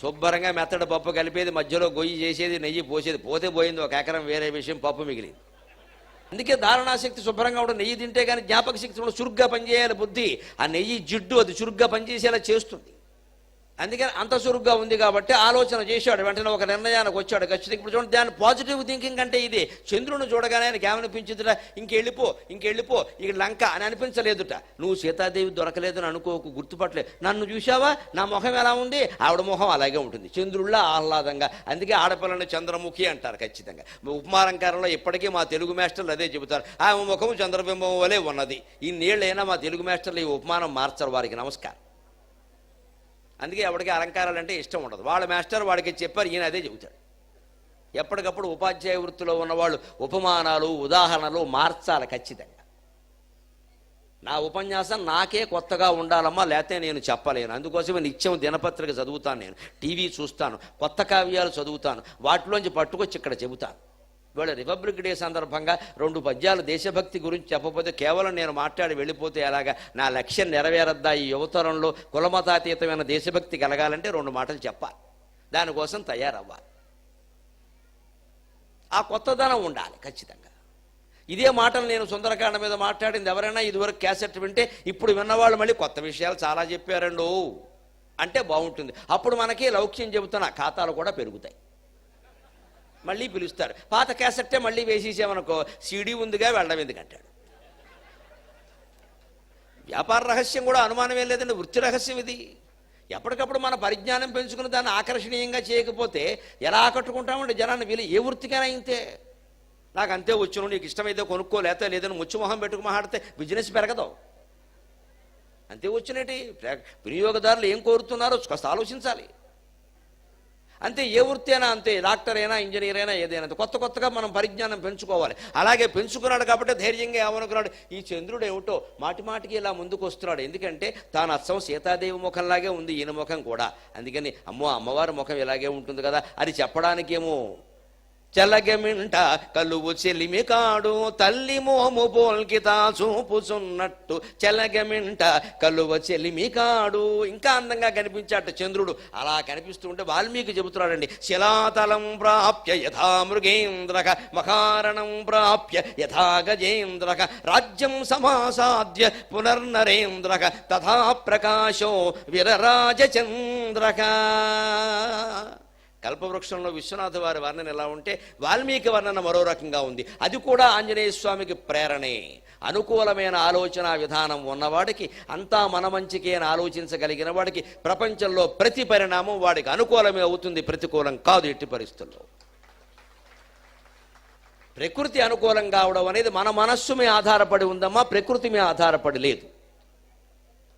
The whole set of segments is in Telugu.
శుభ్రంగా మెత్తడి పప్పు కలిపేది, మధ్యలో గొయ్యి చేసేది, నెయ్యి పోసేది. పోతే పోయింది, ఒక ఎకరం వేరే విషయం, పప్పు మిగిలింది. అందుకే ధారణాశక్తి శుభ్రంగా ఉండదు. నెయ్యి తింటే కానీ జ్ఞాపక శక్తి కూడా చురుగ్గా పనిచేయాలి బుద్ధి. ఆ నెయ్యి జిడ్డు అది చురుగ్గా పనిచేసేలా చేస్తుంది. అందుకని అంత చురుగ్గా ఉంది కాబట్టి ఆలోచన చేశాడు, వెంటనే ఒక నిర్ణయానికి వచ్చాడు. ఖచ్చితంగా ఇప్పుడు చూడండి, దాని పాజిటివ్ థింకింగ్ అంటే ఇది. చంద్రుని చూడగానే ఆయనకి ఏమనిపించిందిట, ఇంకెళ్ళిపో ఇక్కడ లంక అని అనిపించలేదుట. నువ్వు సీతాదేవి దొరకలేదని అనుకోకు, గుర్తుపట్టలేదు. నన్ను చూసావా, నా ముఖం ఎలా ఉంది, ఆవిడ ముఖం అలాగే ఉంటుంది, చంద్రుళ్ళ ఆహ్లాదంగా. అందుకే ఆడపిల్లని చంద్రముఖి అంటారు. ఖచ్చితంగా ఉపమాలంకారంలో ఇప్పటికీ మా తెలుగు మాస్టర్లు అదే చెబుతారు, ఆమె ముఖం చంద్రబింబం వలె ఉన్నది. ఇన్నేళ్ళైనా మా తెలుగు మాస్టర్లు ఈ ఉపమానం మార్చరు, వారికి నమస్కారం. అందుకే ఎవరికి అలంకారాలు అంటే ఇష్టం ఉండదు. వాళ్ళ మాస్టర్ వాడికి చెప్పారు, ఈయన అదే చెబుతాడు. ఎప్పటికప్పుడు ఉపాధ్యాయ వృత్తిలో ఉన్నవాళ్ళు ఉపమానాలు ఉదాహరణలు మార్చాలి ఖచ్చితంగా. నా ఉపన్యాసం నాకే కొత్తగా ఉండాలమ్మా, లేకపోతే నేను చెప్పలేను. అందుకోసమే నిత్యం దినపత్రిక చదువుతాను, నేను టీవీ చూస్తాను, కొత్త కావ్యాలు చదువుతాను, వాటిలోంచి పట్టుకొచ్చి ఇక్కడ చెబుతాను. ఇవాళ రిపబ్లిక్ డే సందర్భంగా 2 పద్యాలు దేశభక్తి గురించి చెప్పకపోతే కేవలం నేను మాట్లాడి వెళ్ళిపోతే ఎలాగా? నా లక్ష్యం నెరవేరద్దా? ఈ యువతరంలో కులమతాతీతమైన దేశభక్తి కలగాలంటే 2 మాటలు చెప్పాలి, దానికోసం తయారవ్వాలి, ఆ కొత్తదనం ఉండాలి ఖచ్చితంగా. ఇదే మాటలు నేను సుందరకాండ మీద మాట్లాడింది ఎవరైనా ఇదివరకు క్యాసెట్ వింటే ఇప్పుడు విన్నవాళ్ళు మళ్ళీ కొత్త విషయాలు చాలా చెప్పారండో అంటే బాగుంటుంది. అప్పుడు మనకి లౌక్యం చెబుతున్న ఖాతాలు కూడా పెరుగుతాయి, మళ్ళీ పిలుస్తారు. పాత క్యాసెట్టే మళ్ళీ వేసేసామనుకో, సీడీ ఉందిగా వెళ్ళడం ఎందుకంటాడు. వ్యాపార రహస్యం కూడా అనుమానమేం లేదండి, వృత్తి రహస్యం ఇది. ఎప్పటికప్పుడు మన పరిజ్ఞానం పెంచుకుని దాన్ని ఆకర్షణీయంగా చేయకపోతే ఎలా ఆకట్టుకుంటామండి జనాన్ని? వీళ్ళు ఏ వృత్తికైనా ఇంతే. నాకు అంతే వచ్చును, నీకు ఇష్టమైతే కొనుక్కో, లేకపోతే లేదని ముచ్చు మొహం పెట్టుకు మాట్లాడితే బిజినెస్ పెరగదు. అంతే వచ్చినట్టు వినియోగదారులు ఏం కోరుతున్నారో కాస్త ఆలోచించాలి. అంతే ఏ వృత్తి అయినా అంతే, డాక్టర్ అయినా ఇంజనీర్ అయినా ఏదైనా కొత్తగా మనం పరిజ్ఞానం పెంచుకోవాలి. అలాగే పెంచుకున్నాడు కాబట్టి ధైర్యంగా ఏమనుకున్నాడు, ఈ చంద్రుడు ఏమిటో మాటికి ఇలా ముందుకు వస్తున్నాడు. ఎందుకంటే తాను అచ్చం సీతాదేవి ముఖంలాగే ఉంది ఈయన ముఖం కూడా. అందుకని అమ్మవారి ముఖం ఇలాగే ఉంటుంది కదా అని చెప్పడానికేమో చెలగమింట కలువు చెలిమి కాడు తల్లి మోము పోల్కితా చూపుచున్నట్టు చెలగమింట కలువ చెలిమి కాడు. ఇంకా అందంగా కనిపించాట చంద్రుడు. అలా కనిపిస్తూ ఉంటే వాల్మీకి చెబుతున్నాడండి, శిలాతలం ప్రాప్య యథా మృగేంద్రక మకారణం ప్రాప్య యథా గజేంద్రక రాజ్యం సమాసాద్య పునర్నరేంద్రక తథా ప్రకాశో విరరాజచంద్రక. కల్పవృక్షంలో విశ్వనాథ వారి వర్ణన ఎలా ఉంటే వాల్మీకి వర్ణన మరో రకంగా ఉంది. అది కూడా ఆంజనేయ స్వామికి ప్రేరణే. అనుకూలమైన ఆలోచన విధానం ఉన్నవాడికి, అంతా మన మంచికే అని ఆలోచించగలిగిన వాడికి ప్రపంచంలో ప్రతి పరిణామం వాడికి అనుకూలమే అవుతుంది, ప్రతికూలం కాదు ఎట్టి పరిస్థితుల్లో. ప్రకృతి అనుకూలం కావడం అనేది మన మనస్సు మీద ఆధారపడి ఉందమ్మా, ప్రకృతి మీద ఆధారపడి లేదు.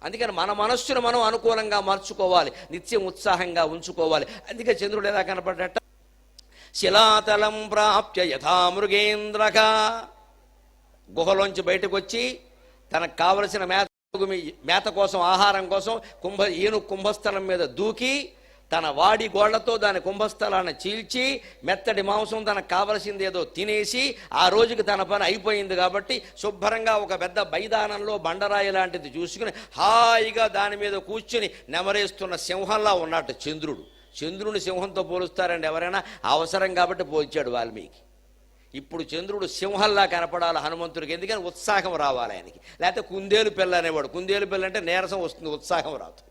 అందుకని మన మనస్సును మనం అనుకూలంగా మార్చుకోవాలి, నిత్యం ఉత్సాహంగా ఉంచుకోవాలి. అందుకే చంద్రుడు ఎలా కనపడ్డట, శిలాతలం ప్రాప్య యథా మృగేంద్రక. గుహలోంచి బయటకు వచ్చి తనకు కావలసిన మేత కోసం, ఆహారం కోసం కుంభస్థలం మీద దూకి తన వాడి గోళ్లతో దాని కుంభస్థలాన్ని చీల్చి మెత్తడి మాంసం తనకు కావలసింది ఏదో తినేసి ఆ రోజుకి తన పని అయిపోయింది కాబట్టి శుభ్రంగా ఒక పెద్ద మైదానంలో బండరాయి లాంటిది చూసుకుని హాయిగా దాని మీద కూర్చుని నెమరేస్తున్న సింహంలా ఉన్నట్టు చంద్రుడు. చంద్రుని సింహంతో పోలుస్తారండి ఎవరైనా? అవసరం కాబట్టి పోల్చాడు వాల్మీకి. ఇప్పుడు చంద్రుడు సింహంలా కనపడాలి హనుమంతుడికి, ఎందుకని ఉత్సాహం రావాలి ఆయనకి. లేకపోతే కుందేలు పిల్ల అనేవాడు, కుందేలు పిల్ల అంటే నీరసం వస్తుంది, ఉత్సాహం రాదు.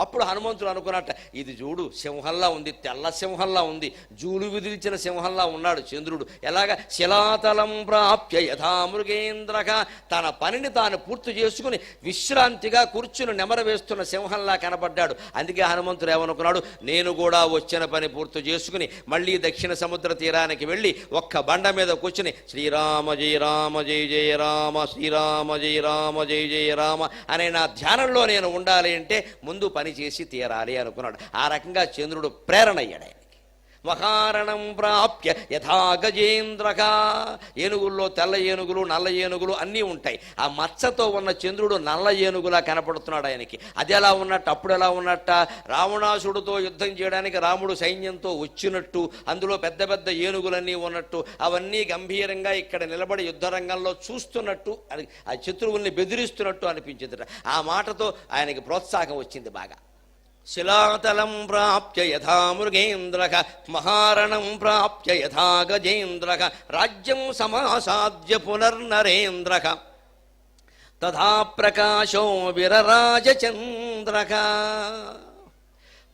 అప్పుడు హనుమంతుడు అనుకున్నట్ట, ఇది చూడు సింహంలా ఉంది, తెల్ల సింహంలా ఉంది, జూలు విదిల్చిన సింహంలా ఉన్నాడు చంద్రుడు. ఎలాగా? శిలాతలం ప్రాప్య యథా మృగేంద్రక. తన పనిని తాను పూర్తి చేసుకుని విశ్రాంతిగా కూర్చుని నెమర వేస్తున్న సింహంలా కనబడ్డాడు. అందుకే హనుమంతుడు ఏమనుకున్నాడు, నేను కూడా వచ్చిన పని పూర్తి చేసుకుని మళ్ళీ దక్షిణ సముద్ర తీరానికి వెళ్ళి ఒక్క బండ మీద కూర్చుని శ్రీరామ జయ రామ జయ జయ రామ శ్రీరామ జయ రామ జయ జయ రామ అనే నా ధ్యానంలో నేను ఉండాలి అంటే ముందు పని చేసి తీరాలి అనుకున్నాడు. ఆ రకంగా చంద్రుడు ప్రేరణ అయ్యాడు ఆయనకి. మహారణం ప్రాప్య యథా గజేంద్రక. ఏనుగుల్లో తెల్ల ఏనుగులు నల్ల ఏనుగులు అన్నీ ఉంటాయి. ఆ మచ్చతో ఉన్న చంద్రుడు నల్ల ఏనుగులా కనపడుతున్నాడు ఆయనకి. అది ఎలా ఉన్నట్టు, అప్పుడు ఎలా ఉన్నట్ట, రావణాసుడితో యుద్ధం చేయడానికి రాముడు సైన్యంతో వచ్చినట్టు, అందులో పెద్ద పెద్ద ఏనుగులన్నీ ఉన్నట్టు, అవన్నీ గంభీరంగా ఇక్కడ నిలబడి యుద్ధరంగంలో చూస్తున్నట్టు, ఆ శత్రువుల్ని బెదిరిస్తున్నట్టు అనిపించింది. ఆ మాటతో ఆయనకి ప్రోత్సాహం వచ్చింది బాగా. శిలాతలం ప్రాప్య యథా మృగేంద్రః మహారణం ప్రాప్య యథా గజేంద్రః రాజ్యం సమాసాద్య పునర్నరేంద్రః తథా ప్రకాశో విరరాజచంద్రః.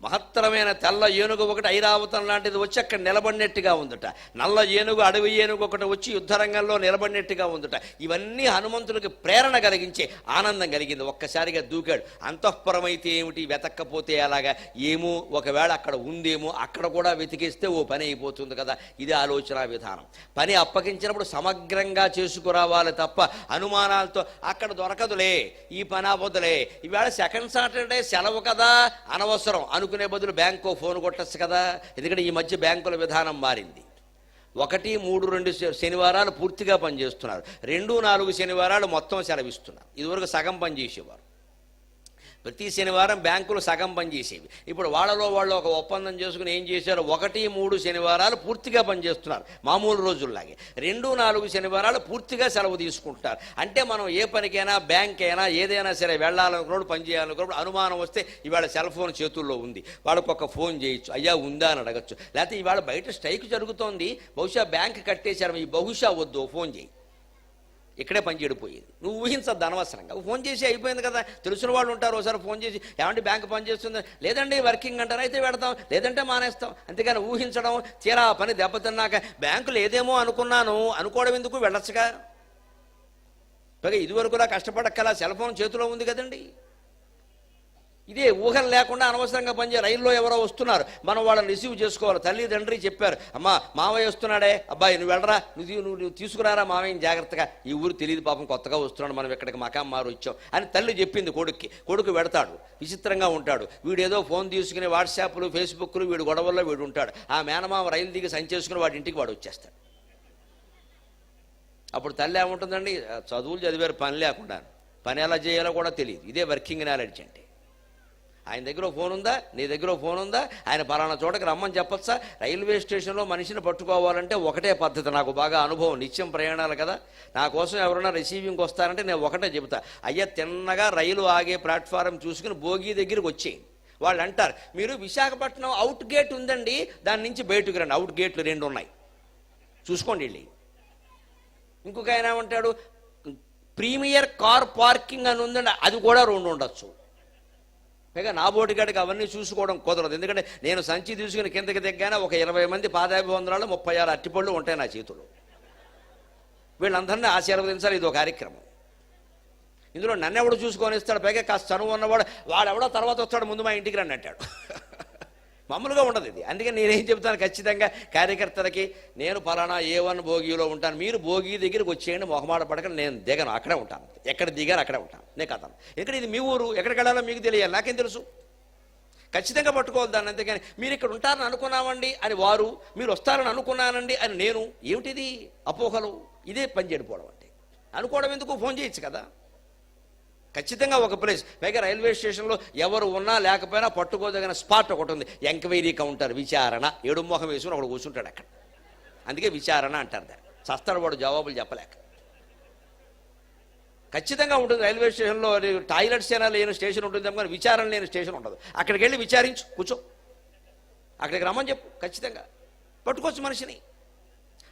మహత్తరమైన తెల్ల ఏనుగు ఒకటి ఐరావతం లాంటిది వచ్చి అక్కడ నిలబడినట్టుగా ఉందట. నల్ల ఏనుగు అడవి ఏనుగు ఒకటి వచ్చి యుద్ధరంగంలో నిలబడినట్టుగా ఉందట. ఇవన్నీ హనుమంతుడికి ప్రేరణ కలిగించే ఆనందం కలిగింది. ఒక్కసారిగా దూకాడు. అంతఃపురం అయితే ఏమిటి, వెతక్కపోతే అలాగా, ఏమో ఒకవేళ అక్కడ ఉందేమో, అక్కడ కూడా వెతికిస్తే ఓ పని అయిపోతుంది కదా. ఇది ఆలోచన విధానం. పని అప్పగించినప్పుడు సమగ్రంగా చేసుకురావాలి తప్ప అనుమానాలతో అక్కడ దొరకదులే, ఈ పని అవ్వదులే, ఈవేళ సెకండ్ సాటర్డే సెలవు కదా, అనవసరం అనుకునే బదులు బ్యాంకు ఫోన్ కొట్టచ్చు కదా. ఎందుకంటే ఈ మధ్య బ్యాంకుల విధానం మారింది. 1, 3, 2 శనివారాలు పూర్తిగా పనిచేస్తున్నారు. 2, 4 శనివారాలు మొత్తం సెలవిస్తున్నారు. ఇదివరకు సగం పనిచేసేవారు. ప్రతి శనివారం బ్యాంకులు సగం పనిచేసేవి. ఇప్పుడు వాళ్ళు ఒక ఒప్పందం చేసుకుని ఏం చేశారు, 1, 3 శనివారాలు పూర్తిగా పనిచేస్తున్నారు మామూలు రోజుల్లాగే. 2, 4 శనివారాలు పూర్తిగా సెలవు తీసుకుంటున్నారు. అంటే మనం ఏ పనికైనా, బ్యాంక్ అయినా, ఏదైనా సరే వెళ్ళాలనుకున్నప్పుడు, పని చేయాలనుకున్నప్పుడు అనుమానం వస్తే ఇవాళ సెల్ ఫోన్ చేతుల్లో ఉంది, వాళ్ళకు ఒక ఫోన్ చేయొచ్చు, అయ్యా ఉందా అని అడగచ్చు. లేకపోతే ఇవాళ బయట స్ట్రైక్ జరుగుతోంది, బహుశా బ్యాంక్ కట్టేశారు, ఈ బహుశా వద్దు, ఫోన్ చేయి, ఇక్కడే పని చెడిపోయేది. నువ్వు ఊహించద్దు అనవసరంగా. ఫోన్ చేసి అయిపోయింది కదా. తెలిసిన వాళ్ళు ఉంటారు, ఒకసారి ఫోన్ చేసి ఏమంటే బ్యాంక్ పని చేస్తుంది, లేదండి వర్కింగ్ అంటారు, అయితే పెడతాం, లేదంటే మానేస్తాం. అంతేగాని ఊహించడం, తీరా పని దెబ్బతిన్నాక బ్యాంకులు ఏదేమో అనుకున్నాను అనుకోవడం ఎందుకు, వెళ్ళొచ్చుగా. పైగా ఇదివరకులా కష్టపడక్కలా సెల్ ఫోన్ చేతిలో ఉంది కదండి. ఇదే ఊహలు లేకుండా అనవసరంగా పనిచేయ. రైల్లో ఎవరో వస్తున్నారు, మనం వాళ్ళని రిసీవ్ చేసుకోవాలి. తల్లిదండ్రి చెప్పారు, అమ్మా మావయ్య వస్తున్నాడే, అబ్బాయి నువ్వు వెళ్ళరా, నువ్వు తీసుకురారా మావయ్యని జాగ్రత్తగా, ఈ ఊరు తెలియదు పాపం, కొత్తగా వస్తున్నాడు, మనం ఇక్కడికి మకాం మారు వచ్చాం అని తల్లి చెప్పింది కొడుక్కి. కొడుకు వెడతాడు, విచిత్రంగా ఉంటాడు. వీడేదో ఫోన్ తీసుకుని వాట్సాప్లు, ఫేస్బుక్లు, వీడు గొడవల్లో వీడు ఉంటాడు. ఆ మేనమామ రైలు దిగి సంచేసుకుని వాడి ఇంటికి వాడు వచ్చేస్తాడు. అప్పుడు తల్లి ఏముంటుందండి, చదువులు చదివారు, పని లేకుండా, పని ఎలా చేయాలో కూడా తెలియదు. ఇదే వర్కింగ్ నాలెడ్జ్ అంటే. ఆయన దగ్గర ఫోన్ ఉందా, నీ దగ్గర ఫోన్ ఉందా, ఆయన పలానా చోటకి రమ్మని చెప్పొచ్చా. రైల్వే స్టేషన్లో మనిషిని పట్టుకోవాలంటే ఒకటే పద్ధతి, నాకు బాగా అనుభవం, నిత్యం ప్రయాణాలు కదా. నా కోసం ఎవరైనా రిసీవింగ్కి వస్తారంటే నేను ఒకటే చెబుతా, అయ్యా తిన్నగా రైలు ఆగే ప్లాట్ఫారం చూసుకుని భోగి దగ్గరికి వచ్చేయండి. వాళ్ళు అంటారు, మీరు విశాఖపట్నం అవుట్ గేట్ ఉందండి, దాని నుంచి బయటకు రండి, అవుట్ గేట్లు 2 ఉన్నాయి, చూసుకోండి వెళ్ళి. ఇంకొక ఆయన ఏమంటాడు, ప్రీమియర్ కార్ పార్కింగ్ అని ఉందండి, అది కూడా 2 ఉండొచ్చు. పైగా నా బోటిగాడికి అవన్నీ చూసుకోవడం కుదరదు. ఎందుకంటే నేను సంచి తీసుకుని కిందకి దిగ్గానే ఒక 20 మంది పాదాభివందనాలు, 36 అట్టిపళ్ళు ఉంటాయి నా చేతులు. వీళ్ళందరినీ ఆశీర్వదించాలి, ఇది ఒక కార్యక్రమం. ఇందులో నన్నెవడు చూసుకొని ఇస్తాడు. పైగా కాస్త చనువు ఉన్నవాడు, వాడెవడో తర్వాత వస్తాడు, ముందు మా ఇంటికి రండి అంటాడు. మామూలుగా ఉండదు ఇది. అందుకని నేనేం చెప్తాను, ఖచ్చితంగా కార్యకర్తలకి, నేను పలానా A1 భోగిలో ఉంటాను, మీరు భోగి దగ్గరికి వచ్చేయండి, మొహమాట పడకండి, నేను దిగను, అక్కడే ఉంటాను, ఎక్కడ దిగాను అక్కడే ఉంటాను, నేను కథను. ఎందుకంటే ఇది మీ ఊరు, ఎక్కడికి వెళ్ళాలో మీకు తెలియాలి, నాకేం తెలుసు. ఖచ్చితంగా పట్టుకోవాలి దాన్ని. అంతేగాని మీరు ఇక్కడ ఉంటారని అనుకున్నామండి అని వారు, మీరు వస్తారని అనుకున్నానండి అని నేను, ఏమిటిది అపోహలు, ఇదే పని చెడిపోవడం అంటే. అనుకోవడం ఎందుకు, ఫోన్ చేయొచ్చు కదా. ఖచ్చితంగా ఒక ప్లేస్, పైగా రైల్వే స్టేషన్లో ఎవరు ఉన్నా లేకపోయినా పట్టుకోదగిన స్పాట్ ఒకటి ఉంది, ఎంక్వైరీ కౌంటర్, విచారణ. ఏడుమొహం వేసుకుని ఒకడు కూర్చుంటాడు అక్కడ, అందుకే విచారణ అంటారు దాన్ని. చస్తాడు వాడు జవాబులు చెప్పలేక. ఖచ్చితంగా ఉంటుంది రైల్వే స్టేషన్లో. టాయిలెట్స్ అయినా లేని స్టేషన్ ఉంటుంది కానీ విచారణ లేని స్టేషన్ ఉండదు. అక్కడికి వెళ్ళి విచారించు, కూర్చో, అక్కడికి రమ్మని చెప్పు, ఖచ్చితంగా పట్టుకోవచ్చు మనిషిని.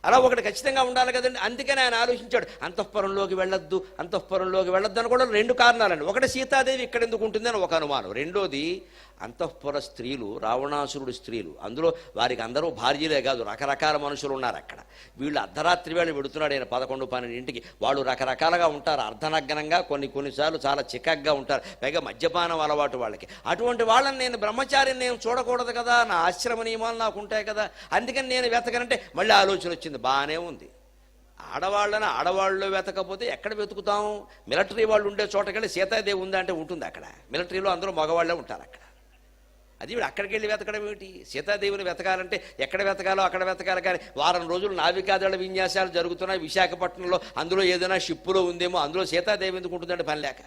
అలా ఒకటి ఖచ్చితంగా ఉండాలి కదండి. అందుకని ఆయన ఆలోచించాడు, అంతఃపురంలోకి వెళ్ళొద్దు అని కూడా 2 కారణాలండి. ఒకటి, సీతాదేవి ఇక్కడ ఎందుకు ఉంటుందని ఒక అనుమానం. రెండోది, అంతఃపుర స్త్రీలు, రావణాసురుడు స్త్రీలు, అందులో వారికి అందరూ భార్యలే కాదు, రకరకాల మనుషులు ఉన్నారు అక్కడ. వీళ్ళు అర్ధరాత్రి వేళ పెడుతున్నాడు ఆయన 11, 12ంటికి. వాళ్ళు రకరకాలుగా ఉంటారు, అర్ధనగ్నంగా, కొన్నిసార్లు చాలా చికాగ్గా ఉంటారు, పైగా మద్యపానం అలవాటు వాళ్ళకి. అటువంటి వాళ్ళని నేను బ్రహ్మచారిని నేను చూడకూడదు కదా, నా ఆశ్రమ నియమాలు నాకు ఉంటాయి కదా. అందుకని నేను వెతకనంటే మళ్ళీ ఆలోచన వచ్చింది. బాగానే ఉంది, ఆడవాళ్ళని ఆడవాళ్ళు వెతకపోతే ఎక్కడ వెతుకుతాం. మిలిటరీ వాళ్ళు ఉండే చోటకెళ్ళి సీతాదేవి ఉందా అంటే ఉంటుంది అక్కడ. మిలిటరీలో అందరూ మగవాళ్ళే ఉంటారు అక్కడ. అది వీడు అక్కడికి వెళ్ళి వెతకడం ఏమిటి? సీతాదేవిని వెతకాలంటే ఎక్కడ వెతకాలో అక్కడ వెతకాలి. కానీ వారం రోజులు నావికాదళ విన్యాసాలు జరుగుతున్నాయి విశాఖపట్నంలో, అందులో ఏదైనా షిప్పులో ఉందేమో, అందులో సీతాదేవి ఎందుకు ఉంటుందంటే పని లేక.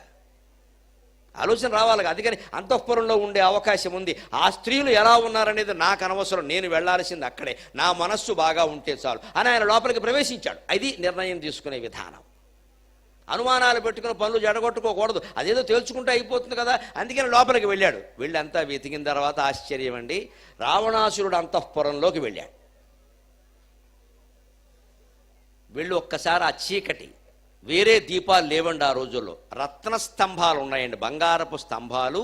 ఆలోచన రావాలి. అందుకని అంతఃపురంలో ఉండే అవకాశం ఉంది. ఆ స్త్రీలు ఎలా ఉన్నారనేది నాకు అనవసరం, నేను వెళ్లాల్సింది అక్కడే, నా మనస్సు బాగా ఉంటే చాలు అని ఆయన లోపలికి ప్రవేశించాడు. అది నిర్ణయం తీసుకునే విధానం. అనుమానాలు పెట్టుకుని పనులు జడగొట్టుకోకూడదు, అదేదో తేల్చుకుంటే అయిపోతుంది కదా. అందుకని లోపలికి వెళ్ళాడు. వెళ్ళి అంతా వెతికిన తర్వాత ఆశ్చర్యం అండి, రావణాసురుడు అంతఃపురంలోకి వెళ్ళాడు. వెళ్ళి ఒక్కసారి ఆ చీకటి, వేరే దీపాలు లేవండి ఆ రోజుల్లో, రత్న స్తంభాలు ఉన్నాయండి, బంగారపు స్తంభాలు,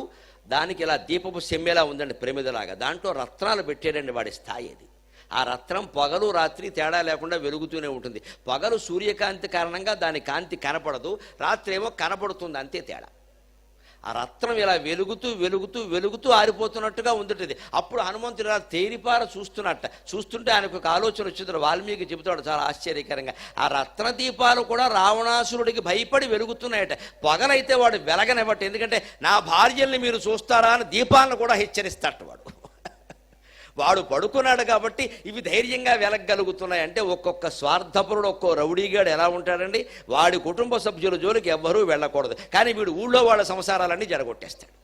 దానికి ఇలా దీపపు సెమ్మెలా ఉందండి ప్రమిదలాగా, దాంట్లో రత్నాలు పెట్టాడండి. వాడి స్థాయి అది. ఆ రత్నం పగలు రాత్రి తేడా లేకుండా వెలుగుతూనే ఉంటుంది. పగలు సూర్యకాంతి కారణంగా దాని కాంతి కనపడదు, రాత్రి ఏమో కనపడుతుంది, అంతే తేడా. ఆ రత్నం ఇలా వెలుగుతూ వెలుగుతూ వెలుగుతూ ఆరిపోతున్నట్టుగా ఉండుంటుంది. అప్పుడు హనుమంతుడు ఇలా తేరిపార చూస్తుంటే ఆయనకు ఒక ఆలోచన వచ్చింది. వాల్మీకి చెబుతాడు చాలా ఆశ్చర్యకరంగా, ఆ రత్న దీపాలు కూడా రావణాసురుడికి భయపడి వెలుగుతున్నాయట. పగలైతే వాడు వెలగనివ్వట, ఎందుకంటే నా భార్యల్ని మీరు చూస్తారా అని దీపాలను కూడా హెచ్చరిస్తాట వాడు. వాడు పడుకున్నాడు కాబట్టి ఇవి ధైర్యంగా వెలగలుగుతున్నాయి. అంటే ఒక్కొక్క స్వార్థపరుడు, ఒక్కో రౌడీగాడు ఎలా ఉంటాడండి, వాడి కుటుంబ సభ్యుల జోలికి ఎవ్వరూ వెళ్ళకూడదు, కానీ వీడు ఊళ్ళో వాళ్ళ సంసారాలన్నీ జడగొట్టేస్తాడు.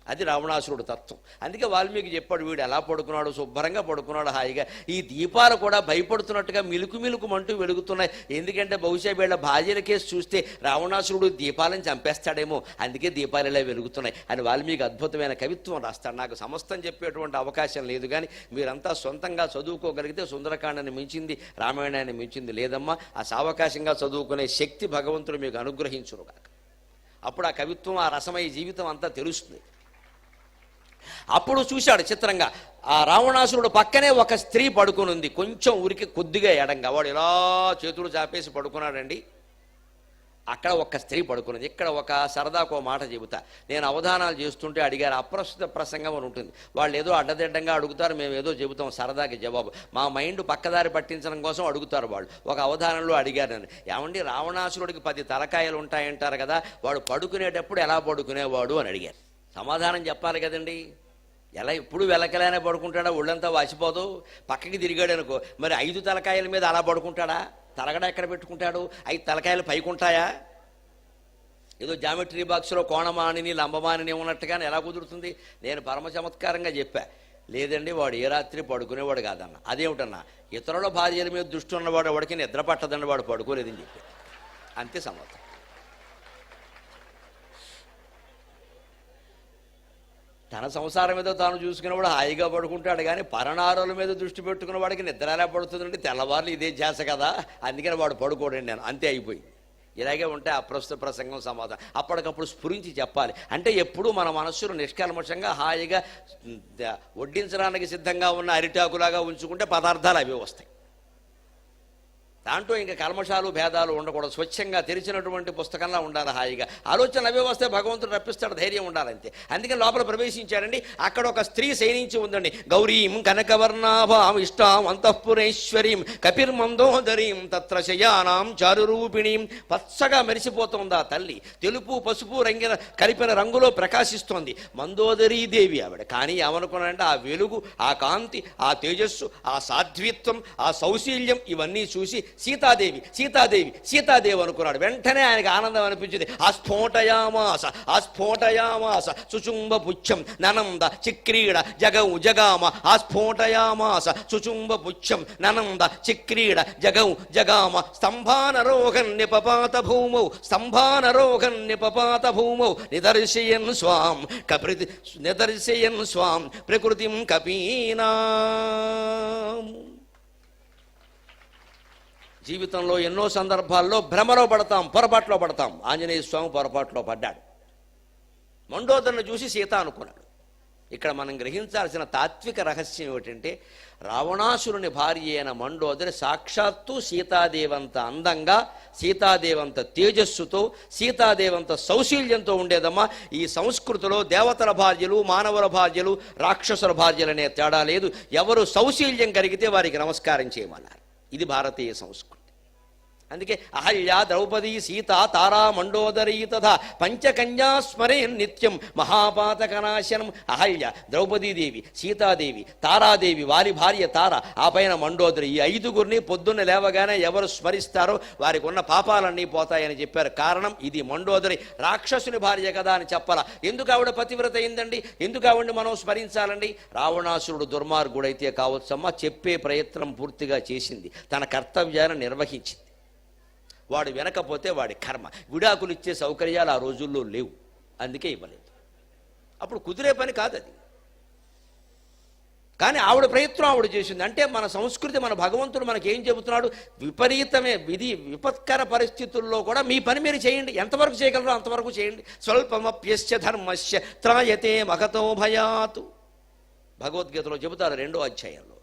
అది రావణాసురుడు తత్వం. అందుకే వాల్మీకి చెప్పాడు, వీడు ఎలా పడుకున్నాడు, శుభ్రంగా పడుకున్నాడు హాయిగా. ఈ దీపాలు కూడా భయపడుతున్నట్టుగా మిలుకుమంటూ వెలుగుతున్నాయి. ఎందుకంటే బహుశా వీళ్ళ భార్యల కేసు చూస్తే రావణాసురుడు దీపాలను చంపేస్తాడేమో, అందుకే దీపాలు ఇలా వెలుగుతున్నాయి అని వాల్మీకి అద్భుతమైన కవిత్వం రాస్తాడు. నాకు సమస్తం చెప్పేటువంటి అవకాశం లేదు, కానీ మీరంతా సొంతంగా చదువుకోగలిగితే సుందరకాండని మించింది, రామాయణాన్ని మించింది లేదమ్మా. ఆ సావకాశంగా చదువుకునే శక్తి భగవంతుడు మీకు అనుగ్రహించునుగాక. అప్పుడు ఆ కవిత్వం, ఆ రసమయ జీవితం అంతా తెలుస్తుంది. అప్పుడు చూశాడు చిత్రంగా, ఆ రావణాసురుడు పక్కనే ఒక స్త్రీ పడుకుని ఉంది, కొంచెం ఊరికి కొద్దిగా ఎడంగా. వాడు ఇలా చేతులు చాపేసి పడుకున్నాడండి. అక్కడ ఒక స్త్రీ పడుకున్నది. ఇక్కడ ఒక సరదాకు మాట చెబుతా. నేను అవధానాలు చేస్తుంటే అడిగారు, అప్రస్తుత ప్రసంగం అని ఉంటుంది. వాళ్ళు ఏదో అడ్డదిడ్డంగా అడుగుతారు, మేము ఏదో చెబుతాం సరదాకి జవాబు. మా మైండ్ పక్కదారి పట్టించడం కోసం అడుగుతారు వాళ్ళు. ఒక అవధానంలో అడిగారు నన్ను, ఏమండి రావణాసురుడికి 10 తలకాయలు ఉంటాయంటారు కదా, వాడు పడుకునేటప్పుడు ఎలా పడుకునేవాడు అని అడిగారు. సమాధానం చెప్పాలి కదండి. ఎలా ఎప్పుడు వెలకలేనే పడుకుంటాడా, ఒళ్ళంతా వాసిపోదు, పక్కకి తిరిగాడు అనుకో, మరి 5 తలకాయల మీద అలా పడుకుంటాడా? తలగడ ఎక్కడ పెట్టుకుంటాడు? 5 తలకాయలు పైకుంటాయా? ఏదో జామెట్రీ బాక్స్లో కోణమానిని లంబమానిని ఉన్నట్టుగానే ఎలా కుదురుతుంది? నేను పరమ చమత్కారంగా చెప్పా, లేదండి వాడు ఏ రాత్రి పడుకునేవాడు కాదన్న. అదేమిటన్నా, ఇతరుల భార్యల మీద దృష్టి ఉన్నవాడు వాడికి నిద్ర పట్టదండి, వాడు పడుకోలేదని చెప్పి, అంతే సమాధానం. తన సంసారం మీద తాను చూసుకునేవాడు హాయిగా పడుకుంటాడు, కానీ పరనారుల మీద దృష్టి పెట్టుకున్న వాడికి నిద్ర ఎలా పడుతుందంటే తెల్లవారులు ఇదే చేస కదా, అందుకని వాడు పడుకోడండి నేను, అంతే అయిపోయింది. ఇలాగే ఉంటే అప్రస్తుత ప్రసంగం సమాధానం అప్పటికప్పుడు స్ఫురించి చెప్పాలి. అంటే ఎప్పుడూ మన మనస్సును నిష్కల్మషంగా హాయిగా వడ్డించడానికి సిద్ధంగా ఉన్న అరిటాకులాగా ఉంచుకుంటే పదార్థాలు అవి వస్తాయి. దాంట్లో ఇంకా కల్మషాలు భేదాలు ఉండకూడదు, స్వచ్ఛంగా తెరిచినటువంటి పుస్తకంలా ఉండాలి హాయిగా. ఆలోచనలు అవే వస్తే భగవంతుడు రప్పిస్తాడు, ధైర్యం ఉండాలంతే. అందుకని లోపల ప్రవేశించాడండి. అక్కడ ఒక స్త్రీ శయనించి ఉందండి. గౌరీం కనకవర్ణాభాం ఇష్టాం అంతఃపురేశ్వరీం కపిర్మందోదరీం తత్ర శయానాం చారురూపిణీం. పచ్చగా మెరిసిపోతుంది ఆ తల్లి, తెలుపు పసుపు రంగిన కలిపిన రంగులో ప్రకాశిస్తోంది. మందోదరీదేవి ఆవిడ. కానీ ఏమనుకున్నాడంటే ఆ వెలుగు, ఆ కాంతి, ఆ తేజస్సు, ఆ సాధ్విత్వం, ఆ సౌశీల్యం ఇవన్నీ చూసి సీతాదేవి సీతాదేవి సీతాదేవి అనుకున్నాడు. వెంటనే ఆయనకు ఆనందం అనిపించింది. ఆస్ఫోటయామాస సుచుంబ పుచ్చం ననంద చిక్రీడ జగౌ జగామ. ఆస్ఫోటయామాస సుచుంబ పుచ్చం ననంద చిక్రీడ జగౌ జగామ. స్తంభానరోహన్ నిపపాత భూమౌ స్తంభానరోహన్ నిపపాత భూమౌ నిదర్శయన్ స్వాం ప్రకృతిం కపీనా. జీవితంలో ఎన్నో సందర్భాల్లో భ్రమలో పడతాం, పొరపాట్లో పడతాం. ఆంజనేయ స్వామి పొరపాట్లో పడ్డాడు. మండోదరిని చూసి సీత అనుకున్నాడు. ఇక్కడ మనం గ్రహించాల్సిన తాత్విక రహస్యం ఏమిటంటే, రావణాసురుని భార్య అయిన మండోదరి సాక్షాత్తు సీతాదేవంత అందంగా, సీతాదేవంత తేజస్సుతో, సీతాదేవంత సౌశీల్యంతో ఉండేదమ్మా. ఈ సంస్కృతిలో దేవతల భార్యలు, మానవుల భార్యలు, రాక్షసుల భార్యలనే తేడా లేదు. ఎవరు సౌశీల్యం కలిగితే వారికి నమస్కారం చేయమన్నారు. ఇది భారతీయ సంస్కృతి. అందుకే అహల్య ద్రౌపదీ సీత తారా మండోదరీ తథా పంచకన్యా స్మరే నిత్యం మహాపాతకనాశనం. అహల్య ద్రౌపదీదేవి, సీతాదేవి, తారాదేవి వారి భార్య తార, ఆ పైన మండోదరి. ఈ 5గురిని పొద్దున్న లేవగానే ఎవరు స్మరిస్తారో వారికి ఉన్న పాపాలన్నీ పోతాయని చెప్పారు. కారణం ఇది, మండోదరి రాక్షసుని భార్య కదా అని చెప్పాలా. ఎందుకు ఆవిడ పతివ్రత అయిందండి? ఎందుకు ఆవిడని మనం స్మరించాలండి? రావణాసురుడు దుర్మార్గుడైతే కావచ్చమ్మా, చెప్పే ప్రయత్నం పూర్తిగా చేసింది, తన కర్తవ్యాన్ని నిర్వహించింది. వాడు వినకపోతే వాడి కర్మ. విడాకులు ఇచ్చే సౌకర్యాలు ఆ రోజుల్లో లేవు, అందుకే ఇవ్వలేదు. అప్పుడు కుదిరే పని కాదు అది. కానీ ఆవిడ ప్రయత్నం ఆవిడ చేసింది. అంటే మన సంస్కృతి, మన భగవంతుడు మనకి ఏం చెబుతున్నాడు? విపరీతమే విపత్కర పరిస్థితుల్లో కూడా మీ పని మీరు చేయండి, ఎంతవరకు చేయగలరో అంతవరకు చేయండి. స్వల్పమప్యస్య ధర్మస్య త్రాయతే మగతో భయాతు. భగవద్గీతలో చెబుతారు 2వ అధ్యాయంలో.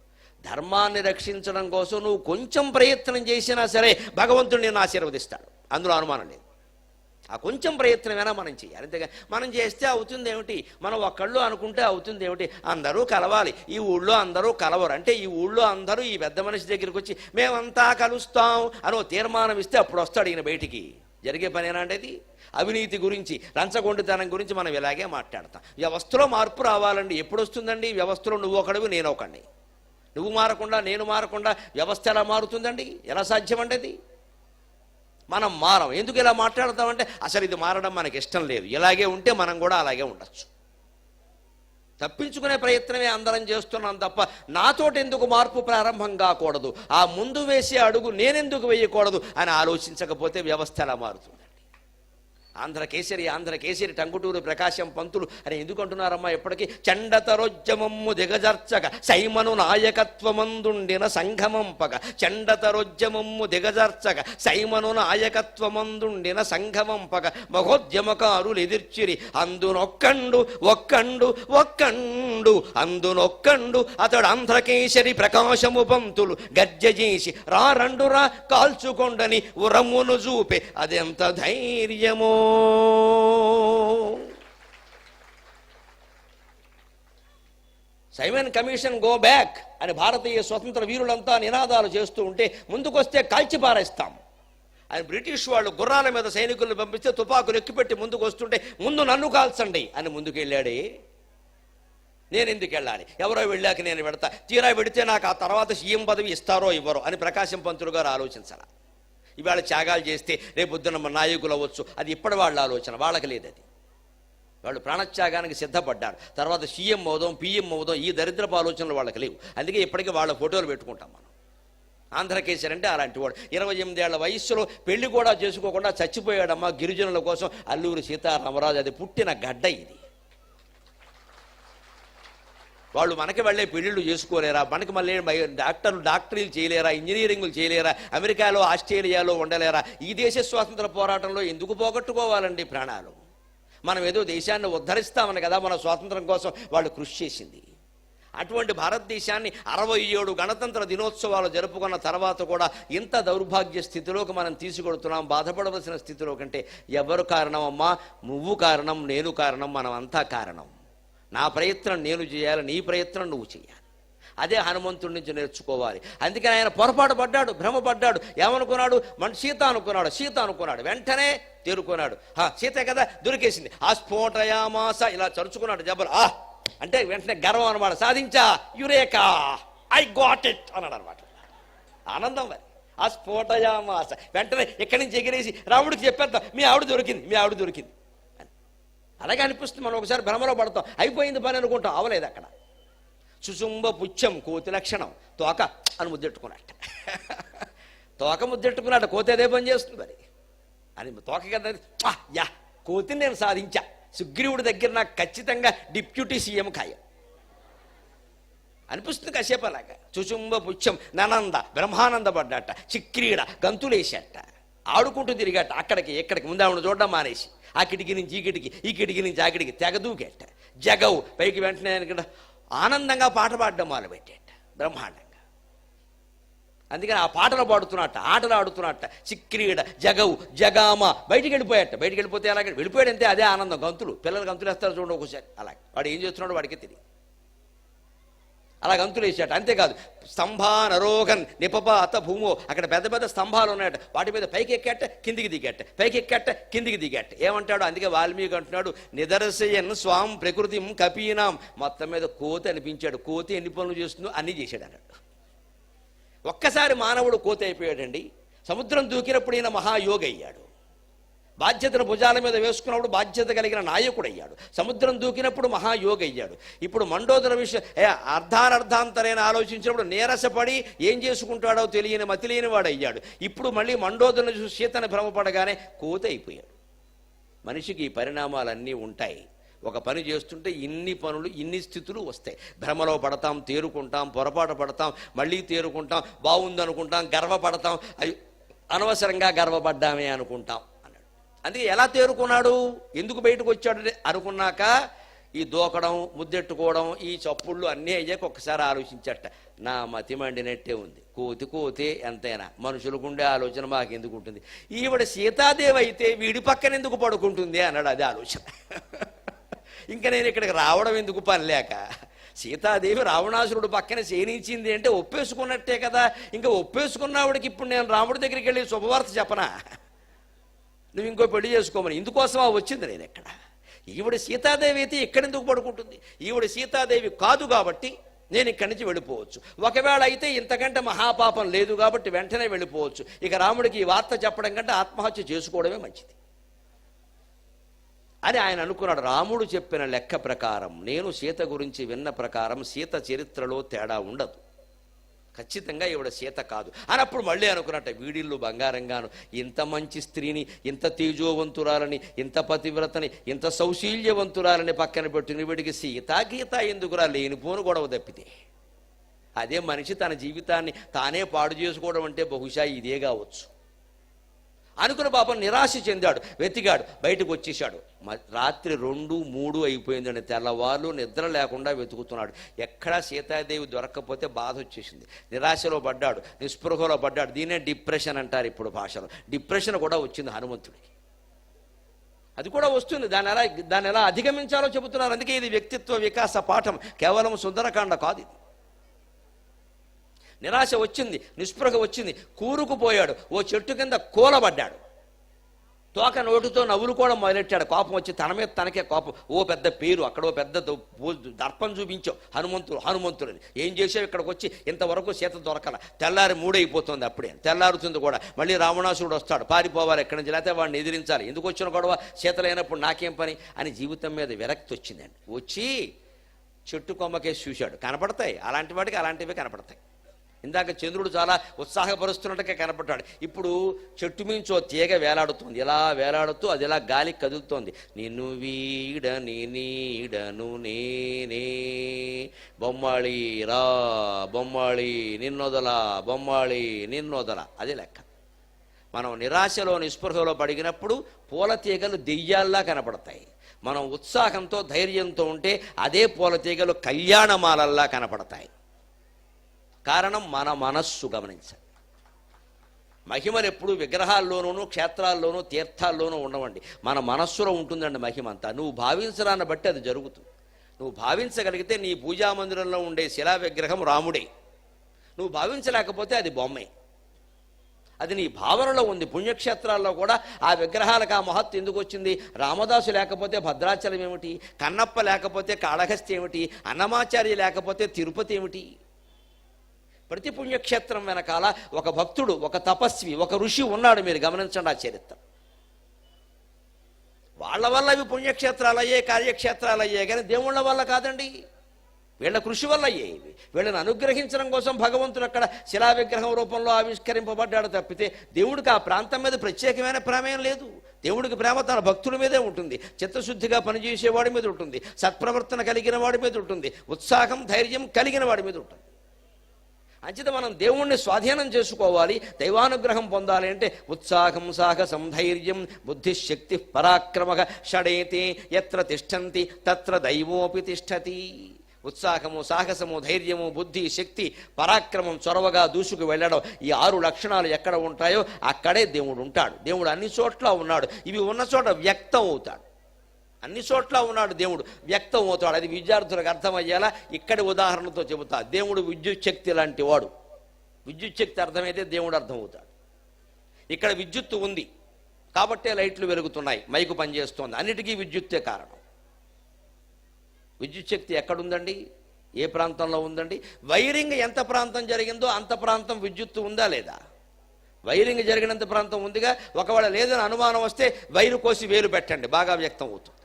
ధర్మాన్ని రక్షించడం కోసం నువ్వు కొంచెం ప్రయత్నం చేసినా సరే భగవంతుడు నిన్ను ఆశీర్వదిస్తాడు, అందులో అనుమానం లేదు. ఆ కొంచెం ప్రయత్నమైనా మనం చేయాలి. అంతేగా మనం చేస్తే అవుతుంది ఏమిటి, మనం ఒక్కళ్ళు అనుకుంటే అవుతుంది ఏమిటి? అందరూ కలవాలి. ఈ ఊళ్ళో అందరూ కలవరు అంటే ఈ ఊళ్ళో అందరూ ఈ పెద్ద మనిషి దగ్గరికి వచ్చి మేమంతా కలుస్తాం అనో తీర్మానం ఇస్తే అప్పుడు వస్తాడు ఈయన బయటికి. జరిగే పనేనా అంటే ఇది? అవినీతి గురించి, లంచగొండితనం గురించి మనం ఇలాగే మాట్లాడతాం. వ్యవస్థలో మార్పు రావాలండి. ఎప్పుడు వస్తుందండి? వ్యవస్థలో నువ్వు ఒకడివి నేను ఒకడిని. నువ్వు మారకుండా నేను మారకుండా వ్యవస్థ ఎలా మారుతుందండి? ఎలా సాధ్యం అంటే అది? మనం మారం. ఎందుకు ఇలా మాట్లాడతామంటే అసలు ఇది మారడం మనకి ఇష్టం లేదు, ఇలాగే ఉంటే మనం కూడా అలాగే ఉండొచ్చు. తప్పించుకునే ప్రయత్నమే అందరం చేస్తున్నాం తప్ప నాతోటి ఎందుకు మార్పు ప్రారంభం కాకూడదు, ఆ ముందు వేసే అడుగు నేనెందుకు వేయకూడదు అని ఆలోచించకపోతే వ్యవస్థ ఎలా మారుతుందండి? ఆంధ్రకేసరి టంగుటూరు ప్రకాశం పంతులు అని ఎందుకు అంటున్నారమ్మా? ఎప్పటికీ చండతరోద్యమమ్ము దిగజర్చక సైమను నాయకత్వమందుండిన సంఘమంపక. చండతరోద్యమమ్ము దిగజర్చక సైమను నాయకత్వమందుండిన సంఘమంపక. మహోద్యమకారులు ఎదిర్చిరి అందునొక్కండు ఒక్కండు ఒక్కండు అందునొక్కండు అతడు ఆంధ్రకేసరి ప్రకాశము పంతులు గర్జ చేసి రండురా కాల్చుకొండని ఉరమును చూపే. అదెంత ధైర్యమో! సైమన్ కమిషన్ గో బ్యాక్ అని భారతీయ స్వతంత్ర వీరులంతా నినాదాలు చేస్తూ ఉంటే ముందుకొస్తే కాల్చి పారేస్తాం అని బ్రిటిష్ వాళ్ళు గుర్రాల మీద సైనికులను పంపిస్తే తుపాకులు ఎక్కుపెట్టి ముందుకు వస్తుంటే ముందు నన్ను కాల్చండి అని ముందుకెళ్ళాడే. నేను ఎందుకు వెళ్ళాలి? ఎవరో వెళ్ళాక నేను పెడతా, తీరా పెడితే నాకు ఆ తర్వాత సీఎం పదవి ఇస్తారో ఇవ్వరో అని ప్రకాశం పంతులు గారు ఆలోచించాలి. ఇవాళ త్యాగాలు చేస్తే రేపొద్దున మన నాయకులు అవ్వచ్చు, అది ఇప్పటి వాళ్ళ ఆలోచన, వాళ్ళకి లేదు అది. వాళ్ళు ప్రాణత్యాగానికి సిద్ధపడ్డారు. తర్వాత సీఎం అవుదాం, పిఎం అవుదాం, ఈ దరిద్రపు ఆలోచనలు వాళ్ళకి లేవు. అందుకే ఇప్పటికీ వాళ్ళ ఫోటోలు పెట్టుకుంటాం మనం. ఆంధ్రకేసరి అంటే అలాంటి వాడు. 28 ఏళ్ల వయస్సులో పెళ్లి కూడా చేసుకోకుండా చచ్చిపోయాడమ్మా గిరిజనుల కోసం అల్లూరి సీతారామరాజు. అది పుట్టిన గడ్డ ఇది. వాళ్ళు మనకి వెళ్ళే పెళ్ళిళ్ళు చేసుకోలేరా? మనకి మళ్ళీ డాక్టరీలు చేయలేరా? ఇంజనీరింగ్లు చేయలేరా? అమెరికాలో ఆస్ట్రేలియాలో ఉండలేరా? ఈ దేశ స్వాతంత్ర పోరాటంలో ఎందుకు పోగొట్టుకోవాలండి ప్రాణాలు? మనం ఏదో దేశాన్ని ఉద్ధరిస్తామని కదా మన స్వాతంత్రం కోసం వాళ్ళు కృషి చేసింది. అటువంటి భారతదేశాన్ని 67 గణతంత్ర దినోత్సవాలు జరుపుకున్న తర్వాత కూడా ఇంత దౌర్భాగ్య స్థితిలోకి మనం తీసుకొడుతున్నాం. బాధపడవలసిన స్థితిలో కంటే ఎవరు కారణం అమ్మా? నువ్వు కారణం, నేను కారణం, మనం అంతా కారణం. నా ప్రయత్నం నేను చేయాలి, నీ ప్రయత్నం నువ్వు చేయాలి. అదే హనుమంతుడి నుంచి నేర్చుకోవాలి. అందుకని ఆయన పొరపాటు పడ్డాడు, భ్రమపడ్డాడు. ఏమనుకున్నాడు? సీత అనుకున్నాడు, వెంటనే తేరుకున్నాడు. సీతే కదా, దొరికేసింది. ఆ స్ఫోటయామాస ఇలా చరుచుకున్నాడు జబ్బలు. అంటే వెంటనే గర్వం అనమాట. సాధించా, యురేకా, ఐ గాట్ ఇట్ అన్నాడు అనమాట. ఆనందం మరి. ఆ స్ఫోటయామాస వెంటనే ఎక్కడి నుంచి ఎగిరేసి రాముడికి చెప్పేద్దాం, మీ ఆవిడ దొరికింది. అలాగే అనిపిస్తుంది. మనం ఒకసారి భ్రమలో పడతాం, అయిపోయింది పని అనుకుంటాం, అవలేదు అక్కడ. సుశుంభ పుచ్చం కోతి లక్షణం. తోక అని ముద్దెట్టుకున్నట్ట. తోక ముద్దెట్టుకున్నట్ట కోతి అదే పని చేస్తుంది మరి అని. తోక కదా యా, కోతిని నేను సాధించా, సుగ్రీవుడి దగ్గర నాకు ఖచ్చితంగా డిప్యూటీ సీఎం ఖాయం అనిపిస్తుంది కాసేపు అలాగా. సుశుంభ పుచ్చం ననంద బ్రహ్మానంద పడ్డట, చిక్రీడ గంతులేసేట, ఆడుకుంటూ తిరిగట అక్కడికి ఇక్కడికి. ముందు ఆవిడ చూడడం మానేసి ఆ కిటికీ నుంచి ఈ కిటికీ, ఈ కిటికీ నుంచి ఆ కిటికీ తెగదూకేట. జగవు పైకి వెంటనే ఆనందంగా పాట పాడడం మొదలుపెట్టేట బ్రహ్మాండంగా. అందుకని ఆ పాటలు పాడుతున్నట్ట, ఆటలు ఆడుతున్నట్ట. చిక్రీడ జగవు జగామ బయటికి వెళ్ళిపోతే అలాగే వెళ్ళిపోయాడంతే, అదే ఆనందం. పిల్లలు గంతులు వేస్తారు చూడండి ఒకసారి. అలాగే వాడు ఏం చేస్తున్నాడో వాడికి తెలియదు. అలా గంతులు వేసాట. అంతేకాదు, స్తంభానరోగన్ నిపపాత భూమో, అక్కడ పెద్ద పెద్ద స్తంభాలు ఉన్నాయట, వాటి మీద పైకి ఎక్కాట కిందికి దిగాట, పైకి ఎక్కాట కిందికి దిగాట. ఏమంటాడు? అందుకే వాల్మీకి అంటున్నాడు, నిదర్శయన్ స్వాం ప్రకృతిం కపీనాం. మొత్తం మీద కోతి అనిపించాడు. కోతి ఎన్ని పనులు చేస్తుందో అన్నీ చేశాడు అన్నాడు. ఒక్కసారి మానవుడు కోతి అయిపోయాడండి. సముద్రం దూకినప్పుడు ఈయన మహాయోగి అయ్యాడు. బాధ్యతను భుజాల మీద వేసుకున్నప్పుడు బాధ్యత కలిగిన నాయకుడు అయ్యాడు. సముద్రం దూకినప్పుడు మహాయోగి అయ్యాడు. ఇప్పుడు మండోదర విషయం అర్ధాంతరైన ఆలోచించినప్పుడు నీరసపడి ఏం చేసుకుంటాడో తెలియని మతి లేని వాడు అయ్యాడు. ఇప్పుడు మళ్ళీ మండోదరుని చూసి సీతను భ్రమపడగానే కోతి అయిపోయాడు. మనిషికి ఈ పరిణామాలన్నీ ఉంటాయి. ఒక పని చేస్తుంటే ఇన్ని పనులు, ఇన్ని స్థితులు వస్తాయి. భ్రమలో పడతాం, తేరుకుంటాం, పొరపాటు పడతాం, మళ్ళీ తేరుకుంటాం, బాగుందనుకుంటాం, గర్వపడతాం, అనవసరంగా గర్వపడ్డామే అనుకుంటాం అన్నాడు. అందుకే ఎలా తేరుకున్నాడు, ఎందుకు బయటకు వచ్చాడు అనుకున్నాక ఈ దూకడం, ముద్దెట్టుకోవడం, ఈ చప్పుళ్ళు అన్నీ అయ్యాక ఒక్కసారి ఆలోచించట. నా మతి మండినట్టే ఉంది. కోతే ఎంతైనా మనుషులకుండే ఆలోచన మాకెందుకు ఉంటుంది, ఈవిడ సీతాదేవి అయితే వీడి పక్కన ఎందుకు పడుకుంటుంది అన్నాడు. అదే ఆలోచన. ఇంకా నేను ఇక్కడికి రావడం ఎందుకు పని లేక, సీతాదేవి రావణాసురుడు పక్కన శయనించింది అంటే ఒప్పేసుకున్నట్టే కదా. ఇంకా ఒప్పేసుకున్నవాడికి ఇప్పుడు నేను రాముడి దగ్గరికి వెళ్ళి శుభవార్త చెప్పనా, నువ్వు ఇంకో పెళ్లి చేసుకోమని. ఇందుకోసమా వచ్చింది నేను ఇక్కడ. ఈవిడ సీతాదేవి అయితే ఎక్కడెందుకు పడుకుంటుంది, ఈవిడ సీతాదేవి కాదు కాబట్టి నేను ఇక్కడి నుంచి వెళ్ళిపోవచ్చు. ఒకవేళ అయితే ఇంతకంటే మహాపాపం లేదు కాబట్టి వెంటనే వెళ్ళిపోవచ్చు. ఇక రాముడికి ఈ వార్త చెప్పడం కంటే ఆత్మహత్య చేసుకోవడమే మంచిది అని ఆయన అనుకున్నాడు. రాముడు చెప్పిన లెక్క ప్రకారం, నేను సీత గురించి విన్న ప్రకారం సీత చరిత్రలో తేడా ఉండదు, ఖచ్చితంగా ఈవిడ సీత కాదు అని అప్పుడు మళ్ళీ అనుకున్నట్ట. వీడిల్లు బంగారంగాను ఇంత మంచి స్త్రీని, ఇంత తేజోవంతురాలని, ఇంత పతివ్రతని, ఇంత సౌశీల్యవంతురాలని పక్కన పెట్టుకుని వీడికి సీతా గీత ఎందుకురా, లేనిపోను గొడవ తప్పితే. అదే మనిషి తన జీవితాన్ని తానే పాడు చేసుకోవడం అంటే బహుశా ఇదే కావచ్చు అనుకున్న పాపం నిరాశ చెందాడు. వెతికాడు, బయటకు వచ్చేసాడు. రాత్రి 2, 3 అయిపోయిందండి. తెల్లవాళ్ళు నిద్ర లేకుండా వెతుకుతున్నాడు. ఎక్కడా సీతాదేవి దొరక్కపోతే బాధ వచ్చేసింది. నిరాశలో పడ్డాడు, నిస్పృహలో పడ్డాడు. దీనే డిప్రెషన్ అంటారు ఇప్పుడు భాషలో. డిప్రెషన్ కూడా వచ్చింది హనుమంతుడికి. అది కూడా వస్తుంది. దాన్ని ఎలా అధిగమించాలో చెబుతున్నారు. అందుకే ఇది వ్యక్తిత్వ వికాస పాఠం, కేవలం సుందరకాండ కాదు ఇది. నిరాశ వచ్చింది, నిస్పృహ వచ్చింది, కూరుకుపోయాడు. ఓ చెట్టు కింద కూలబడ్డాడు. తోక నోటితో నవ్వులుకోవడం మొదలెట్టాడు. కోపం వచ్చి తన మీద తనకే కోపం. ఓ పెద్ద పేరు, అక్కడ ఓ పెద్ద దర్పం చూపించావు, హనుమంతుడని. ఏం చేసావు ఇక్కడికి వచ్చి? ఇంతవరకు సీత దొరకల. తెల్లారి 3 అయిపోతుంది. అప్పుడే తెల్లారుతుంది కూడా. మళ్ళీ రావణాసురుడు వస్తాడు, పారిపోవాలి ఎక్కడి నుంచి, లేకపోతే వాడిని ఎదిరించాలి. ఎందుకు వచ్చిన గొడవ, సీత లేనప్పుడు నాకేం పని అని జీవితం మీద విరక్తి వచ్చిందండి. వచ్చి చెట్టు కొమ్మకేసి చూశాడు. కనపడతాయి అలాంటి వాటికి, అలాంటివి కనపడతాయి. ఇందాక చంద్రుడు చాలా ఉత్సాహపరుస్తున్నట్టుగా కనపడ్డాడు. ఇప్పుడు చెట్టు మించో తీగ వేలాడుతుంది. ఇలా వేలాడుతూ అది ఇలా గాలికి కదులుతోంది. నిన్ను వీడని నీడను నేనే, బొమ్మాళి రా బొమ్మాళి నిన్నొదల, బొమ్మాళి నిన్నొదల. అదే లెక్క. మనం నిరాశలో నిస్పృహలో పడిగినప్పుడు పూల తీగలు దెయ్యాల్లా కనపడతాయి. మనం ఉత్సాహంతో ధైర్యంతో ఉంటే అదే పూల తీగలు కళ్యాణమాలల్లా కనపడతాయి. కారణం మన మనస్సు. గమనించండి, మహిమలు ఎప్పుడు విగ్రహాల్లోనూ, క్షేత్రాల్లోనూ, తీర్థాల్లోనూ ఉండవండి. మన మనస్సులో ఉంటుందండి మహిమ అంతా. నువ్వు భావించడాన్ని బట్టి అది జరుగుతుంది. నువ్వు భావించగలిగితే నీ పూజామందిరంలో ఉండే శిలా విగ్రహం రాముడే. నువ్వు భావించలేకపోతే అది బొమ్మే. అది నీ భావనలో ఉంది. పుణ్యక్షేత్రాల్లో కూడా ఆ విగ్రహాలకు ఆ మహత్తు ఎందుకు వచ్చింది? రామదాసు లేకపోతే భద్రాచలం ఏమిటి, కన్నప్ప లేకపోతే కాళహస్తి ఏమిటి, అన్నమాచార్య లేకపోతే తిరుపతి ఏమిటి? ప్రతి పుణ్యక్షేత్రం వెనకాల ఒక భక్తుడు, ఒక తపస్వి, ఒక ఋషి ఉన్నాడు. మీరు గమనించండి ఆ చరిత్ర. వాళ్ళ వల్ల అవి పుణ్యక్షేత్రాలు అయ్యాయి, కార్యక్షేత్రాలు అయ్యాయి, కానీ దేవుళ్ళ వల్ల కాదండి. వీళ్ళ కృషి వల్ల అయ్యాయి. వీళ్ళని అనుగ్రహించడం కోసం భగవంతుడు అక్కడ శిలా విగ్రహం రూపంలో ఆవిష్కరింపబడ్డాడు తప్పితే దేవుడికి ఆ ప్రాంతం మీద ప్రత్యేకమైన ప్రేమ లేదు. దేవుడికి ప్రేమ తన భక్తుడి మీదే ఉంటుంది. చిత్తశుద్ధిగా పనిచేసేవాడి మీద ఉంటుంది, సత్ప్రవర్తన కలిగిన వాడి మీద ఉంటుంది, ఉత్సాహం ధైర్యం కలిగిన వాడి మీద ఉంటుంది. అంచేత మనం దేవుణ్ణి స్వాధీనం చేసుకోవాలి, దైవానుగ్రహం పొందాలి అంటే ఉత్సాహం, సాహసం, ధైర్యం, బుద్ధిశక్తి, పరాక్రమః షడేతి ఎత్ర తిష్టంతి తత్ర దైవోపి తిష్టతి. ఉత్సాహము, సాహసము, ధైర్యము, బుద్ధి, శక్తి, పరాక్రమం, చొరవగా దూసుకు వెళ్ళడం, ఈ 6 లక్షణాలు ఎక్కడ ఉంటాయో అక్కడే దేవుడు ఉంటాడు. దేవుడు అన్ని చోట్ల ఉన్నాడు. ఇవి ఉన్న చోట వ్యక్తం అవుతాడు. అన్ని చోట్ల ఉన్నాడు దేవుడు, వ్యక్తం అవుతాడు. అది విద్యార్థులకు అర్థమయ్యేలా ఇక్కడి ఉదాహరణతో చెబుతా. దేవుడు విద్యుత్ శక్తి లాంటి వాడు. విద్యుత్ శక్తి అర్థమైతే దేవుడు అర్థమవుతాడు. ఇక్కడ విద్యుత్తు ఉంది కాబట్టే లైట్లు వెలుగుతున్నాయి, మైకు పనిచేస్తోంది. అన్నిటికీ విద్యుత్తే కారణం. విద్యుత్ శక్తి ఎక్కడుందండి? ఏ ప్రాంతంలో ఉందండి? వైరింగ్ ఎంత ప్రాంతం జరిగిందో అంత ప్రాంతం విద్యుత్తు ఉందా లేదా? వైరింగ్ జరిగినంత ప్రాంతం ఉందిగా, ఒకవేళ లేదని అనుమానం వస్తే వైరు కోసి వేలు పెట్టండి, బాగా వ్యక్తం అవుతుంది.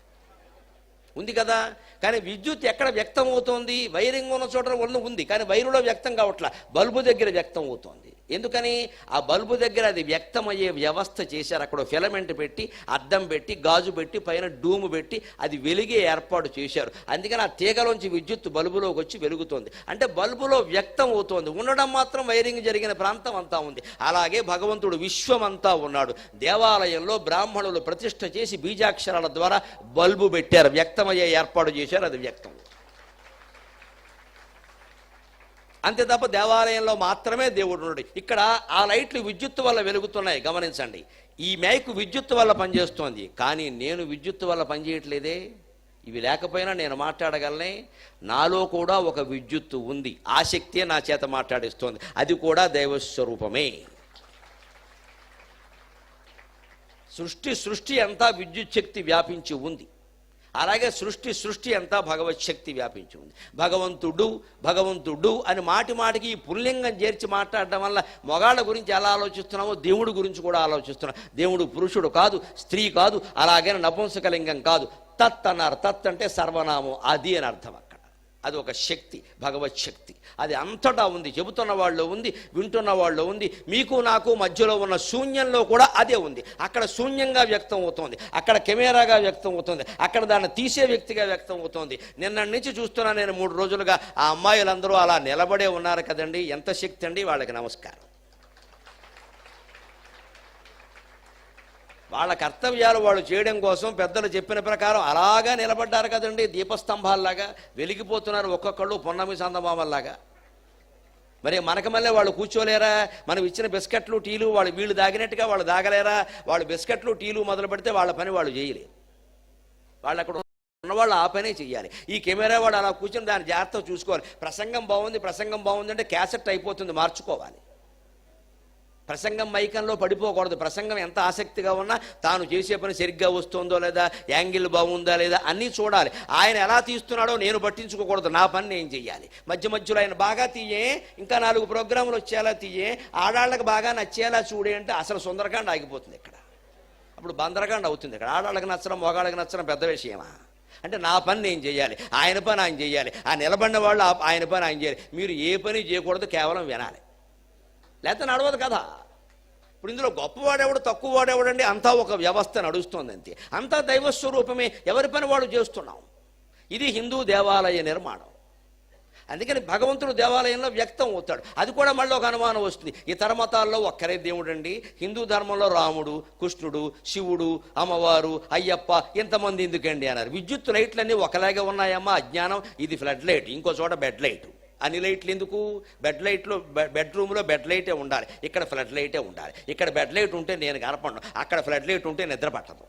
ఉంది కదా. కానీ విద్యుత్ ఎక్కడ వ్యక్తం అవుతోంది? వైరింగ్ ఉన్న చోట ఉంది, కానీ వైరులో వ్యక్తం కావట్లా, బల్బు దగ్గర వ్యక్తం అవుతోంది. ఎందుకని? ఆ బల్బు దగ్గర అది వ్యక్తమయ్యే వ్యవస్థ చేశారు. అక్కడ ఫిలమెంట్ పెట్టి, అద్దం పెట్టి, గాజు పెట్టి, పైన డూము పెట్టి అది వెలిగే ఏర్పాటు చేశారు. అందుకని ఆ తీగలోంచి విద్యుత్ బల్బులోకి వచ్చి వెలుగుతోంది. అంటే బల్బులో వ్యక్తం అవుతోంది. ఉండడం మాత్రం వైరింగ్ జరిగిన ప్రాంతం అంతా ఉంది. అలాగే భగవంతుడు విశ్వమంతా ఉన్నాడు. దేవాలయంలో బ్రాహ్మణులు ప్రతిష్ఠ చేసి బీజాక్షరాల ద్వారా బల్బు పెట్టారు, వ్యక్తమయ్యే ఏర్పాటు చేశారు, అది వ్యక్తం. అంతే తప్ప దేవాలయంలో మాత్రమే దేవుడు ఉన్నాడు. ఇక్కడ ఆ లైట్లు విద్యుత్తు వల్ల వెలుగుతున్నాయి, గమనించండి. ఈ మైకు విద్యుత్తు వల్ల పనిచేస్తోంది, కానీ నేను విద్యుత్తు వల్ల పనిచేయట్లేదే. ఇవి లేకపోయినా నేను మాట్లాడగలనే. నాలో కూడా ఒక విద్యుత్తు ఉంది, ఆ శక్తియే నా చేత మాట్లాడిస్తోంది, అది కూడా దైవస్వరూపమే. సృష్టి అంతా విద్యుత్ శక్తి వ్యాపించి ఉంది. అలాగే సృష్టి అంతా భగవత్ శక్తి వ్యాపించి ఉంది. భగవంతుడు అని మాటికి ఈ పుల్లింగం చేర్చి మాట్లాడడం వల్ల మొగాళ్ళ గురించి ఎలా ఆలోచిస్తున్నామో దేవుడు గురించి కూడా ఆలోచిస్తున్నాం. దేవుడు పురుషుడు కాదు, స్త్రీ కాదు, అలాగే నపుంసకలింగం కాదు. తత్ అన్నారు. తత్ అంటే సర్వనామం, అది అని అర్థం. అక్కడ అది ఒక శక్తి, భగవత్ శక్తి. అది అంతటా ఉంది, చెబుతున్న వాళ్ళు ఉంది, వింటున్న వాళ్ళు ఉంది. మీకు నాకు మధ్యలో ఉన్న శూన్యంలో కూడా అదే ఉంది. అక్కడ శూన్యంగా వ్యక్తం అవుతోంది, అక్కడ కెమెరాగా వ్యక్తం అవుతుంది, అక్కడ దాన్ని తీసే వ్యక్తిగా వ్యక్తం అవుతోంది. నిన్నటి నుంచి చూస్తున్నా నేను 3 రోజులుగా. ఆ అమ్మాయిలందరూ అలా నిలబడే ఉన్నారు కదండి, ఎంత శక్తి అండి. వాళ్ళకి నమస్కారం. వాళ్ళ కర్తవ్యాలు వాళ్ళు చేయడం కోసం పెద్దలు చెప్పిన ప్రకారం అలాగా నిలబడ్డారు కదండి, దీపస్తంభాల్లాగా వెలిగిపోతున్నారు ఒక్కొక్కళ్ళు పొన్నమి చందమామల్లాగా. మరి మనకు మళ్ళీ వాళ్ళు కూర్చోలేరా? మనం ఇచ్చిన బిస్కెట్లు టీలు వీళ్ళు దాగినట్టుగా వాళ్ళు దాగలేరా? వాళ్ళు బిస్కెట్లు టీలు మొదలు పెడితే వాళ్ళ పని వాళ్ళు చేయలేరు. వాళ్ళు అక్కడ ఉన్నవాళ్ళు ఆ పనే చేయాలి. ఈ కెమెరా వాడు అలా కూర్చొని దాన్ని జాగ్రత్తగా చూసుకోవాలి. ప్రసంగం బాగుంది అంటే క్యాసెట్ అయిపోతుంది, మార్చుకోవాలి. ప్రసంగం మైకంలో పడిపోకూడదు. ప్రసంగం ఎంత ఆసక్తిగా ఉన్నా తాను చేసే పని సరిగ్గా వస్తుందో లేదా, యాంగిల్ బాగుందా లేదా అన్నీ చూడాలి. ఆయన ఎలా తీస్తున్నాడో నేను పట్టించుకోకూడదు, నా పని నేను చెయ్యాలి. మధ్యలో ఆయన బాగా తీయే, ఇంకా 4 ప్రోగ్రాములు వచ్చేలా తీయే, ఆడాళ్ళకి బాగా నచ్చేలా చూడే అంటే అసలు సుందరకాండ ఆగిపోతుంది ఇక్కడ. అప్పుడు బందరకాండ అవుతుంది. ఇక్కడ ఆడాళ్ళకి నచ్చడం, మొగాళ్ళకి నచ్చడం పెద్ద విషయమా? అంటే నా పని నేను చేయాలి, ఆయన పని ఆయన చేయాలి, ఆ నిలబడిన వాళ్ళు ఆయన పని ఆయన చేయాలి. మీరు ఏ పని చేయకూడదు, కేవలం వినాలి, లేకపోతే నడవదు కదా. ఇప్పుడు ఇందులో గొప్పవాడెవడు తక్కువవాడెవడండి? అంతా ఒక వ్యవస్థ నడుస్తుంది అంతే. అంతా దైవస్వరూపమే, ఎవరి పని వాడు చేస్తున్నాం. ఇది హిందూ దేవాలయ నిర్మాణం. అందుకని భగవంతుడు దేవాలయంలో వ్యక్తం అవుతాడు. అది కూడా మళ్ళీ ఒక అనుమానం వస్తుంది, ఇతర మతాల్లో ఒక్కరే దేవుడు అండి, హిందూ ధర్మంలో రాముడు, కృష్ణుడు, శివుడు, అమ్మవారు, అయ్యప్ప, ఇంతమంది ఎందుకండి అన్నారు. విద్యుత్ లైట్లన్నీ ఒకలాగే ఉన్నాయమ్మా, అజ్ఞానం. ఇది ఫ్లడ్ లైట్, ఇంకో చోట బెడ్ లైట్. అన్ని లైట్లు ఎందుకు? బెడ్రూమ్లో బెడ్ లైటే ఉండాలి, ఇక్కడ ఫ్లడ్ లైటే ఉండాలి. ఇక్కడ బెడ్ లైట్ ఉంటే నేను కనపడను, అక్కడ ఫ్లడ్ లైట్ ఉంటే నిద్ర పట్టదు.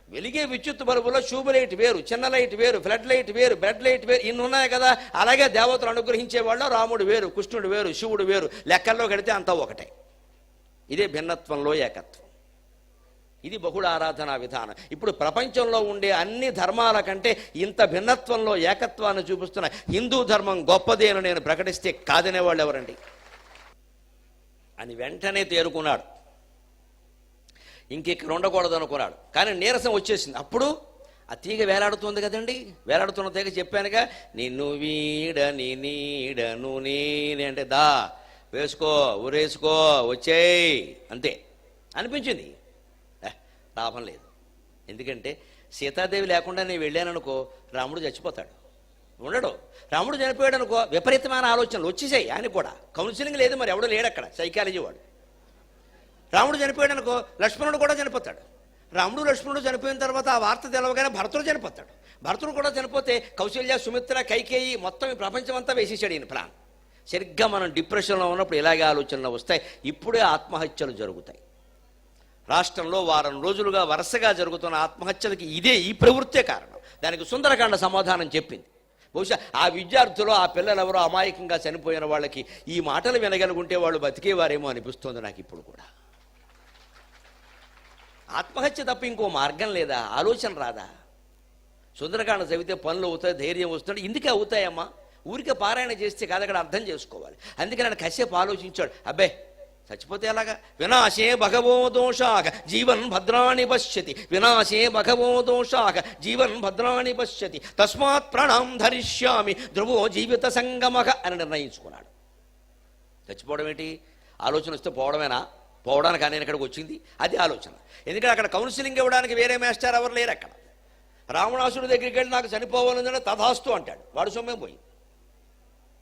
వెలిగే విద్యుత్ బల్బులో ట్యూబ్ లైట్ వేరు, చిన్న లైట్ వేరు, ఫ్లడ్ లైట్ వేరు, బెడ్ లైట్ వేరు, ఇన్ని ఉన్నాయి కదా. అలాగే దేవతలు అనుగ్రహించే వాళ్ళు రాముడు వేరు, కృష్ణుడు వేరు, శివుడు వేరు. లెక్కల్లో కడితే అంతా ఒకటే. ఇదే భిన్నత్వంలో ఏకత్వం. ఇది బహుళ ఆరాధనా విధానం. ఇప్పుడు ప్రపంచంలో ఉండే అన్ని ధర్మాల కంటే ఇంత భిన్నత్వంలో ఏకత్వాన్ని చూపిస్తున్న హిందూ ధర్మం గొప్పదే అని నేను ప్రకటిస్తే కాదనేవాళ్ళు ఎవరండి అని వెంటనే తేరుకున్నాడు. ఇంకెక్కడ ఉండకూడదు అనుకున్నాడు, కానీ నీరసం వచ్చేసింది. అప్పుడు ఆ తీగ వేలాడుతుంది కదండి, వేలాడుతున్న తీగ చెప్పానుగా, నిన్ను వీడని నీడను నేనే అంటే దా వేసుకో, ఊరేసుకో, వచ్చేయి అంతే అనిపించింది. లాభం లేదు. ఎందుకంటే సీతాదేవి లేకుండా నేను వెళ్ళాననుకో, రాముడు చచ్చిపోతాడు, ఉండడు. రాముడు చనిపోయాడు అనుకో, విపరీతమైన ఆలోచనలు వచ్చేసాయి. ఆయన కూడా కౌన్సిలింగ్ లేదు, మరి ఎవడో లేడు అక్కడ, సైకాలజీ వాడు. రాముడు చనిపోయాడు అనుకో, లక్ష్మణుడు కూడా చనిపోతాడు. రాముడు లక్ష్మణుడు చనిపోయిన తర్వాత ఆ వార్త తెలవగానే భరతుడు చనిపోతాడు. భరతుడు కూడా చనిపోతే కౌశల్య, సుమిత్ర, కైకేయి, మొత్తం ఈ ప్రపంచం అంతా వేసేసాడు ఈయన ప్లాన్. సరిగ్గా మనం డిప్రెషన్లో ఉన్నప్పుడు ఇలాగే ఆలోచనలు వస్తాయి. ఇప్పుడే ఆత్మహత్యలు జరుగుతాయి. రాష్ట్రంలో వారం రోజులుగా వరుసగా జరుగుతున్న ఆత్మహత్యలకి ఈ ప్రవృత్తే కారణం. దానికి సుందరకాండ సమాధానం చెప్పింది. బహుశా ఆ విద్యార్థులు, ఆ పిల్లలు ఎవరో అమాయకంగా చనిపోయిన వాళ్ళకి ఈ మాటలు వినగలుగుంటే వాళ్ళు బతికేవారేమో అనిపిస్తోంది నాకు ఇప్పుడు కూడా. ఆత్మహత్య తప్ప ఇంకో మార్గం లేదా? ఆలోచన రాదా? సుందరకాండ చదివితే పనులు అవుతాయి, ధైర్యం వస్తుంది. ఇందుకే అవుతాయమ్మా, ఊరికే పారాయణ చేస్తే కాదు, అక్కడ అర్థం చేసుకోవాలి. అందుకే నేను కాసేపు ఆలోచించాడు. అబ్బే చచ్చిపోతే ఎలాగా? వినాశే భగవో దోషాక జీవన్ భద్రాణి పశ్యతి, వినాశే భగవో దోషాక జీవన్ భద్రాణి పశ్యతి, తస్మాత్ ప్రాణం ధరిష్యామి ధ్రువో జీవిత సంగమక అని నిర్ణయించుకున్నాడు. చచ్చిపోవడం ఏంటి? ఆలోచన వస్తే పోవడమేనా? పోవడానికి ఆయన ఇక్కడికి వచ్చింది అది ఆలోచన. ఎందుకంటే అక్కడ కౌన్సిలింగ్ ఇవ్వడానికి వేరే మాస్టర్ ఎవరు లేరు. అక్కడ రావణాసుడి దగ్గరికి వెళ్ళి నాకు చనిపోవాలని తథాస్తు అంటాడు, వాడు సొమ్మేం పోయింది.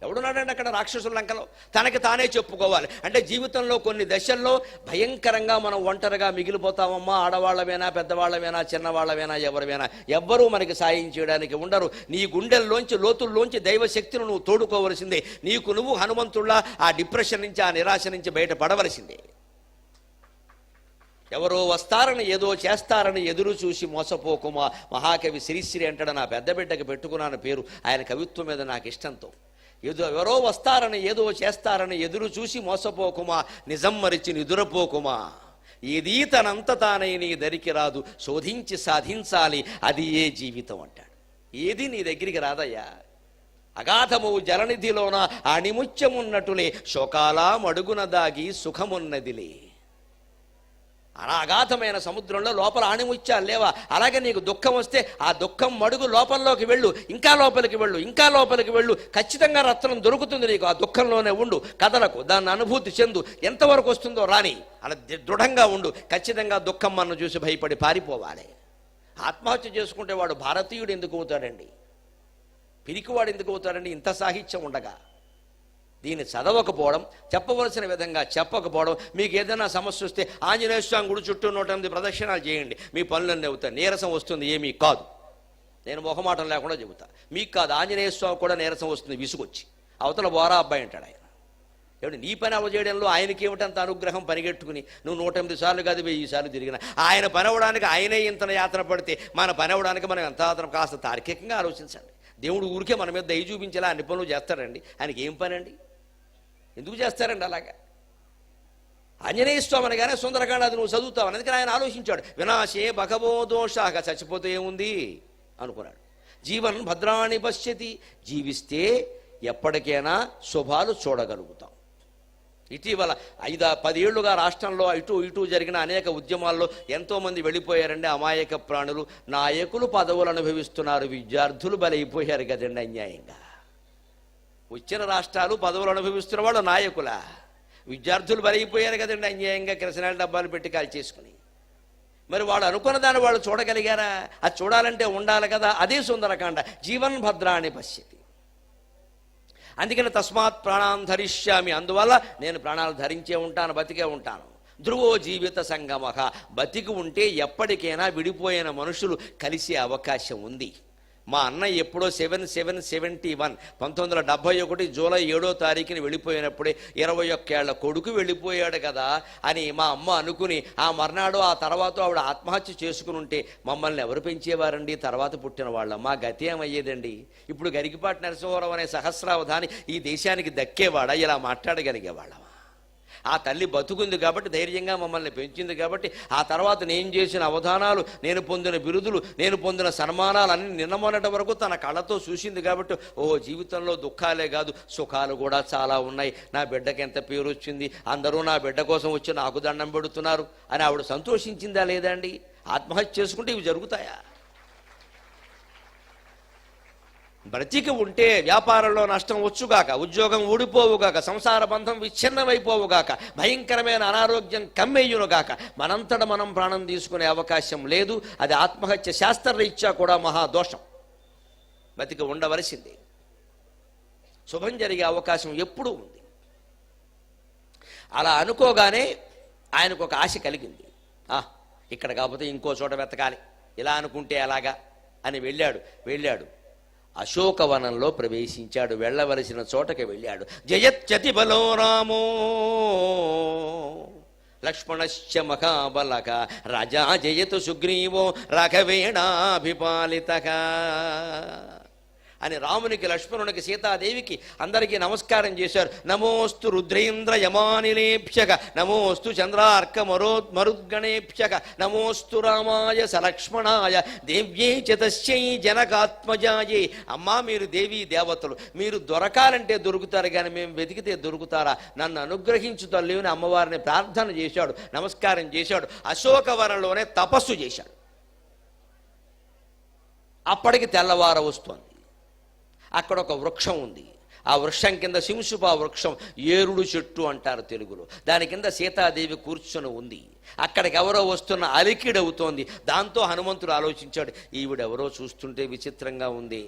ఎవడున్నాడండి అక్కడ? రాక్షసుల లంకలో. తనకి తానే చెప్పుకోవాలి. అంటే జీవితంలో కొన్ని దశల్లో భయంకరంగా మనం ఒంటరిగా మిగిలిపోతామమ్మా. ఆడవాళ్ళవేనా, పెద్దవాళ్ళవేనా, చిన్నవాళ్ళవేనా, ఎవరివేనా, ఎవ్వరూ మనకి సాయం చేయడానికి ఉండరు. నీ గుండెల్లోంచి, లోతుల్లోంచి దైవశక్తిని నువ్వు తోడుకోవలసిందే. నీకు నువ్వు హనుమంతుల్లా ఆ డిప్రెషన్ నుంచి, ఆ నిరాశ నుంచి బయటపడవలసిందే. ఎవరో వస్తారని, ఏదో చేస్తారని ఎదురు చూసి మోసపోకుమా. మహాకవి శ్రీశ్రీ అంటాడు, నా పెద్ద బిడ్డకి పెట్టుకున్నాను పేరు ఆయన కవిత్వం మీద నాకు ఇష్టంతో. ఎవరో వస్తారని, ఏదో చేస్తారని ఎదురు చూసి మోసపోకుమా, నిజం మరిచి నిదురపోకుమా. ఏదీ తనంత తానై నీ దరికి రాదు, శోధించి సాధించాలి, అది ఏ జీవితం అంటాడు. ఏది నీ దగ్గరికి రాదయ్యా. అగాధము జలనిధిలోన అణిముత్యమున్నటులే, శోకాలా మడుగున దాగి సుఖమున్నదిలే. అగాధమైన సముద్రంలో లోపల ఆణిముత్యాలు లేవా? అలాగే నీకు దుఃఖం వస్తే ఆ దుఃఖం మడుగు లోపలికి వెళ్ళు, ఇంకా లోపలికి వెళ్ళు, ఇంకా లోపలికి వెళ్ళు. ఖచ్చితంగా రత్నం దొరుకుతుంది నీకు. ఆ దుఃఖంలోనే ఉండు, కదలకు, దాన్ని అనుభూతి చెందు. ఎంతవరకు వస్తుందో రాని, అలా దృఢంగా ఉండు. ఖచ్చితంగా దుఃఖం మనం చూసి భయపడి పారిపోవాలి. ఆత్మహత్య చేసుకుంటే వాడు భారతీయుడు ఎందుకు అవుతాడండి? పిరికివాడు ఎందుకు అవుతాడండి? ఇంత సాహిత్యం ఉండగా దీన్ని చదవకపోవడం, చెప్పవలసిన విధంగా చెప్పకపోవడం. మీకు ఏదైనా సమస్య వస్తే ఆంజనేయ స్వామి గుడి చుట్టూ 108 ప్రదక్షిణాలు చేయండి, మీ పనులన్నీ అవుతాయి. నీరసం వస్తుంది, ఏమీ కాదు. నేను మొహమాటం లేకుండా చెబుతా. మీకు కాదు, ఆంజనేయ స్వామి కూడా నీరసం వస్తుంది, విసుగొచ్చి. అవతల బోరా అబ్బాయి అంటాడు ఆయన. ఏమిటి నీ పని అవజేయడంలో ఆయనకి ఏమిటంత అనుగ్రహం? పరిగెట్టుకుని నువ్వు 108 సార్లు కాదు 1000 సార్లు తిరిగిన ఆయన పని అవ్వడానికి ఆయనే ఇంత యాత్ర పడితే మన పని అవ్వడానికి మనం ఎంత యాత్ర? కాస్త తార్కికంగా ఆలోచించండి. దేవుడు ఊరికే మన మీద దయ చూపించేలా అన్ని పనులు చేస్తాడండి. ఆయనకి ఏం పని అండి? ఎందుకు చేస్తారండి అలాగా? ఆంజనేయ స్వామి అనగానే సుందరకాండ అది నువ్వు చదువుతావు. అందుకని ఆయన ఆలోచించాడు, వినాశే భగవో దోషాక, చచ్చిపోతే ఏముంది అనుకున్నాడు. జీవన్ భద్రాణి పశ్యతి, జీవిస్తే ఎప్పటికైనా శుభాలు చూడగలుగుతాం. ఇటీవల 5-10 ఏళ్లుగా రాష్ట్రంలో ఇటు జరిగిన అనేక ఉద్యమాల్లో ఎంతోమంది వెళ్ళిపోయారండి అమాయక ప్రాణులు. నాయకులు పదవులు అనుభవిస్తున్నారు, విద్యార్థులు బలైపోయారు కదండి అన్యాయంగా. వచ్చిన రాష్ట్రాలు పదవులు అనుభవిస్తున్న వాళ్ళు నాయకుల, విద్యార్థులు బలైపోయారు కదండి అన్యాయంగా కిరసనాల డబ్బాలు పెట్టి కాల్చేసుకుని. మరి వాళ్ళు అనుకున్న దాన్ని వాళ్ళు చూడగలిగారా? అది చూడాలంటే ఉండాలి కదా. అదే సుందరకాండ, జీవన్ భద్రాణి పశ్యతి. అందుకని తస్మాత్ ప్రాణాం ధరిష్యామి, అందువల్ల నేను ప్రాణాలు ధరించే ఉంటాను, బతికే ఉంటాను. ధ్రువో జీవిత సంగమః, బతికి ఉంటే ఎప్పటికైనా విడిపోయిన మనుషులు కలిసే అవకాశం ఉంది. మా అన్నయ్య ఎప్పుడో 7771 1971 జూలై 7వ తారీఖుని వెళ్ళిపోయినప్పుడే 21 ఏళ్ల కొడుకు వెళ్ళిపోయాడు కదా అని మా అమ్మ అనుకుని ఆ మర్నాడు ఆ తర్వాత ఆవిడ ఆత్మహత్య చేసుకుని ఉంటే మమ్మల్ని ఎవరు పెంచేవారండి? తర్వాత పుట్టిన వాళ్ళ మా గతి ఏమయ్యేదండి? ఇప్పుడు గరికిపాటి నరసింహారావు అనే సహస్రావధాని ఈ దేశానికి దక్కేవాడా? ఇలా మాట్లాడగలిగేవాళ్ళమా? ఆ తల్లి బతుకుంది కాబట్టి, ధైర్యంగా మమ్మల్ని పెంచింది కాబట్టి, ఆ తర్వాత నేను చేసిన అవధానాలు, నేను పొందిన బిరుదులు, నేను పొందిన సన్మానాలు అన్ని నిన్నమొన్నటి వరకు తన కళ్ళతో చూసింది కాబట్టి, జీవితంలో దుఃఖాలే కాదు సుఖాలు కూడా చాలా ఉన్నాయి. నా బిడ్డకి ఎంత పేరు వచ్చింది, అందరూ నా బిడ్డ కోసం వచ్చి నాకు దండం పెడుతున్నారు అని ఆవిడ సంతోషించిందా లేదా అండి? ఆత్మహత్య చేసుకుంటే ఇవి జరుగుతాయా? బ్రతికి ఉంటే వ్యాపారంలో నష్టం వచ్చుగాక, ఉద్యోగం ఊడిపోవుగాక, సంసార బంధం విచ్ఛిన్నమైపోవుగాక, భయంకరమైన అనారోగ్యం కమ్మెయ్యునుగాక, మనంతట మనం ప్రాణం తీసుకునే అవకాశం లేదు. అది ఆత్మహత్య శాస్త్రరీత్యా కూడా మహాదోషం. బతికి ఉండవలసింది. శుభం జరిగే అవకాశం ఎప్పుడూ ఉంది. అలా అనుకోగానే ఆయనకు ఒక ఆశ కలిగింది. ఇక్కడ కాకపోతే ఇంకో చోట వెతకాలి, ఇలా అనుకుంటే ఎలాగా అని వెళ్ళాడు. అశోకవనంలో ప్రవేశించాడు. వెళ్ళవలసిన చోటకి వెళ్ళాడు. జయత్యతి బలో రామో లక్ష్మణశ్చ మహాబలక రాజా జయతు సుగ్రీవో రాఘవేణాభిపాలితక. అని రామునికి, లక్ష్మణునికి, సీతాదేవికి అందరికీ నమస్కారం చేశారు. నమోస్తు రుద్రేంద్ర యమానిలేప్యక, నమోస్తు చంద్రార్క మరుద్గణేప్యక, నమోస్తు రామాయ సలక్ష్మణాయ దేవ్యై చతస్యై జనకాత్మజాయే. అమ్మా, మీరు దేవీ దేవతలు, మీరు దొరకాలంటే దొరుకుతారు కానీ మేము వెతికితే దొరుకుతారా? నన్ను అనుగ్రహించు తల్లి అని అమ్మవారిని ప్రార్థన చేశాడు, నమస్కారం చేశాడు. అశోకవనంలోనే తపస్సు చేశాడు. అప్పటికి తెల్లవార వస్తోంది. అక్కడ ఒక వృక్షం ఉంది. ఆ వృక్షం కింద శింశుపా వృక్షం, ఏరుడు చెట్టు అంటారు తెలుగులో. దాని కింద సీతాదేవి కూర్చొని ఉంది. అక్కడికి ఎవరో వస్తున్న అలికిడవుతోంది. దాంతో హనుమంతుడు ఆలోచించాడు, ఈవిడెవరో చూస్తుంటే విచిత్రంగా ఉంది,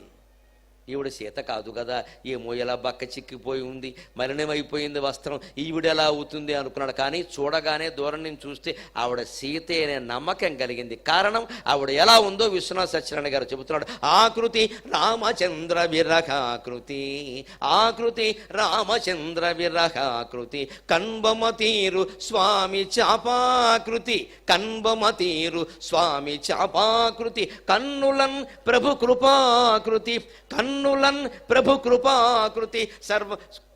ఈవిడ సీత కాదు కదా, ఏమో ఎలా బక్క చిక్కిపోయి ఉంది, మలినమైపోయింది వస్త్రం, ఈవిడెలా అవుతుంది అనుకున్నాడు. కానీ చూడగానే దూరం నుంచి చూస్తే ఆవిడ సీతే అనే నమ్మకం కలిగింది. కారణం ఆవిడ ఎలా ఉందో విశ్వనాథ సత్యనారాయణ గారు చెబుతున్నాడు. ఆకృతి రామచంద్ర విరహాకృతి, ఆకృతి రామచంద్ర విరహాకృతి, కన్బమ తీరు స్వామి చాపాకృతి, కన్బమ తీరు స్వామి చాపాకృతి, కన్నులన్ ప్రభు కృపాకృతి, కన్నులన్ ప్రభు కృపాకృతి, సర్వ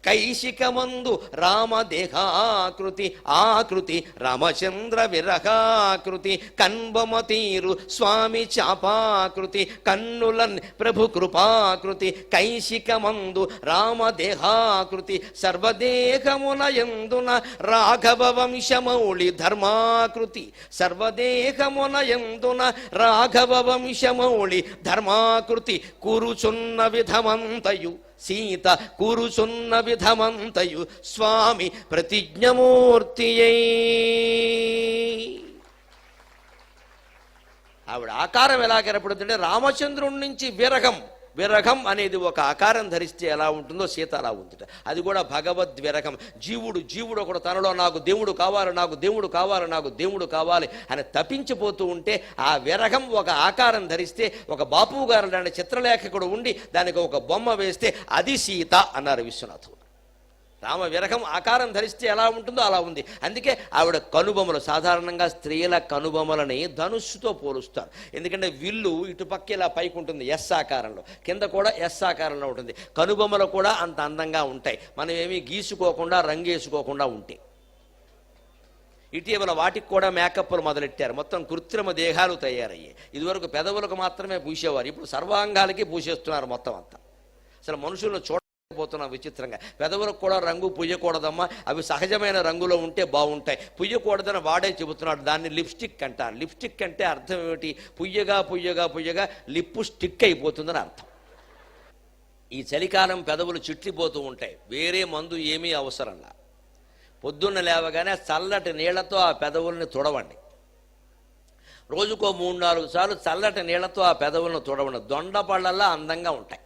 కైశికమందు రామదేహాకృతి, ఆకృతి రామచంద్ర విరహాకృతి, కన్బమ తీరు స్వామి చాపాకృతి, కన్నులన్ ప్రభు కృపాకృతి, కైశికమందు రామదేహాకృతి, సర్వదేహమునయందున రాఘవ వంశమౌళి ధర్మాకృతి, సర్వదేహమునయందున రాఘవ వంశమౌళి ధర్మాకృతి, కూరుచున్న విధమంతయు సీత కూరుచున్న విధమంతయు స్వామి ప్రతిజ్ఞమూర్తియై. ఆవిడ ఆకారం ఎలా కనపడుతుంటే రామచంద్రుడి నుంచి విరహం, విరహం అనేది ఒక ఆకారం ధరిస్తే ఎలా ఉంటుందో సీత అలా ఉంటుంట. అది కూడా భగవద్ విరహం. జీవుడు ఒకడు తనలో నాకు దేవుడు కావాలి, నాకు దేవుడు కావాలి, నాకు దేవుడు కావాలి అని తప్పించిపోతూ ఉంటే ఆ విరహం ఒక ఆకారం ధరిస్తే, ఒక బాపు గారు లాంటి చిత్రలేఖకుడు ఉండి దానికి ఒక బొమ్మ వేస్తే అది సీత అన్నారు విశ్వనాథుడు. రామ విరహం ఆకారం ధరిస్తే ఎలా ఉంటుందో అలా ఉంది. అందుకే ఆవిడ కనుబొమ్మలు, సాధారణంగా స్త్రీల కనుబొమ్మలని ధనుస్సుతో పోలుస్తారు. ఎందుకంటే విల్లు ఇటుపక్క ఇలా పైకి ఉంటుంది ఎస్ ఆకారంలో, కింద కూడా ఎస్ ఆకారంలో ఉంటుంది. కనుబొమ్మలు కూడా అంత అందంగా ఉంటాయి, మనం ఏమీ గీసుకోకుండా రంగేసుకోకుండా ఉంటాయి. ఇటీవల వాటికి కూడా మేకప్లు మొదలెట్టారు, మొత్తం కృత్రిమ దేహాలు తయారయ్యాయి. ఇదివరకు పెదవులకు మాత్రమే పూసేవారు, ఇప్పుడు సర్వాంగాలకి పూసేస్తున్నారు మొత్తం అంతా. అసలు మనుషులను పోతున్నాం విచిత్రంగా. పెదవులకు కూడా రంగు పుయ్యకూడదమ్మా, అవి సహజమైన రంగులో ఉంటే బాగుంటాయి, పుయ్యకూడదని వాడే చెబుతున్నాడు. దాన్ని లిప్స్టిక్ అంటారు. లిప్స్టిక్ అంటే అర్థం ఏమిటి? పుయ్యగా పుయ్యగా పుయ్యగా లిప్పు స్టిక్ అయిపోతుందని అర్థం. ఈ చలికాలం పెదవులు చిట్లిపోతూ ఉంటాయి, వేరే మందు ఏమీ అవసరంలా. పొద్దున్న లేవగానే చల్లటి నీళ్లతో ఆ పెదవుల్ని తుడవండి. రోజుకో 3-4 సార్లు చల్లటి నీళ్లతో ఆ పెదవులను తుడవండి. దొండపళ్ళల్లా అందంగా ఉంటాయి.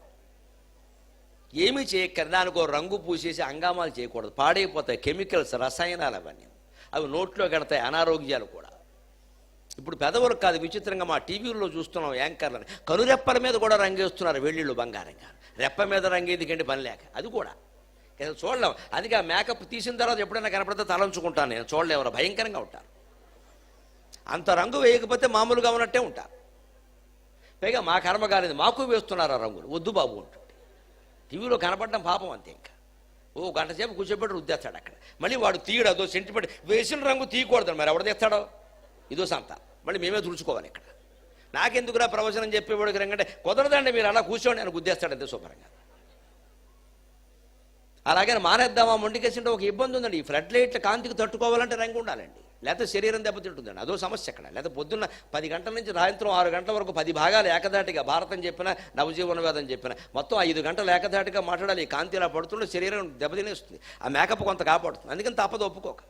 ఏమీ చేయక్కర్లేదు, దానికో రంగు పూసేసి అంగామాలు చేయకూడదు, పాడైపోతాయి. కెమికల్స్, రసాయనాలు అవన్నీ, అవి నోట్లో కడతాయి, అనారోగ్యాలు కూడా. ఇప్పుడు పెదవులకు కాదు, విచిత్రంగా మా టీవీల్లో చూస్తున్నాం యాంకర్లని కనురెప్పల మీద కూడా రంగేస్తున్నారు, వెల్లిళ్ళు బంగారంగా. రెప్ప మీద రంగేదికండి పని లేక, అది కూడా చూడలేం. అందుకే ఆ మేకప్ తీసిన తర్వాత ఎప్పుడైనా కనపడితే తలంచుకుంటాను నేను, చూడలేము, భయంకరంగా ఉంటారు. అంత రంగు వేయకపోతే మామూలుగా ఉన్నట్టే ఉంటారు. పైగా మా కర్మ కాలేదు, మాకు వేస్తున్నారు ఆ రంగులు, వద్దు బాబు అంటుంటే. టీవీలో కనపడడం పాపం అంతే. ఇంకా ఓ గంట సేపు కూర్చోబెట్టి రుద్దేస్తాడు అక్కడ. మళ్ళీ వాడు తీయడు, అదో సెంటిమెంట్, వేసిన రంగు తీయకూడదు, మరి ఎవడ తెస్తాడో ఇదో సంత, మళ్ళీ మేమే తుడుచుకోవాలి ఇక్కడ. నాకెందుకురా ప్రవచనం చెప్పేవాడికి రంగంటే కుదరదండి, మీరు అలా కూర్చోండి అని గుద్దేస్తాడు అంతే శుభ్రంగా. అలాగే మానేద్దామా మొండికేసింటే ఒక ఇబ్బంది ఉందండి. ఈ ఫ్లడ్ లైట్ల కాంతికి తట్టుకోవాలంటే రంగు ఉండాలండి, లేకపోతే శరీరం దెబ్బతింటుందండి, అదో సమస్య అక్కడ. లేకపోతే పొద్దున్న 10 గంటల నుంచి సాయంత్రం 6 గంటల వరకు 10 భాగాలు ఏకదాటిగా భారతం చెప్పినా, నవజీవన వేదం చెప్పినా మొత్తం 5 గంటలు ఏకదాటిగా మాట్లాడాలి. ఈ కాంతి ఇలా పడుతుంటే శరీరం దెబ్బతినేస్తుంది, ఆ మేకప్ కొంత కాపాడుతుంది. అందుకని తప్పదు, ఒప్పుకోక.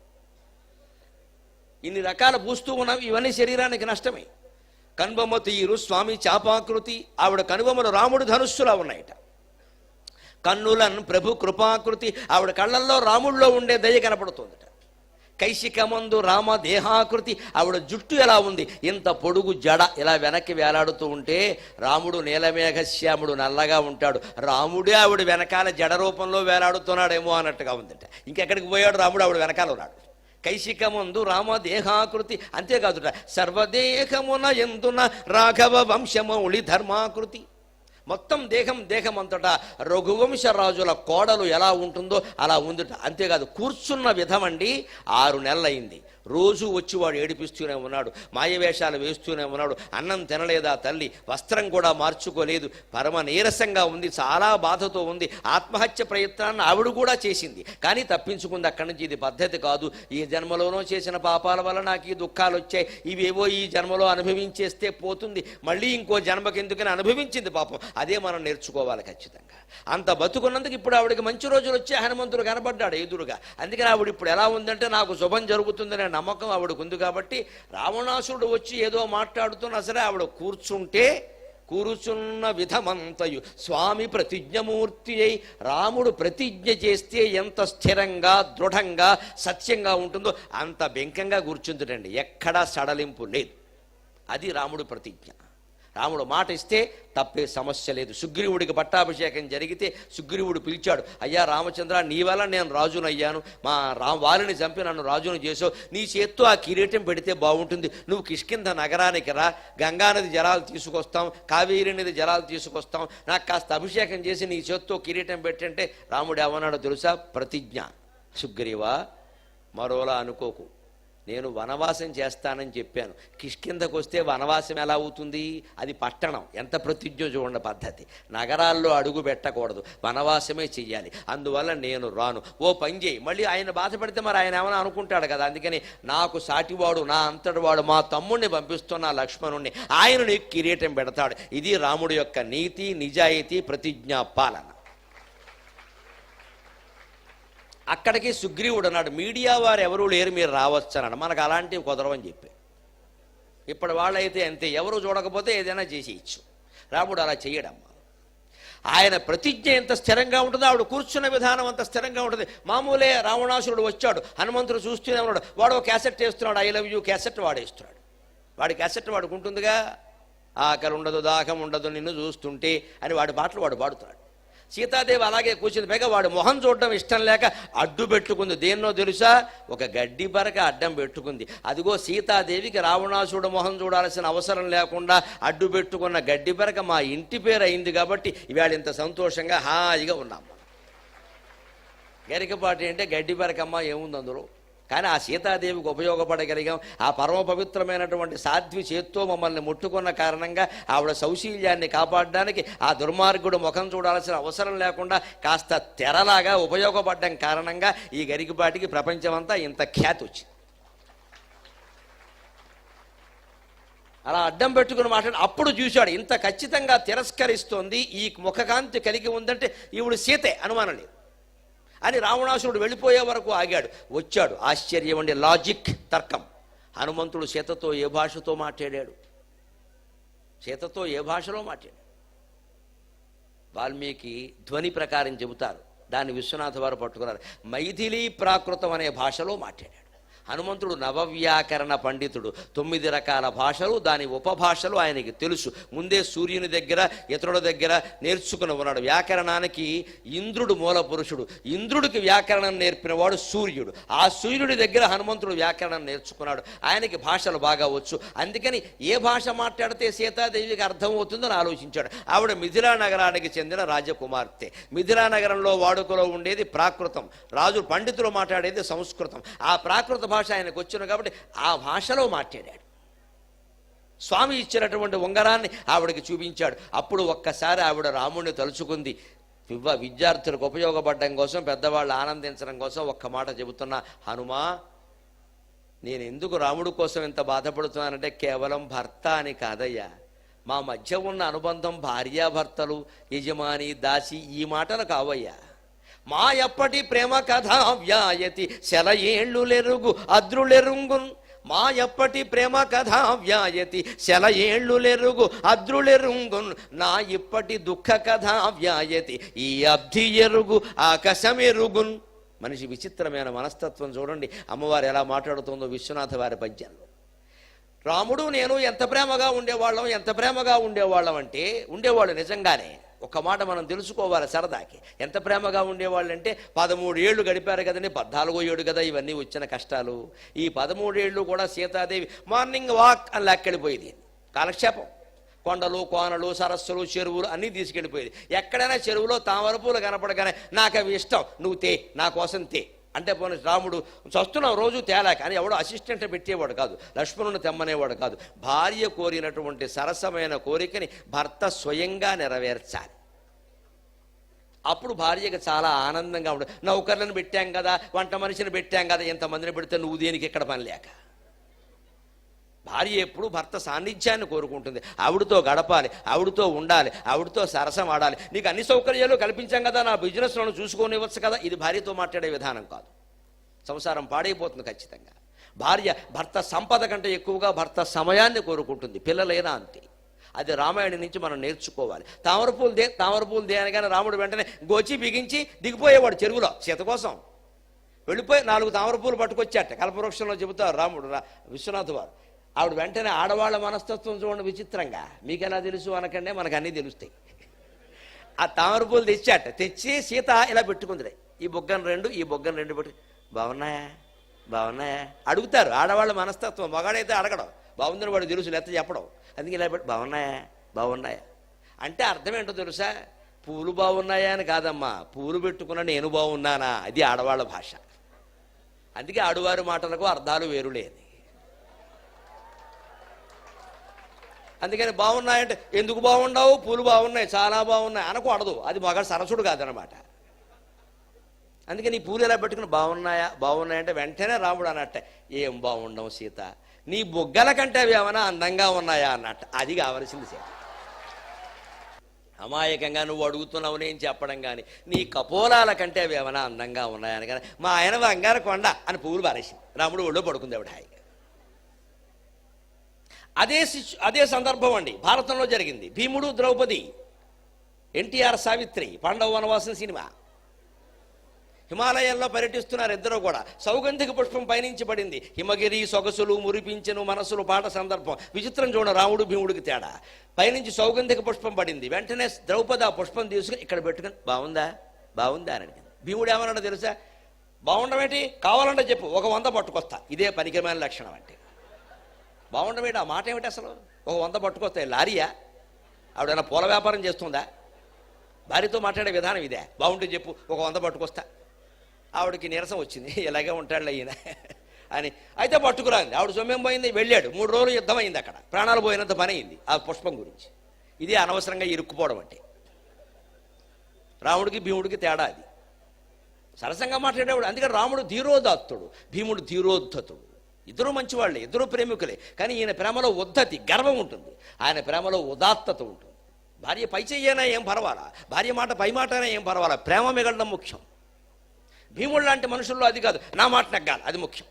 ఇన్ని రకాల పూస్తూ ఉన్నవి, ఇవన్నీ శరీరానికి నష్టమే. కన్బొమ్మ తీరు స్వామి చాపాకృతి, ఆవిడ కనుబొమ్మలు రాముడు ధనుస్సులా ఉన్నాయట. కన్నులన్ ప్రభు కృపాకృతి, ఆవిడ కళ్ళల్లో రాముడిలో ఉండే దయ కనపడుతుందట. కైశికమందు రామ దేహాకృతి, ఆవిడ జుట్టు ఎలా ఉంది, ఇంత పొడుగు జడ ఇలా వెనక్కి వేలాడుతూ ఉంటే రాముడు నీలమేఘశ్యాముడు నల్లగా ఉంటాడు, రాముడే ఆవిడ వెనకాల జడ రూపంలో వేలాడుతున్నాడేమో అన్నట్టుగా ఉందట. ఇంకెక్కడికి పోయాడు రాముడు, ఆవిడ వెనకాల ఉన్నాడు. కైశికమందు రామ దేహాకృతి, అంతేకాదుట సర్వదేహమున ఎందున రాఘవ వంశమౌళి ధర్మాకృతి. మొత్తం దేహం అంతటా రఘువంశ రాజుల కోడలు ఎలా ఉంటుందో అలా ఉందిట. అంతేకాదు కూర్చున్న విధం అండి 6 నెలలైంది. రోజు వచ్చి వాడు ఏడిపిస్తూనే ఉన్నాడు, మాయవేషాలు వేస్తూనే ఉన్నాడు. అన్నం తినలేదా తల్లి, వస్త్రం కూడా మార్చుకోలేదు, పరమ నీరసంగా ఉంది, చాలా బాధతో ఉంది. ఆత్మహత్య ప్రయత్నాన్ని ఆవిడ కూడా చేసింది, కానీ తప్పించుకుంది అక్కడి నుంచి. ఇది పద్ధతి కాదు, ఈ జన్మలోనో చేసిన పాపాల వల్ల నాకు ఈ దుఃఖాలు వచ్చాయి, ఇవేవో ఈ జన్మలో అనుభవించేస్తే పోతుంది, మళ్ళీ ఇంకో జన్మకెందుకని అనుభవించింది పాపం. అదే మనం నేర్చుకోవాలి ఖచ్చితంగా. అంత బతుకున్నందుకు ఇప్పుడు ఆవిడకి మంచి రోజులు వచ్చి హనుమంతుడు కనబడ్డాడు ఎదురుగా. అందుకని ఆవిడ ఇప్పుడు ఎలా ఉందంటే నాకు శుభం జరుగుతుందనే నమ్మకం ఆవిడకు ఉంది. కాబట్టి రావణాసురుడు వచ్చి ఏదో మాట్లాడుతున్నా సరే ఆవిడ కూర్చున్న విధమంతయు స్వామి ప్రతిజ్ఞమూర్తి అయి, రాముడు ప్రతిజ్ఞ చేస్తే ఎంత స్థిరంగా దృఢంగా సత్యంగా ఉంటుందో అంత బెంకంగా కూర్చుంటుందండి. ఎక్కడా సడలింపు లేదు. అది రాముడు ప్రతిజ్ఞ. రాముడు మాట ఇస్తే తప్పే సమస్య లేదు. సుగ్రీవుడికి పట్టాభిషేకం జరిగితే సుగ్రీవుడు పిలిచాడు, అయ్యా రామచంద్ర, నీ వల్ల నేను రాజునయ్యాను, మా వారిని చంపి నన్ను రాజును చేసావు, నీ చేత్తో ఆ కిరీటం పెడితే బాగుంటుంది, నువ్వు కిష్కింధ నగరానికి రా, గంగానది జలాలు తీసుకొస్తాం, కావేరీ నది జలాలు తీసుకొస్తాం, నాకు కాస్త అభిషేకం చేసి నీ చేత్తో కిరీటం పెట్టంటే రాముడు ఏమన్నాడో తెలుసా? ప్రతిజ్ఞ. సుగ్రీవా, మరోలా అనుకోకు, నేను వనవాసం చేస్తానని చెప్పాను, కిష్కింధకు వస్తే వనవాసం ఎలా అవుతుంది? అది పట్టణం. ఎంత ప్రతిజ్ఞ చూడండి పద్ధతి. నగరాల్లో అడుగు పెట్టకూడదు, వనవాసమే చెయ్యాలి. అందువల్ల నేను రాను, ఓ పని చేయి. మళ్ళీ ఆయన బాధపడితే మరి ఆయన ఏమైనా అనుకుంటాడు కదా. అందుకని నాకు సాటివాడు, నా అంతటి వాడు, మా తమ్ముడిని పంపిస్తున్న లక్ష్మణుణ్ణి, ఆయన నీకు కిరీటం పెడతాడు. ఇది రాముడి యొక్క నీతి, నిజాయితీ, ప్రతిజ్ఞా పాలన. అక్కడికి సుగ్రీవుడు అన్నాడు, మీడియా వారు ఎవరూ లేరు, మీరు రావచ్చన్నాడు. మనకు అలాంటివి కుదరవని చెప్పి. ఇప్పటి వాళ్ళైతే అంతే, ఎవరు చూడకపోతే ఏదైనా చేసేయచ్చు. రాముడు అలా చేయడమ్మా. ఆయన ప్రతిజ్ఞ ఎంత స్థిరంగా ఉంటుందో ఆవిడ కూర్చున్న విధానం అంత స్థిరంగా ఉంటుంది. మామూలే రావణాసురుడు వచ్చాడు, హనుమంతుడు చూస్తూనే ఉన్నాడు, వాడు ఒక క్యాసెట్ వేస్తున్నాడు, ఐ లవ్ యూ క్యాసెట్ వాడేస్తున్నాడు. వాడి క్యాసెట్ వాడికి ఉంటుందిగా, ఆకలి ఉండదు దాహం ఉండదు నిన్ను చూస్తుంటే అని వాడి పాటలు వాడు పాడుతున్నాడు. సీతాదేవి అలాగే కూర్చుంది. పైగా వాడు మొహం చూడడం ఇష్టం లేక అడ్డు పెట్టుకుంది. దేన్నో తెలుసా? ఒక గడ్డి పరక అడ్డం పెట్టుకుంది. అదిగో సీతాదేవికి రావణాసుడు మొహం చూడాల్సిన అవసరం లేకుండా అడ్డు పెట్టుకున్న గడ్డి పరక మా ఇంటి పేరు అయింది కాబట్టి ఇవాళ ఇంత సంతోషంగా హాయిగా ఉన్నాం. గరికపాటి అంటే గడ్డి పరకమ్మ, ఏముంది అందులో? కానీ ఆ సీతాదేవికి ఉపయోగపడగలిగాం. ఆ పరమ పవిత్రమైనటువంటి సాధ్వి చేత్తో మమ్మల్ని ముట్టుకున్న కారణంగా ఆవిడ సౌశీల్యాన్ని కాపాడడానికి ఆ దుర్మార్గుడు ముఖం చూడాల్సిన అవసరం లేకుండా కాస్త తెరలాగా ఉపయోగపడడం కారణంగా ఈ గరికపాటికి ప్రపంచమంతా ఇంత ఖ్యాతి వచ్చింది. అలా అడ్డం పెట్టుకుని మాట్లాడి అప్పుడు చూశాడు, ఇంత ఖచ్చితంగా తిరస్కరిస్తోంది, ఈ ముఖకాంతి కలిగి ఉందంటే ఈవిడు సీతే, అనుమానం లేదు అని. రావణాసురుడు వెళ్ళిపోయే వరకు ఆగాడు. వచ్చాడు. ఆశ్చర్యం అండి, లాజిక్, తర్కం. హనుమంతుడు సీతతో ఏ భాషతో మాట్లాడాడు? సీతతో ఏ భాషలో మాట్లాడాడు? వాల్మీకి ధ్వని ప్రకారం చెబుతారు, దాన్ని విశ్వనాథ వారు పట్టుకున్నారు. మైథిలీ ప్రాకృతం అనే భాషలో మాట్లాడాడు. హనుమంతుడు నవవ్యాకరణ పండితుడు. 9 రకాల భాషలు, దాని ఉపభాషలు ఆయనకి తెలుసు. ముందే సూర్యుని దగ్గర, ఇతరుల దగ్గర నేర్చుకుని ఉన్నాడు. వ్యాకరణానికి ఇంద్రుడు మూల పురుషుడు. ఇంద్రుడికి వ్యాకరణం నేర్పినవాడు సూర్యుడు. ఆ సూర్యుడి దగ్గర హనుమంతుడు వ్యాకరణం నేర్చుకున్నాడు. ఆయనకి భాషలు బాగా వచ్చు. అందుకని ఏ భాష మాట్లాడితే సీతాదేవికి అర్థమవుతుందని ఆలోచించాడు. ఆవిడ మిథిలా నగరానికి చెందిన రాజకుమార్తె. మిథిలా నగరంలో వాడుకలో ఉండేది ప్రాకృతం, రాజు పండితులు మాట్లాడేది సంస్కృతం. ఆ ప్రాకృత భాష ఆయనకు వచ్చిన కాబట్టి ఆ భాషలో మాట్లాడాడు. స్వామి ఇచ్చినటువంటి ఉంగరాన్ని ఆవిడకి చూపించాడు. అప్పుడు ఒక్కసారి ఆవిడ రాముడిని తలుచుకుంది. విద్యార్థులకు ఉపయోగపడడం కోసం, పెద్దవాళ్ళు ఆనందించడం కోసం ఒక్క మాట చెబుతున్నా, హనుమా, నేను ఎందుకు రాముడి కోసం ఇంత బాధపడుతున్నానంటే కేవలం భర్త అని కాదయ్యా, మా మధ్య ఉన్న అనుబంధం భార్యాభర్తలు, యజమాని దాసి, ఈ మాటలు కావయ్యా. మా ఎప్పటి ప్రేమ కథ వ్యాయతి సెలయేళ్ళులెరుగు అద్రులెరుంగున్. మా ఎప్పటి ప్రేమ కథ వ్యాయతి సెలయేళ్ళులెరుగు అద్రులెరుంగున్. నా ఇప్పటి దుఃఖ కథ వ్యాయతి ఈ అబ్ధి ఎరుగు ఆకాశమెరుగున్. మనిషి విచిత్రమైన మనస్తత్వం చూడండి. అమ్మవారు ఎలా మాట్లాడుతుందో విశ్వనాథ వారి పద్యంలో. రాముడు నేను ఎంత ప్రేమగా ఉండేవాళ్ళం అంటే ఉండేవాళ్ళు నిజంగానే. ఒక మాట మనం తెలుసుకోవాలి సరదాకి. ఎంత ప్రేమగా ఉండేవాళ్ళు అంటే 13 ఏళ్ళు గడిపారు కదండి, 14వ ఏడు కదా ఇవన్నీ వచ్చిన కష్టాలు. ఈ 13 ఏళ్ళు కూడా సీతాదేవి మార్నింగ్ వాక్ అని లాక్కెళ్ళిపోయేది, కాలక్షేపం. కొండలు కోనలు సరస్సులు చెరువులు అన్నీ తీసుకెళ్ళిపోయేది. ఎక్కడైనా చెరువులో తామరపూలు కనపడగానే నాకు అవి ఇష్టం, నువ్వు తే, నా కోసం తే అంటే పోనీ రాముడు చస్తున్నావు రోజు తేలా, కానీ ఎవడో అసిస్టెంట్ పెట్టేవాడు కాదు, లక్ష్మణుని తెమ్మనేవాడు కాదు. భార్య కోరినటువంటి సరసమైన కోరికని భర్త స్వయంగా నెరవేర్చాలి. అప్పుడు భార్యకి చాలా ఆనందంగా ఉంటుంది. నౌకర్లను పెట్టాం కదా, వంట మనిషిని పెట్టాం కదా, ఎంతమందిని పెడితే నువ్వు దేనికి ఎక్కడ పని లేక. భార్య ఎప్పుడు భర్త సాన్నిధ్యాన్ని కోరుకుంటుంది. ఆవిడతో గడపాలి, ఆవిడతో ఉండాలి, ఆవిడతో సరసం ఆడాలి. నీకు అన్ని సౌకర్యాలు కల్పించాం కదా, నా బిజినెస్లను చూసుకోనివ్వచ్చు కదా. ఇది భార్యతో మాట్లాడే విధానం కాదు. సంసారం పాడైపోతుంది ఖచ్చితంగా. భార్య భర్త సంపద కంటే ఎక్కువగా భర్త సమయాన్ని కోరుకుంటుంది. పిల్లలైనా అంతే. అది రామాయణం నుంచి మనం నేర్చుకోవాలి. తామరపూలు దే అనగానే రాముడు వెంటనే గోచి బిగించి దిగిపోయేవాడు చెరువులో సీత కోసం. వెళ్ళిపోయి 4 తామరపూలు పట్టుకొచ్చాట. కల్పవృక్షంలో చెబుతారు రాముడు విశ్వనాథ్ వారు. ఆవిడ వెంటనే ఆడవాళ్ళ మనస్తత్వం చూడండి విచిత్రంగా. మీకెలా తెలుసు అనకంటే మనకు అన్నీ తెలుస్తాయి. ఆ తామరపూలు తెచ్చాట. తెచ్చి సీత ఇలా పెట్టుకుందిరే, ఈ బొగ్గను 2 ఈ బొగ్గను 2 పెట్టి బాగున్నాయా బాగున్నాయా అడుగుతారు. ఆడవాళ్ళ మనస్తత్వం. మగాడైతే అడగడం, బాగుందని వాడు తెలుసు, లేకపోతే చెప్పడం. అందుకే ఇలా పెట్టి బాగున్నాయా బాగున్నాయా అంటే అర్థం ఏంటో తెలుసా? పూలు బాగున్నాయా అని కాదమ్మా, పూలు పెట్టుకున్న నేను బాగున్నానా, అది ఆడవాళ్ళ భాష. అందుకే ఆడువారి మాటలకు అర్థాలు వేరులేని. అందుకని బాగున్నాయంటే ఎందుకు బాగుండవు, పూలు బాగున్నాయి చాలా బాగున్నాయి అనకూడదు. అది మగ సరసుడు కాదనమాట. అందుకని ఈ పూలు ఎలా పెట్టుకుని బాగున్నాయంటే వెంటనే రాముడు అన్నట్టే, ఏం బాగుండవు సీత, నీ బొగ్గల కంటే అవి ఏమైనా అందంగా ఉన్నాయా అన్నట్టు. అది కావలసింది సీత. అమాయకంగా నువ్వు అడుగుతున్నావు నేను చెప్పడం కానీ, నీ కపోలాల కంటే అవి ఏమైనా అందంగా ఉన్నాయని కానీ, మా ఆయన బంగారు కొండ అని పువ్వులు పారేసింది. రాముడు ఒళ్ళో పడుకుంది ఆవిడ హాయిగా. అదే సందర్భం అండి భారతంలో జరిగింది. భీముడు ద్రౌపది, ఎన్టీఆర్ సావిత్రి, పాండవ వనవాసం సినిమా. హిమాలయాల్లో పర్యటిస్తున్నారు ఇద్దరు కూడా. సౌగంధిక పుష్పం పైనుంచి పడింది. హిమగిరి సొగసులు మురిపించెను మనసులు పాట సందర్భం. విచిత్రం చూడ రాముడు భీముడికి తేడా. పైనుంచి సౌగంధిక పుష్పం పడింది. వెంటనే ద్రౌపది ఆ పుష్పం తీసుకుని ఇక్కడ పెట్టుకుని బాగుందా బాగుందా అని అడిగింది. భీముడు ఏమన్నాడో తెలుసా? బాగుండమేంటి, కావాలంటే చెప్పు, ఒక 100 పట్టుకొస్తా. ఇదే పనికిమైన లక్షణం అంటే. బాగుండమేంటి, ఆ మాట ఏమిటి అసలు? ఒక 100 పట్టుకొస్తాయి. లారీయా? ఆవిడైనా పూల వ్యాపారం చేస్తుందా? భార్యతో మాట్లాడే విధానం ఇదే. బాగుంటే చెప్పు, ఒక 100 పట్టుకొస్తా. ఆవిడకి నీరసం వచ్చింది. ఇలాగే ఉంటాడులే ఈయన అని. అయితే పట్టుకురాంది. ఆవిడ సొమ్మేం పోయింది, వెళ్ళాడు. 3 రోజులు యుద్ధం అయింది అక్కడ. ప్రాణాలు పోయినంత పని అయింది ఆ పుష్పం గురించి. ఇది అనవసరంగా ఇరుక్కుపోవడం అంటే. రాముడికి భీముడికి తేడా అది. సరసంగా మాట్లాడేవాడు. అందుకని రాముడు ధీరోదాత్తుడు, భీముడు ధీరోద్ధతుడు. ఇద్దరు మంచివాళ్ళే, ఇద్దరు ప్రేమికులే. కానీ ఈయన ప్రేమలో ఉద్ధతి గర్వం ఉంటుంది, ఆయన ప్రేమలో ఉదాత్తత ఉంటుంది. భార్య పై చెయ్యనా ఏం పర్వాలా, భార్య మాట పై మాటనా ఏం పర్వాలా, ప్రేమ మిగలడం ముఖ్యం. భీముడు లాంటి మనుషుల్లో అది కాదు, నా మాట నెగ్గాలి, అది ముఖ్యం.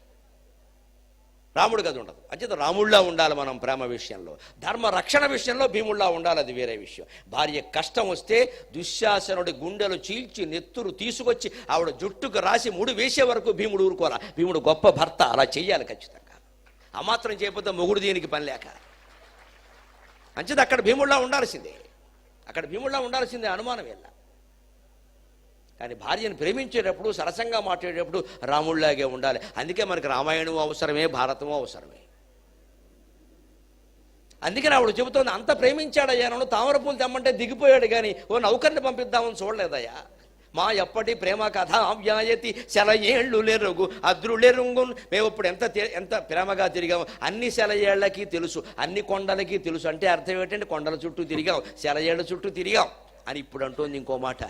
రాముడికి అది ఉండదు. అంచేత రాముడిలా ఉండాలి మనం ప్రేమ విషయంలో. ధర్మ రక్షణ విషయంలో భీముడిలా ఉండాలి, అది వేరే విషయం. భార్య కష్టం వస్తే దుశ్శాసనుడి గుండెలు చీల్చి నెత్తురు తీసుకొచ్చి ఆవిడ జుట్టుకు రాసి ముడి వేసే వరకు భీముడు ఊరుకోరా. భీముడు గొప్ప భర్త, అలా చెయ్యాలి ఖచ్చితంగా. ఆ మాత్రం చేయకపోతే మొగుడు దీనికి పని లేక. అంచేత అక్కడ భీముడిలా ఉండాల్సిందే, అక్కడ భీముడిలా ఉండాల్సిందే, అనుమానం వెళ్ళ. కానీ భార్యను ప్రేమించేటప్పుడు, సరసంగా మాట్లాడేటప్పుడు రాముడిలాగే ఉండాలి. అందుకే మనకి రామాయణం అవసరమే, భారతము అవసరమే. అందుకని ఆవిడ చెబుతోంది, అంత ప్రేమించాడయ్యా నన్ను, తామరపూలు తెమ్మంటే దిగిపోయాడు కానీ ఓ నౌకర్ని పంపిద్దామని చూడలేదయ్యా. మా ఎప్పటి ప్రేమ కథ వ్యాయతి సెలయేళ్ళు లెరుగు అద్రులెరుంగు. మేము ఇప్పుడు ఎంత ప్రేమగా తిరిగాము, అన్ని సెలయేళ్లకి తెలుసు, అన్ని కొండలకి తెలుసు. అంటే అర్థం ఏంటంటే కొండల చుట్టూ తిరిగాం, సెలయేళ్ల చుట్టూ తిరిగాం అని. ఇప్పుడు అంటోంది ఇంకో మాట,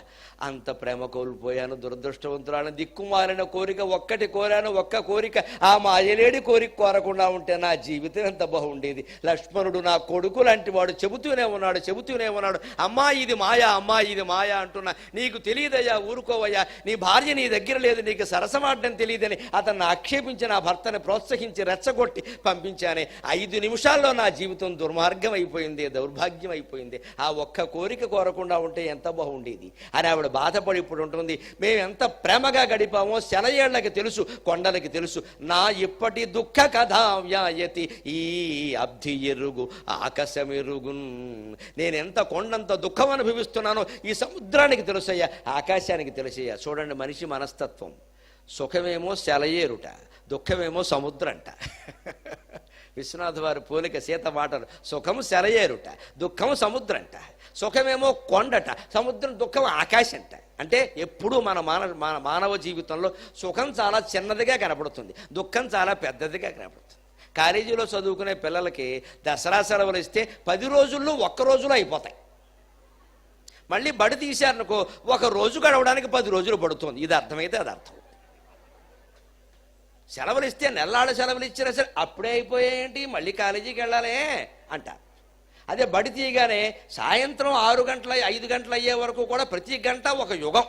అంత ప్రేమ కోల్పోయాను, దురదృష్టవంతురాను, దిక్కుమాలిన కోరిక ఒక్కటి కోరాను, ఒక్క కోరిక, ఆ మాయలేడి కోరిక కోరకుండా ఉంటే నా జీవితం ఎంత బాగుండేది. లక్ష్మణుడు నా కొడుకు లాంటి వాడు, చెబుతూనే ఉన్నాడు, అమ్మా ఇది మాయా, అమ్మా ఇది మాయా అంటున్నా. నీకు తెలియదయ్యా, ఊరుకోవయ్యా, నీ భార్య నీ దగ్గర లేదు, నీకు సరసమాడడం తెలియదని అతన్ని ఆక్షేపించి నా భర్తని ప్రోత్సహించి రెచ్చగొట్టి పంపించానే. 5 నిమిషాల్లో నా జీవితం దుర్మార్గం అయిపోయింది, దౌర్భాగ్యం అయిపోయింది. ఆ ఒక్క కోరిక కోరకుండా ఉంటే ఎంత బాగుండేది అని ఆవిడ బాధపడి ఇప్పుడు ఉంటుంది. మేము ఎంత ప్రేమగా గడిపామో సెలయేళ్లకి తెలుసు, కొండలకి తెలుసు. నా ఇప్పటి దుఃఖ కథ వ్యాయతి ఈ అబ్ధి ఎరుగు ఆకాశమెరుగు. నేను ఎంత కొండంత దుఃఖం అనుభవిస్తున్నానో ఈ సముద్రానికి తెలుసయ్యా, ఆకాశానికి తెలుసయ్యా. చూడండి మనిషి మనస్తత్వం. సుఖమేమో సెలయేరుట, దుఃఖమేమో సముద్రంట. విశ్వనాథ వారి పోలిక సీత మాటలు. సుఖం సెలయేరుట, దుఃఖం సముద్రంట. సుఖమేమో కొండట, సముద్రం, దుఃఖం ఆకాశంట. అంటే ఎప్పుడూ మన మానవ జీవితంలో సుఖం చాలా చిన్నదిగా కనపడుతుంది, దుఃఖం చాలా పెద్దదిగా కనపడుతుంది. కాలేజీలో చదువుకునే పిల్లలకి దసరా సెలవులు ఇస్తే 10 రోజుల్లో 1 రోజులో అయిపోతాయి. మళ్ళీ బడి తీశారనుకో, 1 రోజు గడవడానికి 10 రోజులు పడుతుంది. ఇది అర్థమైతే అది అర్థం. సెలవులు ఇస్తే నెల్లాళ్ళ సెలవులు ఇచ్చినా సరే అప్పుడే అయిపోయాయేంటి, మళ్ళీ కాలేజీకి వెళ్ళాలే అంటారు. అదే బడి తీయగానే సాయంత్రం 6 గంటల 5 గంటలు అయ్యే వరకు కూడా ప్రతి గంట ఒక యుగం.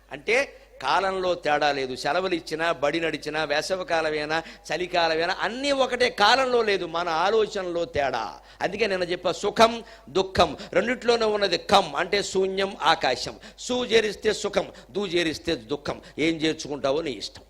అంటే కాలంలో తేడా లేదు. సెలవులు ఇచ్చినా, బడి నడిచినా, వేసవికాలమైనా చలికాలమైనా అన్నీ ఒకటే, కాలంలో లేదు, మన ఆలోచనలో తేడా. అందుకే నేను చెప్పా, సుఖం దుఃఖం రెండిట్లోనే ఉన్నది కం, అంటే శూన్యం ఆకాశం. సు చేరిస్తే సుఖం, దు చేరిస్తే దుఃఖం. ఏం చేర్చుకుంటావో నీ ఇష్టం,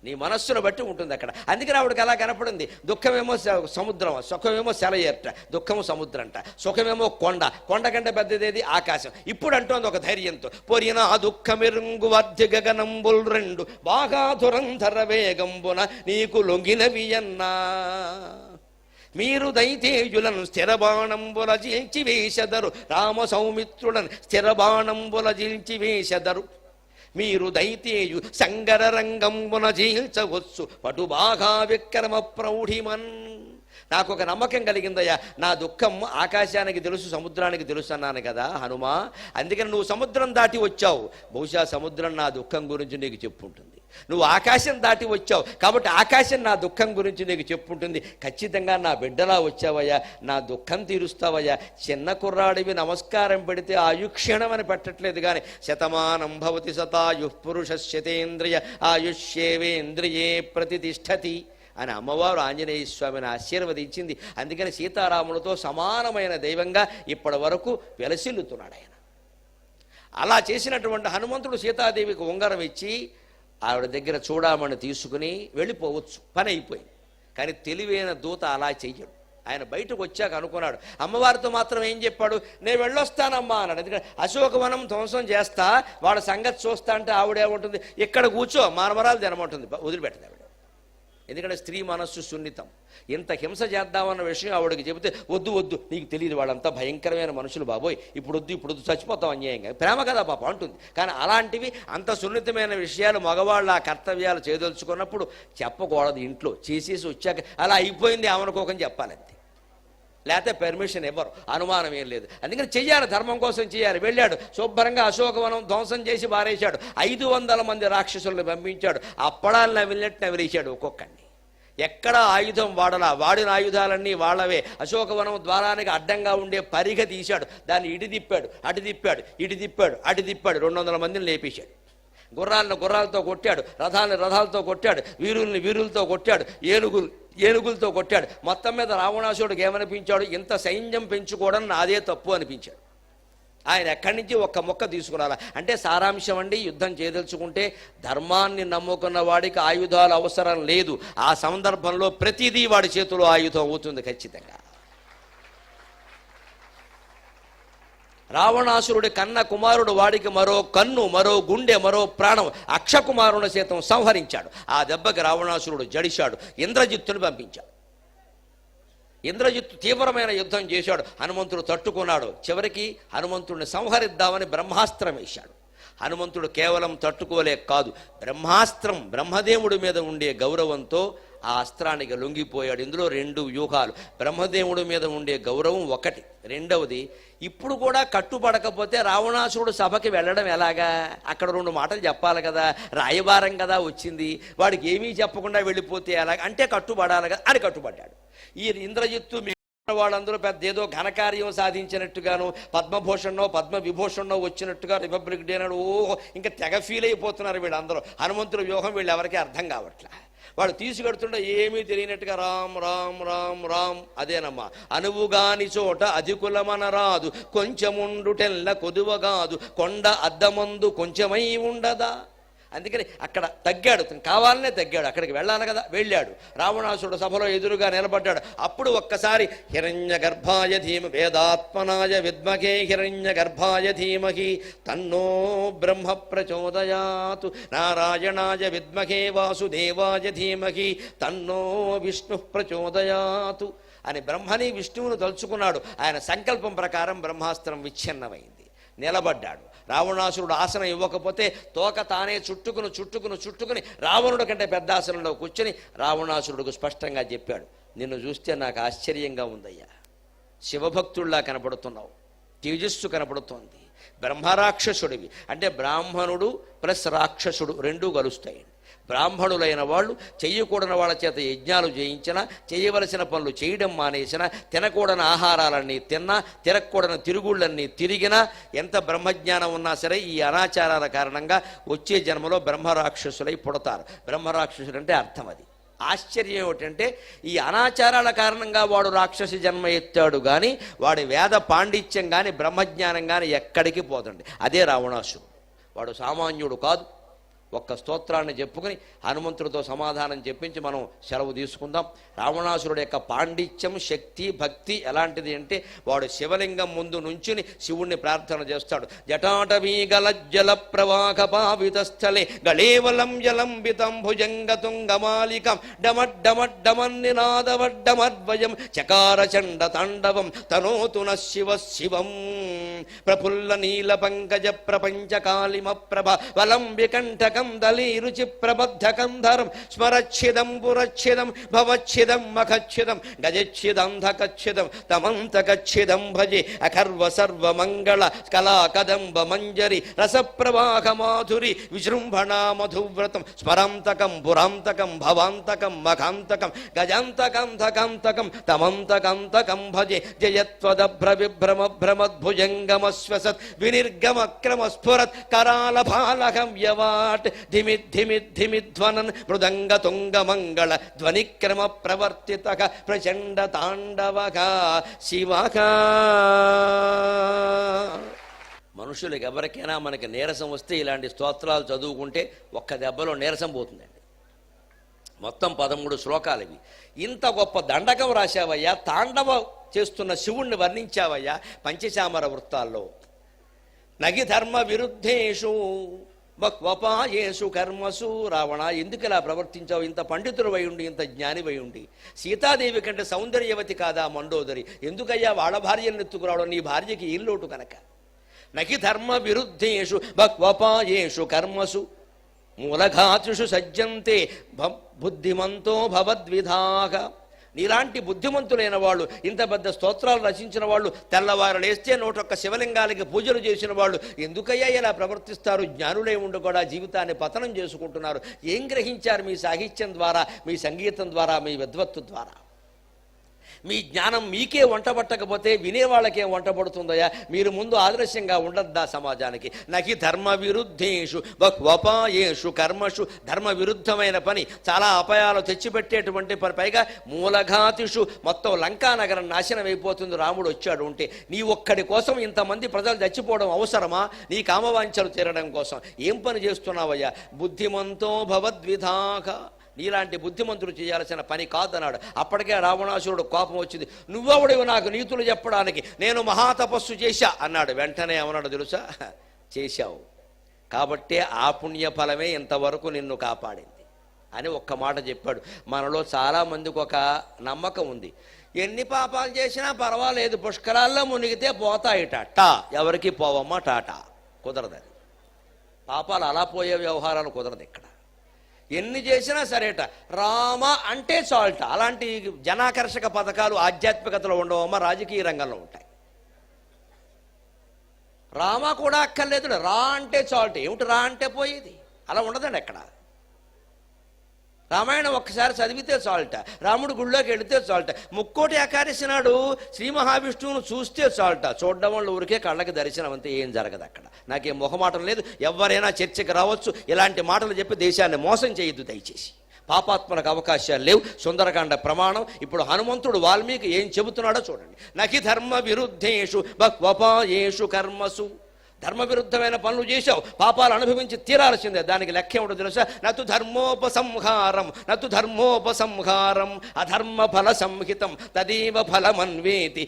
నీ మనస్సును బట్టి ఉంటుంది అక్కడ. అందుకని ఆవిడకి అలా కనపడింది. దుఃఖమేమో సముద్రం, సుఖమేమో సెలయేరట, దుఃఖము సముద్రం అంట. సుఖమేమో కొండ, కొండ కంటే పెద్దదేది ఆకాశం. ఇప్పుడు అంటోంది ఒక ధైర్యంతో, పోరిన ఆ దుఃఖమిరుంగు వర్ధి గగనంబుల్ రెండు బాగా దురంధర వేగంబున నీకు లొంగినవియన్నా మీరు దైతేయులను స్థిరబాణంబుల జిల్చి వేసెదరు రామ సౌమిత్రులను స్థిరబాణంబుల జిల్చి వేసెదరు మీరు దైతేయు సంగర రంగంబున జీల్చవచ్చు పటు బాగా విక్రమ ప్రౌఢిమన్. నాకు ఒక నమ్మకం కలిగిందయ్యా, నా దుఃఖం ఆకాశానికి తెలుసు, సముద్రానికి తెలుసు అన్నాను కదా హనుమా. అందుకని నువ్వు సముద్రం దాటి వచ్చావు, బహుశా సముద్రం నా దుఃఖం గురించి నీకు చెప్పుంటుంది. నువ్వు ఆకాశం దాటి వచ్చావు కాబట్టి ఆకాశం నా దుఃఖం గురించి నీకు చెప్పుంటుంది. ఖచ్చితంగా నా బిడ్డలా వచ్చావయ్యా, నా దుఃఖం తీరుస్తావయ్యా. చిన్న కుర్రాడివి నమస్కారం పెడితే ఆయుక్షణం అని పెట్టట్లేదు కానీ శతమానం భవతి శతాయు పురుషశతేంద్రియ ఆయుష్యేవేంద్రియే ప్రతిష్టతి అని అమ్మవారు ఆంజనేయ స్వామిని ఆశీర్వదించింది. అందుకని సీతారాములతో సమానమైన దైవంగా ఇప్పటి వరకు వెలసిల్లుతున్నాడు ఆయన. అలా చేసినటువంటి హనుమంతుడు సీతాదేవికి ఉంగరం ఇచ్చి ఆవిడ దగ్గర చూడమని తీసుకుని వెళ్ళిపోవచ్చు, పని అయిపోయింది. కానీ తెలివైన దూత అలా చెయ్యడు. ఆయన బయటకు వచ్చాక అనుకున్నాడు, అమ్మవారితో మాత్రం ఏం చెప్పాడు, నేను వెళ్ళొస్తానమ్మా అన్నాడు. ఎందుకంటే అశోకవనం ధ్వంసం చేస్తా, వాడు సంగతి చూస్తా అంటే ఆవిడేమంటుంది, ఇక్కడ కూర్చో మానవరాలు తినమంటుంది, వదిలిపెట్టదు ఆవిడ. ఎందుకంటే స్త్రీ మనస్సు సున్నితం. ఇంత హింస చేద్దామన్న విషయం ఆవిడకి చెబితే వద్దు వద్దు, నీకు తెలియదు, వాళ్ళంతా భయంకరమైన మనుషులు బాబోయ్, ఇప్పుడు వద్దు చచ్చిపోతాం అన్యాయంగా, ప్రేమ కదా పాప అంటుంది. కానీ అలాంటివి అంత సున్నితమైన విషయాలు మగవాళ్ళు ఆ కర్తవ్యాలు చేయదలుచుకున్నప్పుడు చెప్పకూడదు. ఇంట్లో చేసేసి వచ్చాక అలా అయిపోయింది ఆమెనుకోకని చెప్పాలంతే, లేకపోతే పర్మిషన్ ఇవ్వరు, అనుమానం ఏం లేదు. అందుకని చెయ్యాలి, ధర్మం కోసం చేయాలి. వెళ్ళాడు, శుభ్రంగా అశోకవనం ధ్వంసం చేసి బారేశాడు. 500 మంది రాక్షసులను పంపించాడు, అప్పడాలు నవిలినట్టు నవిలేశాడు ఒక్కొక్కడిని. ఎక్కడ ఆయుధం వాడలా, వాడిన ఆయుధాలన్నీ వాళ్ళవే. అశోకవనం ద్వారానికి అడ్డంగా ఉండే పరిగ తీశాడు, దాన్ని ఇటు తిప్పాడు, అటు తిప్పాడు, ఇటు తిప్పాడు, అటు తిప్పాడు. 200 మందిని లేపేశాడు. గుర్రాలను గుర్రాలతో కొట్టాడు, రథాలను రథాలతో కొట్టాడు, వీరుల్ని వీరులతో కొట్టాడు, ఏనుగులతో కొట్టాడు. మొత్తం మీద రావణాసుడికి ఏమనిపించాడు, ఇంత సైన్యం పెంచుకోవడం నాదే తప్పు అనిపించాడు. ఆయన ఎక్కడి నుంచి ఒక్క మొక్క తీసుకురాలా. అంటే సారాంశం అండి, యుద్ధం చేయదలుచుకుంటే ధర్మాన్ని నమ్ముకున్న వాడికి ఆయుధాలు అవసరం లేదు. ఆ సందర్భంలో ప్రతిదీ వాడి చేతిలో ఆయుధం అవుతుంది ఖచ్చితంగా. రావణాసురుడి కన్న కుమారుడు వాడికి మరో కన్ను, మరో గుండె, మరో ప్రాణం. అక్షకుమారుని సైతం సంహరించాడు. ఆ దెబ్బకి రావణాసురుడు జడిశాడు, ఇంద్రజిత్తుని పంపించాడు. ఇంద్రజిత్తు తీవ్రమైన యుద్ధం చేశాడు, హనుమంతుడు తట్టుకున్నాడు. చివరికి హనుమంతుడిని సంహరిద్దామని బ్రహ్మాస్త్రం వేశాడు. హనుమంతుడు కేవలం తట్టుకోలేక కాదు, బ్రహ్మాస్త్రం బ్రహ్మదేవుడి మీద ఉండే గౌరవంతో ఆ అస్త్రానికి లొంగిపోయాడు. ఇందులో 2 వ్యూహాలు. బ్రహ్మదేవుడి మీద ఉండే గౌరవం ఒకటి, రెండవది ఇప్పుడు కూడా కట్టుబడకపోతే రావణాసురుడు సభకి వెళ్ళడం ఎలాగా, అక్కడ 2 మాటలు చెప్పాలి కదా, రాయబారం కదా వచ్చింది, వాడికి ఏమీ చెప్పకుండా వెళ్ళిపోతే ఎలాగ, అంటే కట్టుబడాలి కదా అని కట్టుబడ్డాడు. ఈ ఇంద్రజిత్తు వాళ్ళందరూ పెద్ద ఏదో ఘనకార్యం సాధించినట్టుగాను, పద్మభూషణో పద్మవిభూషణో వచ్చినట్టుగా రిపబ్లిక్ డే నాడు ఇంకా తెగ ఫీల్ అయిపోతున్నారు వీళ్ళందరూ. హనుమంతుడి వ్యూహం వీళ్ళు ఎవరికీ అర్థం కావట్లే. వాడు తీసుకెడుతుంటే ఏమీ తెలియనట్టుగా రామ్ రామ్ రామ్ రామ్, అదేనమ్మా అనువుగాని చోట అధికులమన రాదు, కొంచెముండుటెల్ల కొదువగాదు, కొండ అద్దమందు కొంచెమై ఉండదా. అందుకని అక్కడ తగ్గాడు, కావాలనే తగ్గాడు. అక్కడికి వెళ్ళాలి కదా, వెళ్ళాడు. రావణాసురుడు సభలో ఎదురుగా నిలబడ్డాడు. అప్పుడు ఒక్కసారి హిరణ్య గర్భాయ ధీమ వేదాత్మనాయ విద్మహే హిరణ్య గర్భాయ ధీమహి తన్నో బ్రహ్మ ప్రచోదయాతు నారాయణాయ విద్మహే వాసుదేవాయ ధీమహి తన్నో విష్ణు ప్రచోదయాతు అని బ్రహ్మని విష్ణువును తలుచుకున్నాడు. ఆయన సంకల్పం ప్రకారం బ్రహ్మాస్త్రం విచ్ఛిన్నమైంది. నిలబడ్డాడు. రావణాసురుడు ఆసనం ఇవ్వకపోతే తోక తానే చుట్టుకుని రావణుడి కంటే పెద్ద ఆసనంలో కూర్చొని రావణాసురుడికి స్పష్టంగా చెప్పాడు, నిన్ను చూస్తే నాకు ఆశ్చర్యంగా ఉందయ్యా, శివభక్తుల్లా కనపడుతున్నావు, తేజస్సు కనపడుతోంది, బ్రహ్మరాక్షసుడివి. అంటే బ్రాహ్మణుడు ప్లస్ రాక్షసుడు రెండూ కలుస్తాయి. బ్రాహ్మణులైన వాళ్ళు చెయ్యకూడని వాళ్ళ చేత యజ్ఞాలు చేయించినా, చేయవలసిన పనులు చేయడం మానేసినా, తినకూడని ఆహారాలన్నీ తిన్నా, తిరగకూడని తిరుగుళ్ళన్నీ తిరిగినా, ఎంత బ్రహ్మజ్ఞానం ఉన్నా సరే ఈ అనాచారాల కారణంగా వచ్చే జన్మలో బ్రహ్మరాక్షసులై పుడతారు. బ్రహ్మరాక్షసుడు అంటే అర్థం అది. ఆశ్చర్యం ఏమిటంటే ఈ అనాచారాల కారణంగా వాడు రాక్షసి జన్మ ఎత్తాడు కానీ వాడి వేద పాండిత్యం కానీ బ్రహ్మజ్ఞానం కానీ ఎక్కడికి పోదండి. అదే రావణాసురుడు. వాడు సామాన్యుడు కాదు. ఒక్క స్తోత్రాన్ని చెప్పుకుని హనుమంతుడితో సమాధానం చెప్పించి మనం సెలవు తీసుకుందాం. రావణాసురుడు యొక్క పాండిత్యం, శక్తి, భక్తి ఎలాంటిది అంటే వాడు శివలింగం ముందు నుంచుని శివుణ్ణి ప్రార్థన చేస్తాడు. జటాటవీ గలజ్జల ప్రవాహ పావితస్థలే గళేవలం జలంబితం భుజంగతుంగమాలికం డమడ్డమడ్డమన్నినాదవడ్డమద్వయం చకార చండ తాండవం తనోతు న శివ శివం ప్రఫుల్ల నీల పంకజ ప్రపంచ కాళిమ ప్రభ వలంబికంఠక దళీరుచి ప్రబద్ధకంధరం స్మరచ్ఛిదం పురచ్ఛిదం భవచ్ఛిదం మఖచ్ఛిదం గజచ్ఛిదంధకచ్ఛిదం తమంతకచ్ఛిదం భజే అఖర్వ సర్వమంగళ కళాకదంబ మంజరి రసప్రవాహ మాధురి విజృంభణా మధువ్రతం స్మరాంతకం పురాంతకం భవాంతకం మఖాంతకం గజాంతకంధకాంతకం తమంతకంతకం భజే జయత్వదభ్ర విభ్రమ భ్రమద్భుజంగమశ్వసత్ వినిర్గమక్రమ స్ఫురత్ కరాల భాలకం యవాట్ ధిమిధ్వనన్ మృదంగ తుంగ మంగళ ధ్వనిక్రమ ప్రవర్తిత ప్రచండ తాండవక శివక. మనుషులకు ఎవరికైనా మనకి నీరసం వస్తే ఇలాంటి స్తోత్రాలు చదువుకుంటే ఒక్క దెబ్బలో నీరసం పోతుందండి. మొత్తం 13 శ్లోకాలు ఇవి. ఇంత గొప్ప దండకం రాశావయ్యా, తాండవ చేస్తున్న శివుణ్ణి వర్ణించావయ్యా పంచశామర వృత్తాల్లో. నగి ధర్మ విరుద్ధేషు బహ్వపాయేషు కర్మసు. రావణ, ఎందుకు ఇలా ప్రవర్తించావు? ఇంత పండితుడు ఉండి, ఇంత జ్ఞాని ఉండి, సీతాదేవి కంటే సౌందర్యవతి కాదా మండోదరి? ఎందుకయ్యా వాళ్ళ భార్యను ఎత్తుకురావడం? నీ భార్యకి ఈ లోటు కనుక. నకి ధర్మ విరుద్ధేషు బహ్వపాయేషు కర్మసు మూలఘాతుషు సజ్జంతే బుద్ధిమంతో భవద్విధాగ. నీలాంటి బుద్ధిమంతులైన వాళ్ళు, ఇంత పెద్ద స్తోత్రాలు రచించిన వాళ్ళు, తెల్లవారు లేస్తే 101 శివలింగాలకి పూజలు చేసిన వాళ్ళు ఎందుకయ్యా ఇలా ప్రవర్తిస్తారు? జ్ఞానులే ఉండి కూడా జీవితాన్ని పతనం చేసుకుంటున్నారు. ఏం గ్రహించారు మీ సాహిత్యం ద్వారా, మీ సంగీతం ద్వారా, మీ విద్వత్తు ద్వారా? మీ జ్ఞానం మీకే వంటబట్టకపోతే వినేవాళ్ళకే వంటబడుతుందయా? మీరు ముందు ఆదర్శంగా ఉండద్దా సమాజానికి? నకి ధర్మ విరుద్ధేషు బహ్వపాయేషు కర్మషు. ధర్మ విరుద్ధమైన పని, చాలా అపాయాలు తెచ్చిపెట్టేటువంటి పని, పైగా మూలఘాతిషు. మొత్తం లంకా నగరం నాశనం అయిపోతుంది రాముడు వచ్చాడు ఉంటే. నీ ఒక్కడి కోసం ఇంతమంది ప్రజలు చచ్చిపోవడం అవసరమా? నీ కామవాంఛలు తీరడం కోసం ఏం పని చేస్తున్నావయ్యా? బుద్ధిమంతో భవద్విధాక. నీలాంటి బుద్ధిమంతుడు చేయాల్సిన పని కాదన్నాడు. అప్పటికే రావణాసురుడు కోపం వచ్చింది. నువ్వెవడివి నాకు నీతులు చెప్పడానికి? నేను మహాతపస్సు చేశా అన్నాడు. వెంటనే ఏమన్నాడు తెలుసా? చేశావు కాబట్టే ఆ పుణ్యఫలమే ఇంతవరకు నిన్ను కాపాడింది అని ఒక్క మాట చెప్పాడు. మనలో చాలామందికి ఒక నమ్మకం ఉంది, ఎన్ని పాపాలు చేసినా పర్వాలేదు, పుష్కరాల్లో మునిగితే పోతాయిట. టా ఎవరికి పోవమ్మా, టాటా. కుదరదని. పాపాలు అలా పోయే వ్యవహారాలు కుదరదు ఇక్కడ. ఎన్ని చేసినా సరేట, రామ అంటే చాల్ట. అలాంటి జనాకర్షక పథకాలు ఆధ్యాత్మికతలో ఉండవమ్మా, రాజకీయ రంగంలో ఉంటాయి. రామ కూడా అక్కర్లేదు, రా అంటే చాల్ట్. ఏమిటి రా అంటే పోయేది? అలా ఉండదండి ఎక్కడ. రామాయణం ఒక్కసారి చదివితే చాలట, రాముడు గుళ్ళోకి వెళితే చాలట, ముక్కోటి ఏకాదశి నాడు శ్రీ మహావిష్ణువును చూస్తే చాలట. చూడడం వల్ల ఊరికే కళ్ళకి దర్శనం అంతే, ఏం జరగదు అక్కడ. నాకేం మొహమాటం లేదు, ఎవరైనా చర్చకి రావచ్చు. ఇలాంటి మాటలు చెప్పి దేశాన్ని మోసం చేయొద్దు దయచేసి. పాపాత్మలకు అవకాశాలు లేవు. సుందరకాండ ప్రమాణం. ఇప్పుడు హనుమంతుడు వాల్మీకి ఏం చెబుతున్నాడో చూడండి. నకి ధర్మ విరుద్ధేషు బహ్వపాయేషు కర్మసు. ధర్మ విరుద్ధమైన పనులు చేశావు, పాపాలు అనుభవించి తీరాల్సిందే. దానికి లెక్క ఏమిటో తెలుసా? నతు ధర్మోపసంహారం అధర్మ ఫల సంహితం తదేవ ఫలమన్వేతి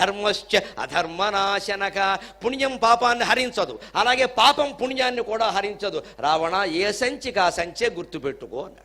ధర్మశ్చ అధర్మనాశనక. పుణ్యం పాపాన్ని హరించదు, అలాగే పాపం పుణ్యాన్ని కూడా హరించదు. రావణ, ఏ సంచికి ఆ సంచే గుర్తుపెట్టుకో అన్నాడు.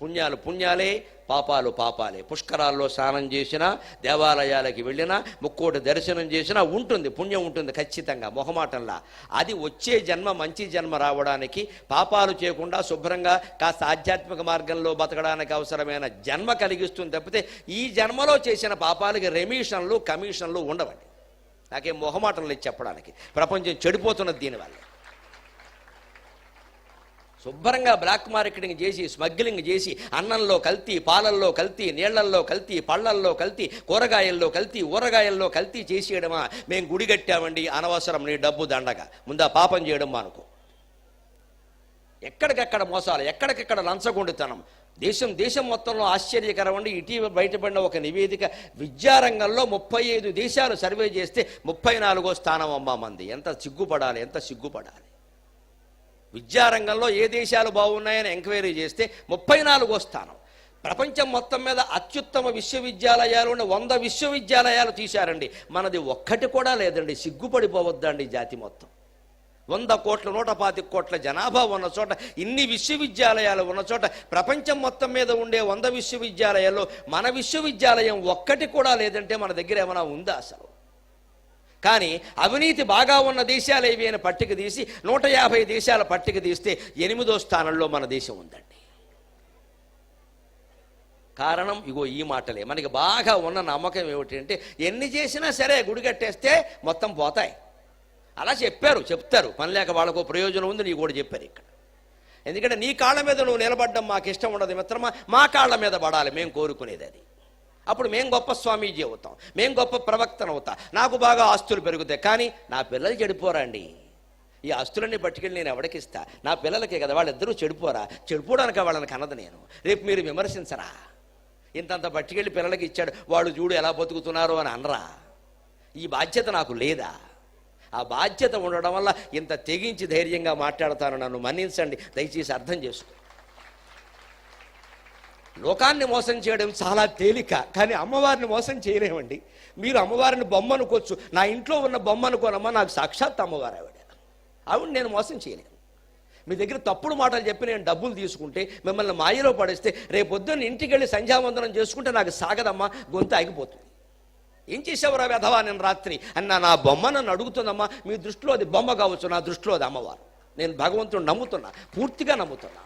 పుణ్యాలు పుణ్యాలే, పాపాలు పాపాలే. పుష్కరాల్లో స్నానం చేసినా, దేవాలయాలకి వెళ్ళినా, ముక్కోటి దర్శనం చేసినా ఉంటుంది, పుణ్యం ఉంటుంది ఖచ్చితంగా, మొహమాటంలా. అది వచ్చే జన్మ మంచి జన్మ రావడానికి, పాపాలు చేయకుండా శుభ్రంగా కాస్త ఆధ్యాత్మిక మార్గంలో బతకడానికి అవసరమైన జన్మ కలిగిస్తుంది తప్పితే ఈ జన్మలో చేసిన పాపాలకి రెమిషన్లు కమిషన్లు ఉండవండి. నాకేం మొహమాటం లేదు చెప్పడానికి. ప్రపంచం చెడిపోతున్నది దీనివల్ల. శుభ్రంగా బ్లాక్ మార్కెటింగ్ చేసి, స్మగ్లింగ్ చేసి, అన్నంలో కల్తీ, పాలల్లో కల్తీ, నీళ్లల్లో కల్తీ, పళ్లల్లో కల్తీ, కూరగాయల్లో కల్తీ, ఊరగాయల్లో కల్తీ చేసేయడమా? మేము గుడి కట్టామండి, అనవసరం నీ డబ్బు దండగా, ముందా పాపం చేయడం అనుకో. ఎక్కడికెక్కడ మోసాలు, ఎక్కడికెక్కడ లంచగొండితనం. దేశం మొత్తంలో ఆశ్చర్యకరం అండి. ఇటీవల బయటపడిన ఒక నివేదిక, విద్యారంగంలో 35 దేశాలు సర్వే చేస్తే 34వ స్థానం అమ్మా మంది. ఎంత సిగ్గుపడాలి, ఎంత సిగ్గుపడాలి. విద్యారంగంలో ఏ దేశాలు బాగున్నాయని ఎంక్వైరీ చేస్తే 34వ స్థానం. ప్రపంచం మొత్తం మీద అత్యుత్తమ విశ్వవిద్యాలయాలు 100 విశ్వవిద్యాలయాలు తీశారండి. మనది ఒక్కటి కూడా లేదండి. సిగ్గుపడిపోవద్దండి జాతి మొత్తం. 100 కోట్ల 125 కోట్ల జనాభా ఉన్న చోట, ఇన్ని విశ్వవిద్యాలయాలు ఉన్న చోట, ప్రపంచం మొత్తం మీద ఉండే 100 విశ్వవిద్యాలయాల్లో మన విశ్వవిద్యాలయం ఒక్కటి కూడా లేదంటే మన దగ్గర ఏమైనా ఉందా అసలు? కానీ అవినీతి బాగా ఉన్న దేశాలు ఏవి అని పట్టిక తీసి 150 దేశాల పట్టిక తీస్తే 8వ స్థానంలో మన దేశం ఉందండి. కారణం ఇగో ఈ మాటలే. మనకి బాగా ఉన్న నమ్మకం ఏమిటంటే, ఎన్ని చేసినా సరే గుడి కట్టేస్తే మొత్తం పోతాయి. అలా చెప్తారు. పని లేక వాళ్ళకు ప్రయోజనం ఉంది, నీ కూడా చెప్పారు ఇక్కడ. ఎందుకంటే నీ కాళ్ళ మీద నువ్వు నిలబడ్డం మాకు ఇష్టం ఉండదు మిత్రమా, మా కాళ్ళ మీద పడాలి మేము కోరుకునేది అది. అప్పుడు మేము గొప్ప స్వామీజీ అవుతాం, మేము గొప్ప ప్రవక్తను అవుతా, నాకు బాగా ఆస్తులు పెరుగుతాయి. కానీ నా పిల్లలు చెడిపోరండి. ఈ ఆస్తులన్నీ పట్టుకెళ్ళి నేను ఎవడికిస్తా? నా పిల్లలకే కదా, వాళ్ళిద్దరూ చెడిపోరా? చెడిపోవడానికి వాళ్ళని కన్నది నేను. రేపు మీరు విమర్శించరా? ఇంతంత పట్టుకెళ్ళి పిల్లలకి ఇచ్చాడు, వాడు చూడు ఎలా బతుకుతున్నారో అని అనరా? ఈ బాధ్యత నాకు లేదా? ఆ బాధ్యత ఉండడం వల్ల ఇంత తెగించి ధైర్యంగా మాట్లాడతాను. నన్ను మన్నించండి, దయచేసి అర్థం చేసుకో. లోకాన్ని మోసం చేయడం చాలా తేలిక, కానీ అమ్మవారిని మోసం చేయలేమండి. మీరు అమ్మవారిని బొమ్మ అనుకోవచ్చు, నా ఇంట్లో ఉన్న బొమ్మ అనుకోనమ్మా, నాకు సాక్షాత్ అమ్మవారు ఆవిడ నేను మోసం చేయలేను. మీ దగ్గర తప్పుడు మాటలు చెప్పి నేను డబ్బులు తీసుకుంటే, మిమ్మల్ని మాయలో పడేస్తే, రేపొద్దున్న ఇంటికి వెళ్ళి సంధ్యావందనం చేసుకుంటే నాకు సాగదమ్మా, గొంతు ఆగిపోతుంది. ఏం చేసేవరా వెధవా నేను రాత్రి అన్న నా బొమ్మ నన్ను అడుగుతుందమ్మా. మీ దృష్టిలో అది బొమ్మ కావచ్చు, నా దృష్టిలో అది అమ్మవారు. నేను భగవంతుడు నమ్ముతున్నా, పూర్తిగా నమ్ముతున్నా.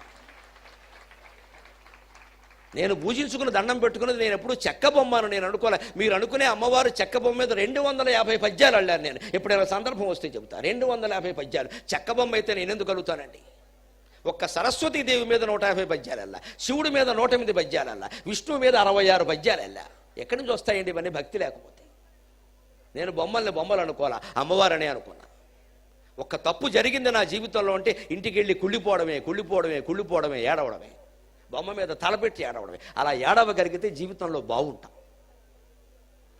నేను పూజించుకుని దండం పెట్టుకున్నది నేను ఎప్పుడు చెక్క బొమ్మను నేను అనుకోలే. మీరు అనుకునే అమ్మవారు చెక్క బొమ్మ మీద 250 పద్యాలు అల్లాను నేను. ఎప్పుడైనా సందర్భం వస్తే చెబుతా. 250 పద్యాలు చెక్క బొమ్మ అయితే నేను ఎందుకు కలుగుతానండి? ఒక్క సరస్వతీదేవి మీద 150 పద్యాలు అల్లా, శివుడి మీద 108 పద్యాలు అల్లా, విష్ణువు మీద 66 పద్యాలు అల్లా. ఎక్కడి నుంచి వస్తాయండి ఇవన్నీ భక్తి లేకపోతే? నేను బొమ్మలు అనుకోవాలా, అమ్మవారనే అనుకున్నా. ఒక్క తప్పు జరిగింది నా జీవితంలో అంటే ఇంటికి వెళ్ళి కుళ్ళిపోవడమే, ఏడవడమే, బొమ్మ మీద తలపెట్టి ఏడవడమే. అలా ఏడవగలిగితే జీవితంలో బాగుంటాం.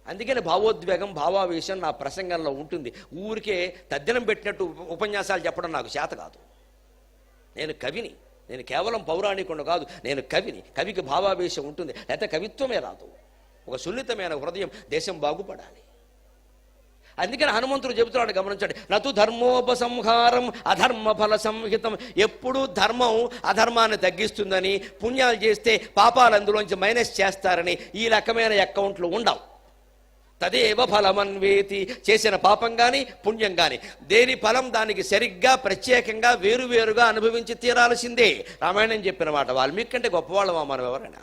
అందుకని భావోద్వేగం, భావావేశం నా ప్రసంగంలో ఉంటుంది. ఊరికే తద్దినం పెట్టినట్టు ఉపన్యాసాలు చెప్పడం నాకు చేత కాదు. నేను కవిని, నేను కేవలం పౌరాణికుడు కాదు, నేను కవిని. కవికి భావావేశం ఉంటుంది, లేకపోతే కవిత్వమే రాదు. ఒక సున్నితమైన హృదయం, దేశం బాగుపడాలి. అందుకని హనుమంతుడు చెబుతున్నాడు, గమనించండి. నతు ధర్మోపసంహారం అధర్మ ఫల సంహితం. ఎప్పుడూ ధర్మం అధర్మాన్ని తగ్గిస్తుందని, పుణ్యాలు చేస్తే పాపాలు అందులోంచి మైనస్ చేస్తారని ఈ రకమైన అకౌంట్లు ఉండవు. తదేవ ఫలమన్వేతి. చేసిన పాపం కానీ పుణ్యం కానీ దేని ఫలం దానికి సరిగ్గా ప్రత్యేకంగా వేరువేరుగా అనుభవించి తీరాల్సిందే. రామాయణం చెప్పిన మాట. వాల్మీకి కంటే గొప్పవాళ్ళమా మనం ఎవరైనా?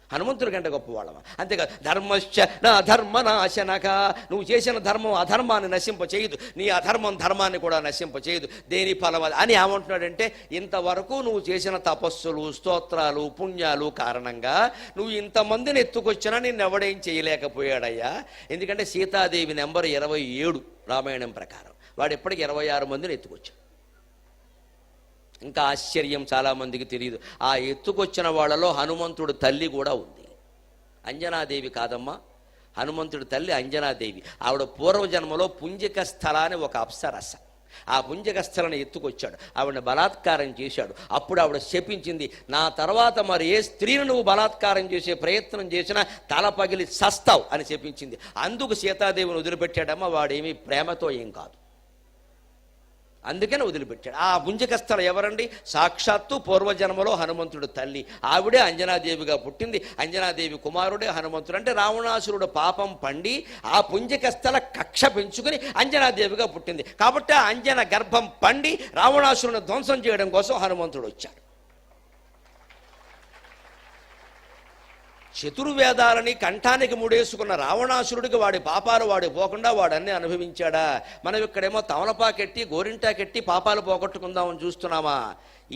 హనుమంతుడి కంటే గొప్పవాళ్ళమా? అంతేకాదు, ధర్మశ్చ నా ధర్మనాశనక. నువ్వు చేసిన ధర్మం అధర్మాన్ని నశింప చేయదు, నీ అధర్మం ధర్మాన్ని కూడా నశింప చేయదు. దేని ఫలం అని ఏమంటున్నాడంటే, ఇంతవరకు నువ్వు చేసిన తపస్సులు, స్తోత్రాలు, పుణ్యాలు కారణంగా నువ్వు ఇంతమందిని ఎత్తుకొచ్చినా నిన్నెవడేం చేయలేకపోయాడయ్యా. ఎందుకంటే సీతాదేవి నెంబర్ 27 రామాయణం ప్రకారం. వాడు ఎప్పటికి 26 మందిని ఎత్తుకొచ్చాడు. ఇంకా ఆశ్చర్యం చాలామందికి తెలియదు, ఆ ఎత్తుకొచ్చిన వాళ్ళలో హనుమంతుడు తల్లి కూడా ఉంది. అంజనాదేవి కాదమ్మా, హనుమంతుడి తల్లి అంజనాదేవి. ఆవిడ పూర్వజన్మలో పుంజిక స్థల అని ఒక అప్సరస. ఆ పుంజిక స్థలను ఎత్తుకొచ్చాడు, ఆవిడని బలాత్కారం చేశాడు. అప్పుడు ఆవిడ శపించింది, నా తర్వాత మరి ఏ స్త్రీని నువ్వు బలాత్కారం చేసే ప్రయత్నం చేసినా తల పగిలి సస్తావు అని శపించింది. అందుకు సీతాదేవిని వదిలిపెట్టాడమ్మా. వాడేమీ ప్రేమతో ఏం కాదు, అందుకని వదిలిపెట్టాడు. ఆ పుంజికస్థల ఎవరండి? సాక్షాత్తు పూర్వజన్మలో హనుమంతుడు తల్లి. ఆవిడే అంజనాదేవిగా పుట్టింది. అంజనాదేవి కుమారుడే హనుమంతుడు. అంటే రావణాసురుడు పాపం పండి ఆ పుంజికస్థల కక్ష పెంచుకుని అంజనాదేవిగా పుట్టింది. కాబట్టి ఆ అంజన గర్భం పండి రావణాసురుని ధ్వంసం చేయడం కోసం హనుమంతుడు వచ్చాడు. చతుర్వేదాలని కంఠానికి ముడేసుకున్న రావణాసురుడికి వాడి పాపాలు వాడి పోకుండా వాడన్నీ అనుభవించాడా? మనం ఇక్కడేమో తమలపాకెట్టి గోరింటాకెట్టి పాపాలు పోగొట్టుకుందామని చూస్తున్నామా?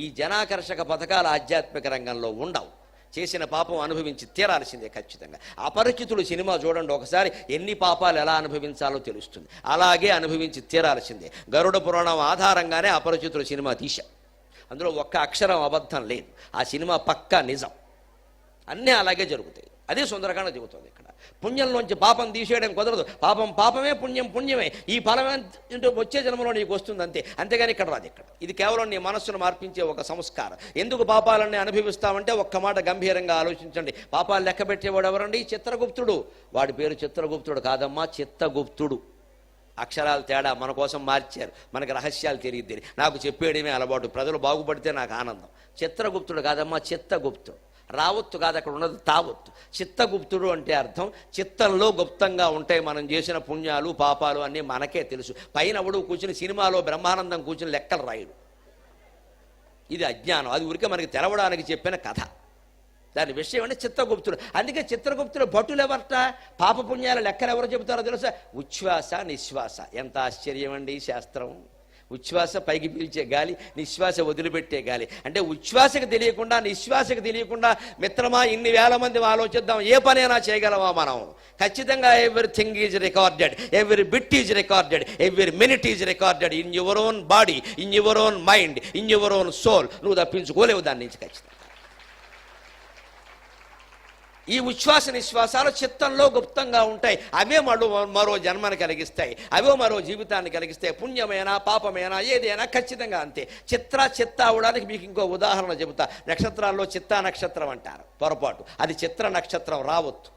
ఈ జనాకర్షక పథకాలు ఆధ్యాత్మిక రంగంలో ఉండవు. చేసిన పాపం అనుభవించి తీరాల్సిందే ఖచ్చితంగా. అపరిచితుడు సినిమా చూడండి ఒకసారి, ఎన్ని పాపాలు ఎలా అనుభవించాలో తెలుస్తుంది. అలాగే అనుభవించి తీరాల్సిందే. గరుడ పురాణం ఆధారంగానే అపరిచితుడు సినిమా తీశాం. అందులో ఒక్క అక్షరం అబద్ధం లేదు. ఆ సినిమా పక్కా నిజం. అన్నీ అలాగే జరుగుతాయి. అదే సుందరకాండ చెబుతుంది. ఇక్కడ పుణ్యంలోంచి పాపం తీసేయడం కుదరదు. పాపం పాపమే, పుణ్యం పుణ్యమే. ఈ ఫలం వచ్చే జన్మలో నీకు వస్తుంది అంతే, అంతేగాని ఇక్కడ రాదు. ఇక్కడ ఇది కేవలం నీ మనస్సును మార్పించే ఒక సంస్కారం. ఎందుకు పాపాలన్నీ అనుభవిస్తామంటే ఒక్క మాట గంభీరంగా ఆలోచించండి. పాపాలు లెక్క పెట్టేవాడు ఎవరండి? చిత్రగుప్తుడు. వాడి పేరు చిత్రగుప్తుడు కాదమ్మా, చిత్తగుప్తుడు. అక్షరాలు తేడా మన కోసం మార్చారు, మనకి రహస్యాలు తెలియదు. నాకు చెప్పేయడమే అలవాటు, ప్రజలు బాగుపడితే నాకు ఆనందం. చిత్రగుప్తుడు కాదమ్మా, చిత్తగుప్తుడు. రావత్తు కాదు, అక్కడ ఉన్నది తావత్తు. చిత్తగుప్తుడు అంటే అర్థం చిత్తంలో గుప్తంగా ఉంటాయి మనం చేసిన పుణ్యాలు పాపాలు అన్నీ మనకే తెలుసు. పైన ఎవడు కూర్చుని సినిమాలో బ్రహ్మానందం కూర్చుని లెక్కలు రాయడు. ఇది అజ్ఞానం. అది ఊరికే మనకి తెలవడానికి చెప్పిన కథ. దాని విషయం అంటే చిత్రగుప్తుడు. అందుకే చిత్రగుప్తుడు భటులు ఎవరట? పాపపుణ్యాల లెక్కలు ఎవరు చెబుతారో తెలుసా? ఉచ్ఛ్వాస నిశ్వాస. ఎంత ఆశ్చర్యం అండి ఈ శాస్త్రం. ఉచ్ఛ్వాస పైకి పీల్చే గాలి, నిశ్వాస వదిలిపెట్టే గాలి. అంటే ఉచ్ఛ్వాసకు తెలియకుండా నిశ్వాసకు తెలియకుండా మిత్రమా ఇన్ని వేల మంది ఆలోచిద్దాం, ఏ పనైనా చేయగలమా మనం? ఖచ్చితంగా everything is recorded, every bit is recorded, every minute is recorded in your own body, in your own mind, in your own soul. నువ్వు తప్పించుకోలేవు దాని నుంచి ఖచ్చితంగా. ఈ ఉచ్ఛ్వాస నిశ్వాసాలు చిత్తంలో గుప్తంగా ఉంటాయి. అవే మరో జన్మను కలిగిస్తాయి, అవే మరో జీవితాన్ని కలిగిస్తాయి. పుణ్యమైనా పాపమైనా ఏదైనా ఖచ్చితంగా అంతే. చిత్త అవడానికి మీకు ఇంకో ఉదాహరణ చెబుతా. నక్షత్రాల్లో చిత్తా నక్షత్రం అంటారు, పొరపాటు. అది చిత్ర నక్షత్రం, రావత్తు.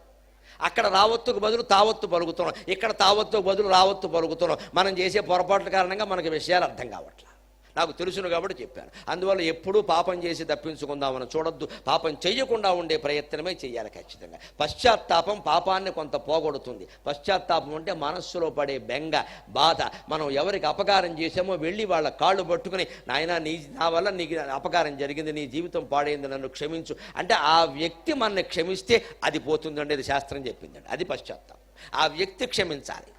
అక్కడ రావత్తుకు బదులు తావత్తు పలుకుతున్నాం, ఇక్కడ తావత్తుకు బదులు రావత్తు పలుకుతున్నాం. మనం చేసే పొరపాట్ల కారణంగా మనకి విషయాలు అర్థం కావట్లేదు. నాకు తెలుసును కాబట్టి చెప్పాను. అందువల్ల ఎప్పుడూ పాపం చేసి తప్పించుకుందామని చూడొద్దు. పాపం చెయ్యకుండా ఉండే ప్రయత్నమే చేయాలి ఖచ్చితంగా. పశ్చాత్తాపం పాపాన్ని కొంత పోగొడుతుంది. పశ్చాత్తాపం అంటే మనస్సులో పడే బెంగ, బాధ. మనం ఎవరికి అపకారం చేసామో వెళ్ళి వాళ్ళ కాళ్ళు పట్టుకుని, నాయనా నా వల్ల నీకు అపకారం జరిగింది, నీ జీవితం పాడైంది, నన్ను క్షమించు అంటే ఆ వ్యక్తి మనల్ని క్షమిస్తే అది పోతుందండి. అది శాస్త్రం చెప్పిందండి. అది పశ్చాత్తాపం. ఆ వ్యక్తి క్షమించాలి.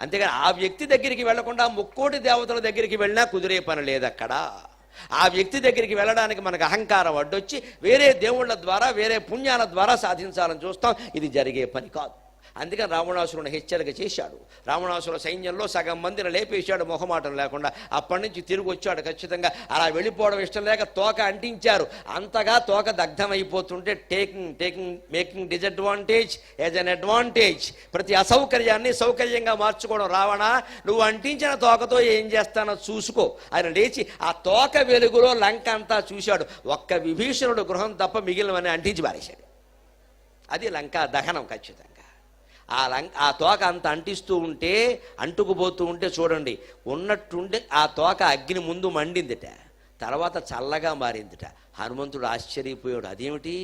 అంతేగాని ఆ వ్యక్తి దగ్గరికి వెళ్లకుండా ముక్కోటి దేవతల దగ్గరికి వెళ్ళినా కుదిరే పని లేదు అక్కడ. ఆ వ్యక్తి దగ్గరికి వెళ్ళడానికి మనకు అహంకారం అడ్డొచ్చి వేరే దేవుళ్ళ ద్వారా వేరే పుణ్యాల ద్వారా సాధించాలని చూస్తాం. ఇది జరిగే పని కాదు. అందుకని రావణాసురుని హెచ్చరిక చేశాడు. రావణాసుర సైన్యంలో సగం మందిని లేపేశాడు మొహమాటం లేకుండా. అప్పటి నుంచి తిరిగి వచ్చాడు ఖచ్చితంగా. అలా వెళ్ళిపోవడం ఇష్టం లేక తోక అంటించారు. అంతగా తోక దగ్ధమైపోతుంటే making disadvantage as an advantage. ప్రతి అసౌకర్యాన్ని సౌకర్యంగా మార్చుకోవడం. రావణ, నువ్వు అంటించిన తోకతో ఏం చేస్తానో చూసుకో. ఆయన లేచి ఆ తోక వెలుగులో లంక అంతా చూశాడు. ఒక్క విభీషణుడు గృహం తప్ప మిగిలినవన్నీ అంటించి పారేశాడు. అది లంకా దహనం ఖచ్చితంగా. ఆ తోక అంత అంటిస్తూ ఉంటే, అంటుకుపోతూ ఉంటే చూడండి, ఉన్నట్టుండి ఆ తోక అగ్ని ముందు మండిందిట, తర్వాత చల్లగా మారిందిట. హనుమంతుడు ఆశ్చర్యపోయాడు. అదేమిటి,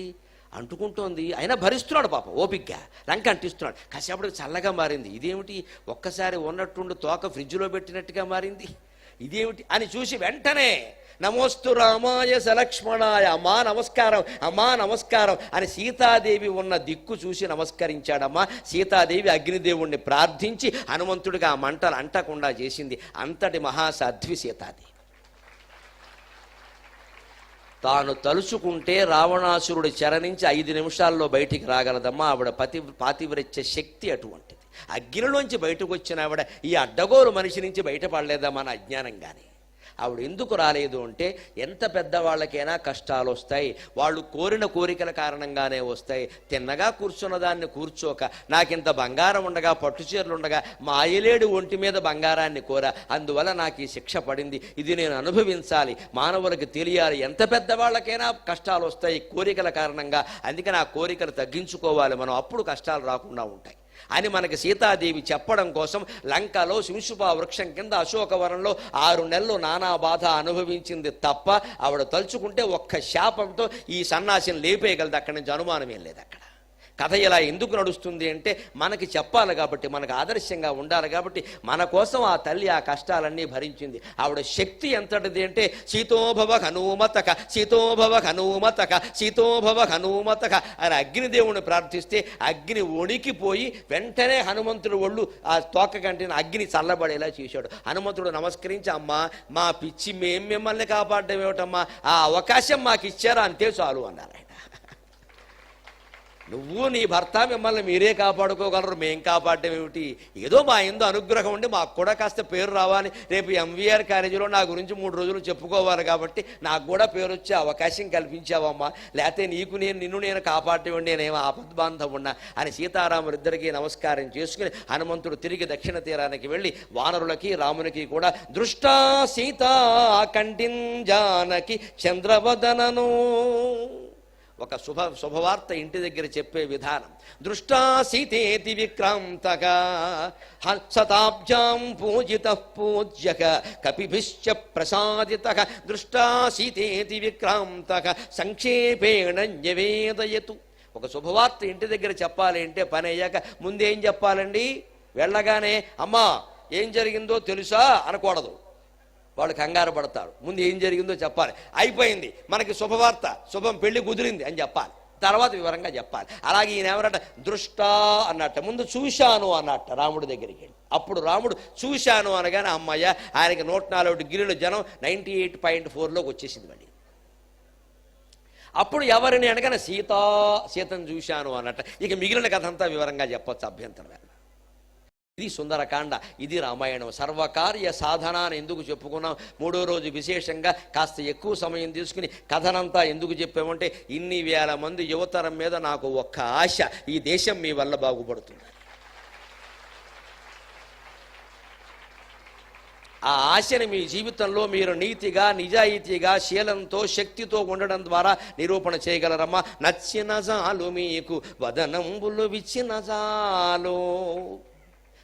అంటుకుంటోంది అయినా భరిస్తున్నాడు పాపం ఓపిగ్గా, లంక అంటిస్తున్నాడు. కాసేపటికి చల్లగా మారింది. ఇదేమిటి, ఒక్కసారి ఉన్నట్టుండి తోక ఫ్రిడ్జ్లో పెట్టినట్టుగా మారింది, ఇదేమిటి అని చూసి వెంటనే నమోస్తు రామాయ సలక్ష్మణాయ, అమ్మా నమస్కారం, అమ్మా నమస్కారం అని సీతాదేవి ఉన్న దిక్కు చూసి నమస్కరించాడమ్మా. సీతాదేవి అగ్నిదేవుణ్ణి ప్రార్థించి హనుమంతుడిగా ఆ మంటలు అంటకుండా చేసింది. అంతటి మహాసాధ్వి సీతాదేవి. తాను తలుచుకుంటే రావణాసురుడి చెర నుంచి 5 నిమిషాల్లో బయటికి రాగలదమ్మా. ఆవిడ పాతివ్రత్య శక్తి అటువంటిది. అగ్నిలోంచి బయటకు వచ్చిన ఆవిడ ఈ అడ్డగోరు మనిషి నుంచి బయటపడలేదా మన అజ్ఞానం కానీ. ఆవిడ ఎందుకు రాలేదు అంటే, ఎంత పెద్దవాళ్ళకైనా కష్టాలు వస్తాయి, వాళ్ళు కోరిన కోరికల కారణంగానే వస్తాయి. తిన్నగా కూర్చున్న దాన్ని కూర్చోక, నాకింత బంగారం ఉండగా, పట్టుచీరలు ఉండగా మా అయ్యలేడు ఒంటి మీద బంగారాన్ని కోర, అందువల్ల నాకు ఈ శిక్ష పడింది, ఇది నేను అనుభవించాలి, మానవులకు తెలియాలి. ఎంత పెద్దవాళ్ళకైనా కష్టాలు వస్తాయి కోరికల కారణంగా, అందుకని ఆ కోరికలు తగ్గించుకోవాలి మనం, అప్పుడు కష్టాలు రాకుండా ఉంటాయి అని మనకి సీతాదేవి చెప్పడం కోసం లంకలో శింశుపా వృక్షం కింద అశోకవనంలో 6 నెలలు నానా బాధ అనుభవించింది తప్ప, ఆవిడ తలుచుకుంటే ఒక్క శాపంతో ఈ సన్నాసిని లేపేయగలదు. అక్కడి నుంచి అనుమానం ఏం లేదు. అక్కడ కథ ఇలా ఎందుకు నడుస్తుంది అంటే, మనకి చెప్పాలి కాబట్టి, మనకు ఆదర్శంగా ఉండాలి కాబట్టి, మన కోసం ఆ తల్లి ఆ కష్టాలన్నీ భరించింది. ఆవిడ శక్తి ఎంతటిది అంటే, సీతోభవ హనుమతక సీతోభవ హనుమతక సీతోభవ హనుమతక అని అగ్నిదేవుని ప్రార్థిస్తే అగ్ని వణికిపోయి వెంటనే హనుమంతుడు ఒళ్ళు ఆ తోక కంటిన అగ్ని చల్లబడేలా చేశాడు. హనుమంతుడు నమస్కరించి, అమ్మా మా పిచ్చి మేం మిమ్మల్ని కాపాడడం ఏమిటమ్మా, ఆ అవకాశం మాకు ఇచ్చారా అంతే చాలు అన్నారు. నువ్వు నీ భర్త మిమ్మల్ని మీరే కాపాడుకోగలరు, మేం కాపాడడం ఏమిటి, ఏదో మా ఎందు అనుగ్రహం ఉండి మాకు కూడా కాస్త పేరు రావాలి, రేపు ఎంవీఆర్ కాలేజీలో నా గురించి 3 రోజులు చెప్పుకోవాలి కాబట్టి నాకు కూడా పేరు వచ్చే అవకాశం కల్పించావమ్మా, లేకపోతే నిన్ను నేను కాపాడటం నేనేమో ఆపద్బాంధం ఉన్నా అని సీతారాములిద్దరికీ నమస్కారం చేసుకుని హనుమంతుడు తిరిగి దక్షిణ తీరానికి వెళ్ళి వానరులకి రామునికి కూడా దృష్టా సీతా కంఠింజానకి చంద్రవదనను, ఒక శుభవార్త ఇంటి దగ్గర చెప్పే విధానం. దృష్టా సీతేతి విక్రాంతగా శతాబ్జాం పూజిత పూజ్యక కపిభిశ్చ ప్రసాదిత దృష్టా సీతేతి విక్రాంతక సంక్షేపేణ న్యవేదయతు. ఒక శుభవార్త ఇంటి దగ్గర చెప్పాలి అంటే పని అయ్యాక ముందేం చెప్పాలండి, వెళ్ళగానే అమ్మా ఏం జరిగిందో తెలుసా అనకూడదు, వాళ్ళు కంగారు పడతారు. ముందు ఏం జరిగిందో చెప్పాలి. అయిపోయింది మనకి శుభవార్త, శుభం పెళ్లి కుదిరింది అని చెప్పాలి, తర్వాత వివరంగా చెప్పాలి. అలాగే ఈయన ఎవరట దృష్టా అన్నట్ట, ముందు చూశాను అన్నట్ట రాముడి దగ్గరికి వెళ్ళి. అప్పుడు రాముడు చూశాను అనగానే అమ్మయ్య, ఆయనకి 104 డిగ్రీల జనం 98.4లోకి వచ్చేసింది మళ్ళీ. అప్పుడు ఎవరిని అనగానే సీతను చూశాను అన్నట్ట. ఇక మిగిలిన కథ అంతా వివరంగా చెప్పొచ్చు, అభ్యంతరం. ఇది సుందరకాండ, ఇది రామాయణం. సర్వకార్య సాధన అని ఎందుకు చెప్పుకున్నాం, 3వ రోజు విశేషంగా కాస్త ఎక్కువ సమయం తీసుకుని కథనంతా ఎందుకు చెప్పామంటే, ఇన్ని వేల మంది యువతరం మీద నాకు ఒక్క ఆశ, ఈ దేశం మీ వల్ల బాగుపడుతుంది. ఆ ఆశని మీ జీవితంలో మీరు నీతిగా నిజాయితీగా శీలంతో శక్తితో ఉండడం ద్వారా నిరూపణ చేయగలరమ్మా. నచ్చిన జాలు మీకు వదనంబులు విచ్చిన జాలు,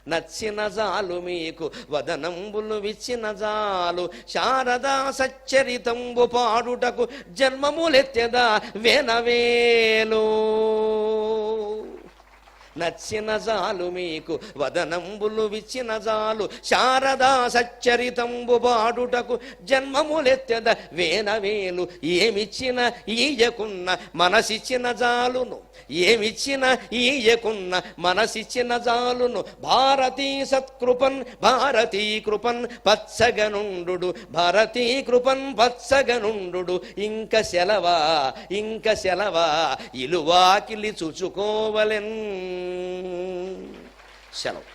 నచ్చిన జాలు మీకు వదనంబులు విచ్చిన జాలు, శారదా సచ్చరితంబు పాడుటకు జన్మములెత్తెదా వేనవేలు. నచ్చిన జాలు మీకు వదనంబులు విచ్చిన జాలు, శారదా సచ్చరితంబు పాడుటకు జన్మములెత్తెద వేనవేలు. ఏమిచ్చిన ఈయకున్న మనసిచ్చిన జాలును, ఏమిచ్చిన ఈయకున్న మనసిచ్చిన జాలును. భారతీ సత్కృపన్ భారతీ కృపన్ పచ్చగనుండు, భారతీ కృపన్ పచ్చగనుండు. ఇంక సెలవా ఇలువాకిలి చూచుకోవలెన్. సెలవు.